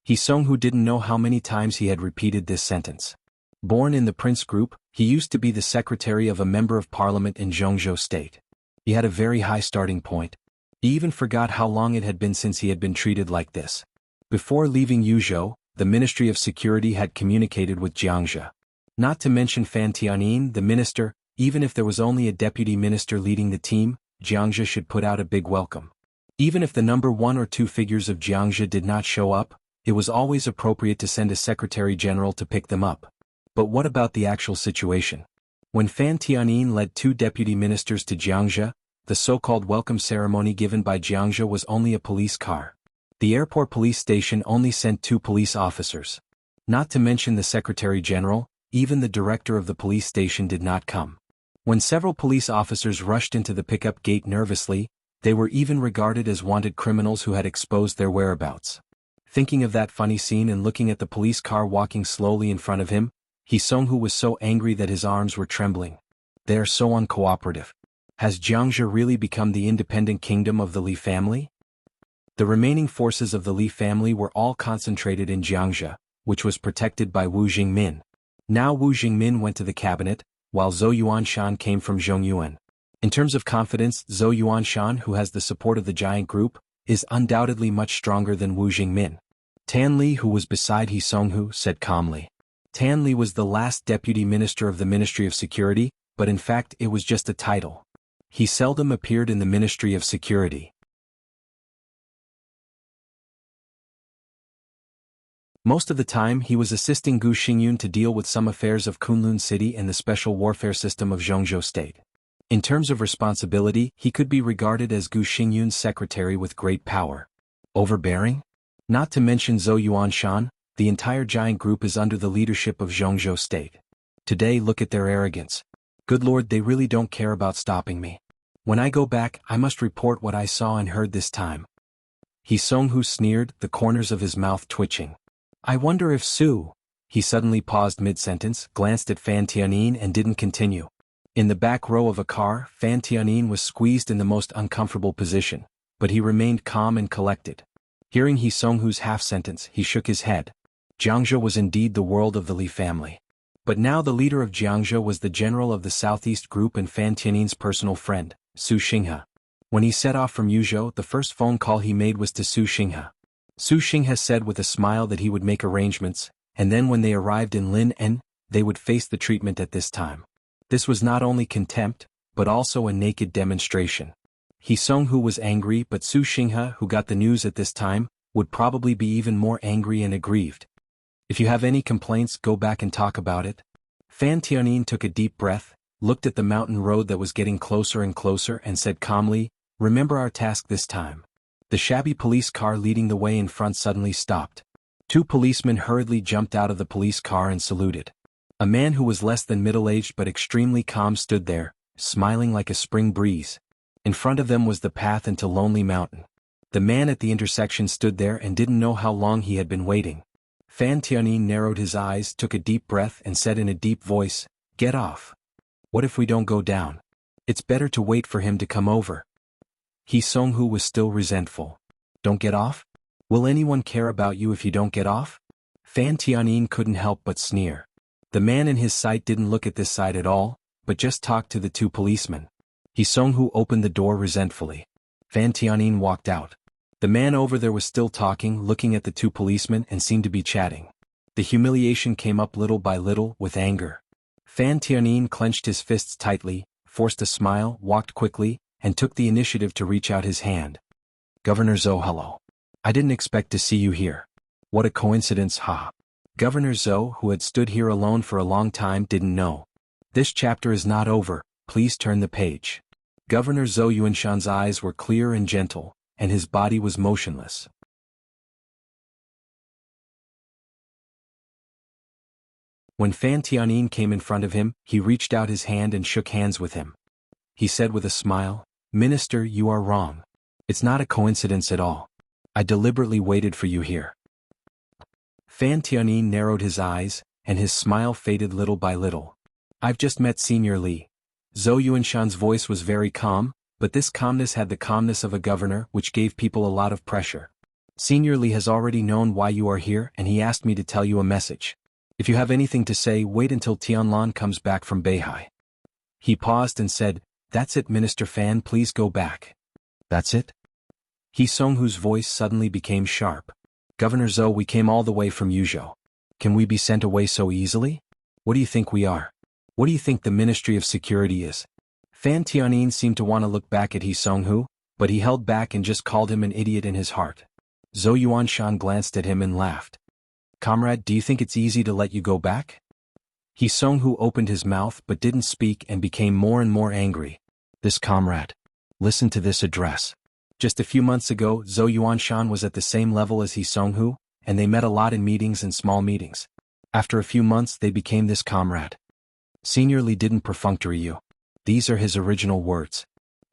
He Songhu didn't know how many times he had repeated this sentence. Born in the Prince Group, he used to be the secretary of a member of parliament in Jianghu State. He had a very high starting point. He even forgot how long it had been since he had been treated like this. Before leaving Yuzhou, the Ministry of Security had communicated with Jianghu. Not to mention Fan Tianyin, the minister, even if there was only a deputy minister leading the team, Jianghu should put out a big welcome. Even if the number 1 or 2 figures of Jianghu did not show up, it was always appropriate to send a secretary general to pick them up. But what about the actual situation? When Fan Tianyin led 2 deputy ministers to Jianghu, the so-called welcome ceremony given by Jianghu was only a police car. The airport police station only sent 2 police officers. Not to mention the secretary general, even the director of the police station did not come. When several police officers rushed into the pickup gate nervously, they were even regarded as wanted criminals who had exposed their whereabouts. Thinking of that funny scene and looking at the police car walking slowly in front of him, He Songhu was so angry that his arms were trembling. They are so uncooperative. Has Jianghu really become the independent kingdom of the Li family? The remaining forces of the Li family were all concentrated in Jianghu, which was protected by Wu Jingmin. Now Wu Jingmin went to the cabinet, while Zhou Yuanshan came from Zhongyuan. In terms of confidence, Zhou Yuanshan, who has the support of the giant group, is undoubtedly much stronger than Wu Jingmin. Tan Li, who was beside He Songhu, said calmly. Tan Li was the last deputy minister of the Ministry of Security, but in fact it was just a title. He seldom appeared in the Ministry of Security. Most of the time he was assisting Gu Xingyun to deal with some affairs of Kunlun City and the special warfare system of Jianghu State. In terms of responsibility, he could be regarded as Gu Xingyun's secretary with great power. Overbearing? Not to mention Zhou Yuanshan, the entire giant group is under the leadership of Jianghu State. Today look at their arrogance. Good Lord, they really don't care about stopping me. When I go back, I must report what I saw and heard this time. He Songhu sneered, the corners of his mouth twitching. I wonder if Su... He suddenly paused mid-sentence, glanced at Fan Tianyin and didn't continue. In the back row of a car, Fan Tianyin was squeezed in the most uncomfortable position, but he remained calm and collected. Hearing He Songhu's half-sentence, he shook his head. Jianghu was indeed the world of the Li family. But now the leader of Jianghu was the general of the Southeast Group and Fan Tianyin's personal friend, Su Xinghe. When he set off from Yuzhou, the first phone call he made was to Su Xinghe. Su Xinghe said with a smile that he would make arrangements, and then when they arrived in Lin'an, they would face the treatment at this time. This was not only contempt, but also a naked demonstration. He Songhu was angry, but Su Xinghe, who got the news at this time, would probably be even more angry and aggrieved. If you have any complaints, go back and talk about it. Fan Tianyin took a deep breath, looked at the mountain road that was getting closer and closer and said calmly, remember our task this time. The shabby police car leading the way in front suddenly stopped. 2 policemen hurriedly jumped out of the police car and saluted. A man who was less than middle-aged but extremely calm stood there, smiling like a spring breeze. In front of them was the path into Lonely Mountain. The man at the intersection stood there and didn't know how long he had been waiting. Fan Tianyin narrowed his eyes, took a deep breath and said in a deep voice, get off. What if we don't go down? It's better to wait for him to come over. He Songhu was still resentful. Don't get off? Will anyone care about you if you don't get off? Fan Tianyin couldn't help but sneer. The man in his sight didn't look at this side at all, but just talked to the 2 policemen. He Songhu opened the door resentfully. Fan Tianyin walked out. The man over there was still talking, looking at the 2 policemen and seemed to be chatting. The humiliation came up little by little, with anger. Fan Tianyin clenched his fists tightly, forced a smile, walked quickly, and took the initiative to reach out his hand. Governor Zhou, hello. I didn't expect to see you here. What a coincidence, ha. Governor Zhou, who had stood here alone for a long time, didn't know. This chapter is not over, please turn the page. Governor Zhou Yuanshan's eyes were clear and gentle, and his body was motionless. When Fan Tianyin came in front of him, he reached out his hand and shook hands with him. He said with a smile, "Minister, you are wrong. It's not a coincidence at all. I deliberately waited for you here." Fan Tianyin narrowed his eyes, and his smile faded little by little. "I've just met Senior Li." Zhou Yuanshan's voice was very calm, but this calmness had the calmness of a governor, which gave people a lot of pressure. "Senior Li has already known why you are here, and he asked me to tell you a message. If you have anything to say, wait until Tianlan comes back from Beihai." He paused and said, "That's it, Minister Fan, please go back." "That's it?" He Songhu's voice suddenly became sharp. "Governor Zhou, we came all the way from Yuzhou. Can we be sent away so easily? What do you think we are? What do you think the Ministry of Security is?" Fan Tianyin seemed to want to look back at He Songhu, but he held back and just called him an idiot in his heart. Zhou Yuanshan glanced at him and laughed. "Comrade, do you think it's easy to let you go back?" He Songhu opened his mouth but didn't speak and became more and more angry. "This comrade. Listen to this address." Just a few months ago, Zhou Yuanshan was at the same level as He Songhu, and they met a lot in meetings and small meetings. After a few months they became this comrade. "Senior Li didn't perfunctory you. These are his original words,"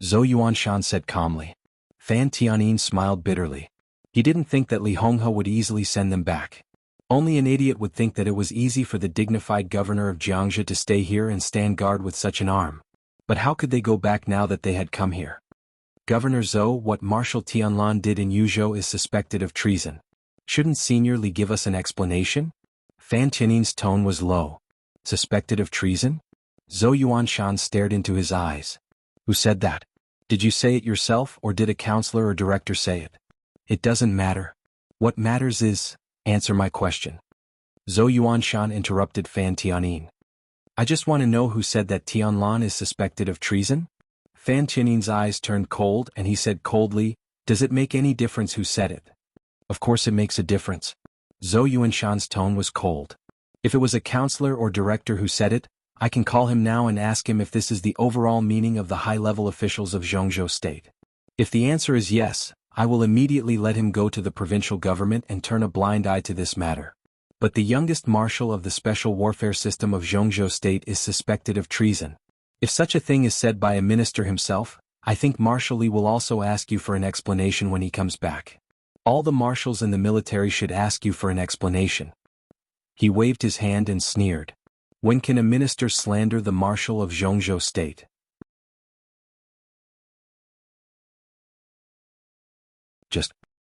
Zhou Yuanshan said calmly. Fan Tianyin smiled bitterly. He didn't think that Li Honghe would easily send them back. Only an idiot would think that it was easy for the dignified governor of Jianghu to stay here and stand guard with such an arm. But how could they go back now that they had come here? "Governor Zhou, what Marshal Tianlan did in Yuzhou is suspected of treason. Shouldn't Senior Li give us an explanation?" Fan Tianyin's tone was low. "Suspected of treason?" Zhou Yuanshan stared into his eyes. "Who said that? Did you say it yourself or did a counselor or director say it?" "It doesn't matter. What matters is, answer my question." Zhou Yuanshan interrupted Fan Tianyin. "I just want to know who said that Tianlan is suspected of treason?" Fan Tianyin's eyes turned cold and he said coldly, "Does it make any difference who said it?" "Of course it makes a difference." Zhou Yuanshan's tone was cold. "If it was a counselor or director who said it, I can call him now and ask him if this is the overall meaning of the high-level officials of Jianghu State. If the answer is yes, I will immediately let him go to the provincial government and turn a blind eye to this matter. But the youngest marshal of the special warfare system of Jianghu State is suspected of treason. If such a thing is said by a minister himself, I think Marshal Li will also ask you for an explanation when he comes back. All the marshals in the military should ask you for an explanation." He waved his hand and sneered. "When can a minister slander the marshal of Jianghu State?"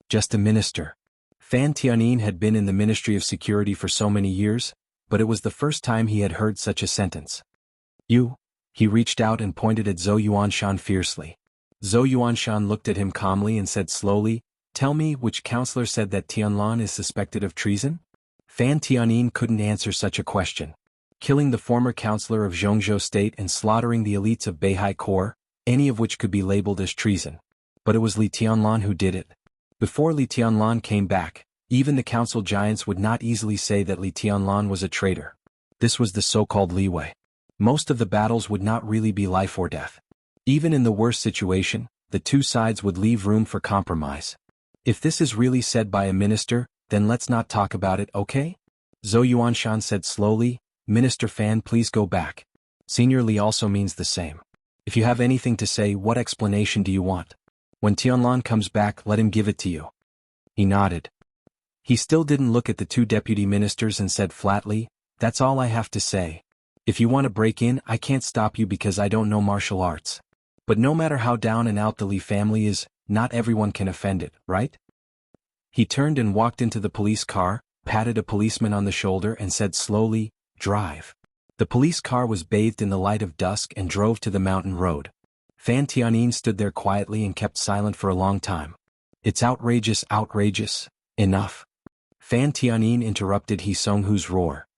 Just a minister. Fan Tianyin had been in the Ministry of Security for so many years, but it was the first time he had heard such a sentence. "You?" He reached out and pointed at Zhou Yuanshan fiercely. Zhou Yuanshan looked at him calmly and said slowly, "Tell me which counselor said that Tianlan is suspected of treason?" Fan Tianyin couldn't answer such a question. Killing the former counselor of Jianghu State and slaughtering the elites of Beihai Corps, any of which could be labeled as treason. But it was Li Tianlan who did it. Before Li Tianlan came back, even the council giants would not easily say that Li Tianlan was a traitor. This was the so-called leeway. Most of the battles would not really be life or death. Even in the worst situation, the two sides would leave room for compromise. If this is really said by a minister, then let's not talk about it, okay? Zhou Yuanshan said slowly, "Minister Fan, please go back. Senior Li also means the same. If you have anything to say, what explanation do you want? When Tianlan comes back, let him give it to you." He nodded. He still didn't look at the two deputy ministers and said flatly, "That's all I have to say. If you want to break in, I can't stop you because I don't know martial arts. But no matter how down and out the Li family is, not everyone can offend it, right?" He turned and walked into the police car, patted a policeman on the shoulder and said slowly, "Drive." The police car was bathed in the light of dusk and drove to the mountain road. Fan Tianyin stood there quietly and kept silent for a long time. "It's outrageous, outrageous. Enough." Fan Tianyin interrupted He Songhu's roar.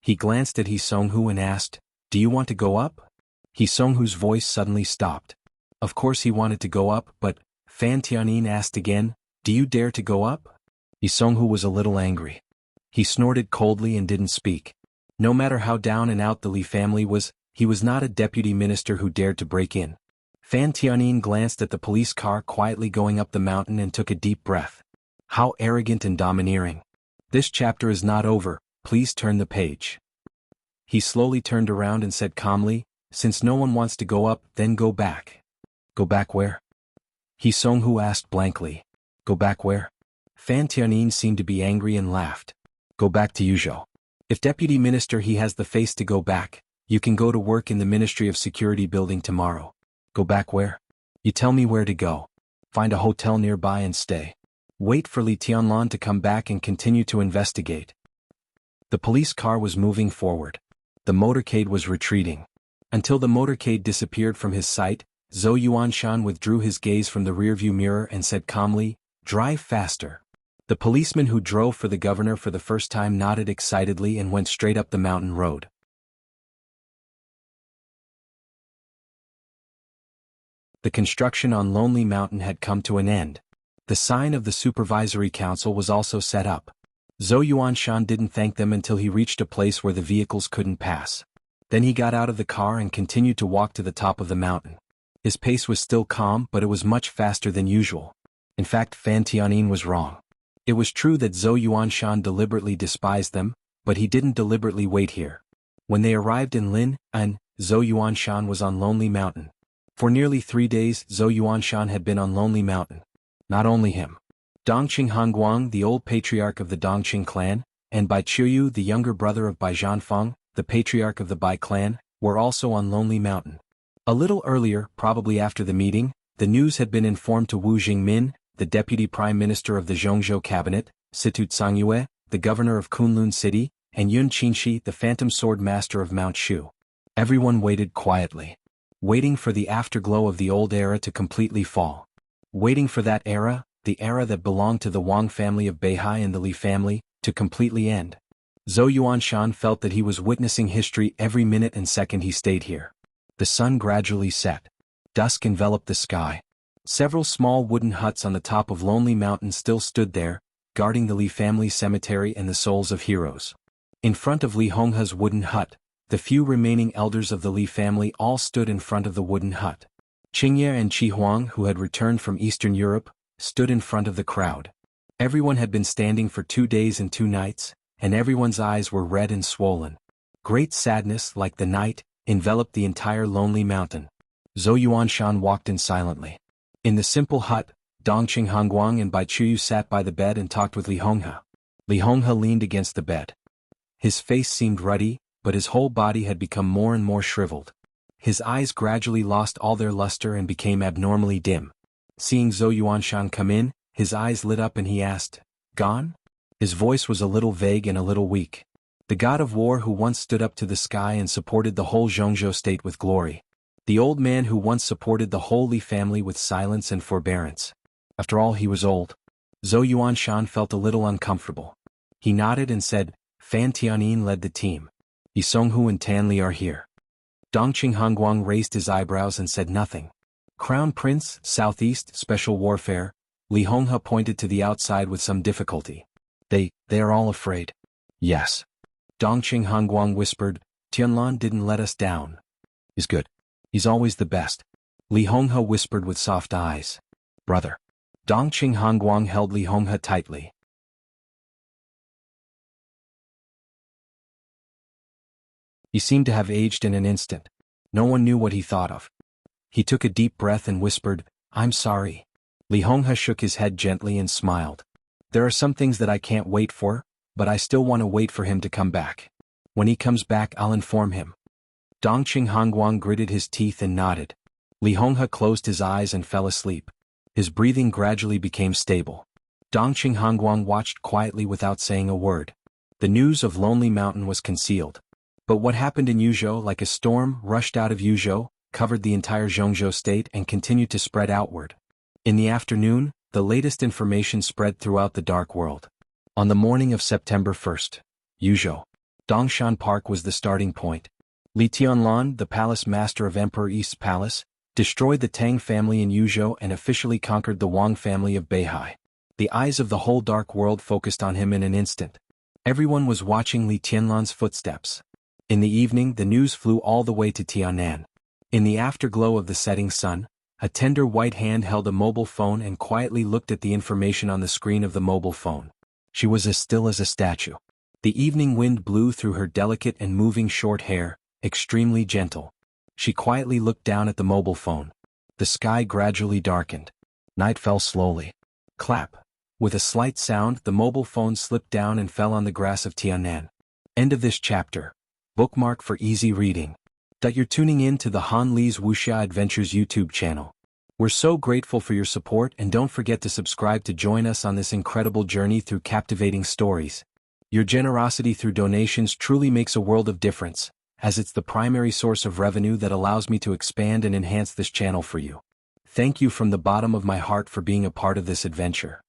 He glanced at He Songhu and asked, "Do you want to go up?" He Songhu's voice suddenly stopped. Of course he wanted to go up, but, Fan Tianyin asked again, "Do you dare to go up?" He Songhu was a little angry. He snorted coldly and didn't speak. No matter how down and out the Li family was, he was not a deputy minister who dared to break in. Fan Tianyin glanced at the police car quietly going up the mountain and took a deep breath. How arrogant and domineering. This chapter is not over, please turn the page. He slowly turned around and said calmly, since no one wants to go up, then go back. Go back where? Jianghu asked blankly. Go back where? Fan Tianyin seemed to be angry and laughed. Go back to Yuzhou. If deputy minister he has the face to go back, you can go to work in the Ministry of Security building tomorrow. Go back where? You tell me where to go. Find a hotel nearby and stay. Wait for Li Tianlan to come back and continue to investigate. The police car was moving forward. The motorcade was retreating. Until the motorcade disappeared from his sight, Zhou Yuanshan withdrew his gaze from the rearview mirror and said calmly, drive faster. The policeman who drove for the governor for the first time nodded excitedly and went straight up the mountain road. The construction on Lonely Mountain had come to an end. The sign of the supervisory council was also set up. Zhou Yuanshan didn't thank them until he reached a place where the vehicles couldn't pass. Then he got out of the car and continued to walk to the top of the mountain. His pace was still calm, but it was much faster than usual. In fact, Fan Tianyin was wrong. It was true that Zhou Yuanshan deliberately despised them, but he didn't deliberately wait here. When they arrived in Lin, Zhou Yuanshan was on Lonely Mountain. For nearly 3 days, Zhou Yuanshan had been on Lonely Mountain. Not only him. Dongqing Hongguang, the old patriarch of the Dongqing clan, and Bai Qiuyu, the younger brother of Bai Zhanfeng, the patriarch of the Bai clan, were also on Lonely Mountain. A little earlier, probably after the meeting, the news had been informed to Wu Jingmin, the deputy prime minister of the Zhongzhou cabinet, Situ Cangyue, the governor of Kunlun city, and Yun Qinshi, the phantom sword master of Mount Shu. Everyone waited quietly. Waiting for the afterglow of the old era to completely fall. Waiting for that era, the era that belonged to the Wang family of Beihai and the Li family, to completely end. Zhou Yuanshan felt that he was witnessing history every minute and second he stayed here. The sun gradually set. Dusk enveloped the sky. Several small wooden huts on the top of Lonely Mountain still stood there, guarding the Li family cemetery and the souls of heroes. In front of Li Honghe's wooden hut, the few remaining elders of the Li family all stood in front of the wooden hut. Qingye and Qi Huang, who had returned from Eastern Europe, stood in front of the crowd. Everyone had been standing for 2 days and 2 nights, and everyone's eyes were red and swollen. Great sadness, like the night, enveloped the entire Lonely Mountain. Zhou Yuanshan walked in silently. In the simple hut, Dongqing Hongguang and Bai Qiuyu sat by the bed and talked with Li Honghe. Li Honghe leaned against the bed. His face seemed ruddy, but his whole body had become more and more shriveled. His eyes gradually lost all their luster and became abnormally dim. Seeing Zhou Yuanshan come in, his eyes lit up and he asked, "Gone?" His voice was a little vague and a little weak. The god of war who once stood up to the sky and supported the whole Zhongzhou state with glory. The old man who once supported the whole Li family with silence and forbearance. After all, he was old. Zhou Yuanshan felt a little uncomfortable. He nodded and said, Fan Tianyin led the team. Jianghu and Tanli are here. Dongqing Hongguang raised his eyebrows and said nothing. Crown Prince, Southeast, Special Warfare. Li Honghe pointed to the outside with some difficulty. They are all afraid. Yes. Dongqing Hongguang whispered, Tianlan didn't let us down. He's good. He's always the best. Li Honghe whispered with soft eyes. Brother. Dongqing Hongguang held Li Honghe tightly. He seemed to have aged in an instant. No one knew what he thought of. He took a deep breath and whispered, I'm sorry. Li Honghe shook his head gently and smiled. There are some things that I can't wait for, but I still want to wait for him to come back. When he comes back, I'll inform him. Dongqing Hongguang gritted his teeth and nodded. Li Honghe closed his eyes and fell asleep. His breathing gradually became stable. Dongqing Hongguang watched quietly without saying a word. The news of Lonely Mountain was concealed. But what happened in Yuzhou, like a storm, rushed out of Yuzhou, covered the entire Zhongzhou state and continued to spread outward. In the afternoon, the latest information spread throughout the dark world. On the morning of September 1st, Yuzhou, Dongshan Park was the starting point. Li Tianlan, the palace master of Emperor East's palace, destroyed the Tang family in Yuzhou and officially conquered the Wang family of Beihai. The eyes of the whole dark world focused on him in an instant. Everyone was watching Li Tianlan's footsteps. In the evening the news flew all the way to Tianan. In the afterglow of the setting sun, a tender white hand held a mobile phone and quietly looked at the information on the screen of the mobile phone. She was as still as a statue. The evening wind blew through her delicate and moving short hair, extremely gentle. She quietly looked down at the mobile phone. The sky gradually darkened. Night fell slowly. Clap. With a slight sound, the mobile phone slipped down and fell on the grass of Tianan. End of this chapter. Bookmark for easy reading. You're tuning in to the Han Li's Wuxia Adventures YouTube channel. We're so grateful for your support, and don't forget to subscribe to join us on this incredible journey through captivating stories. Your generosity through donations truly makes a world of difference, as it's the primary source of revenue that allows me to expand and enhance this channel for you. Thank you from the bottom of my heart for being a part of this adventure.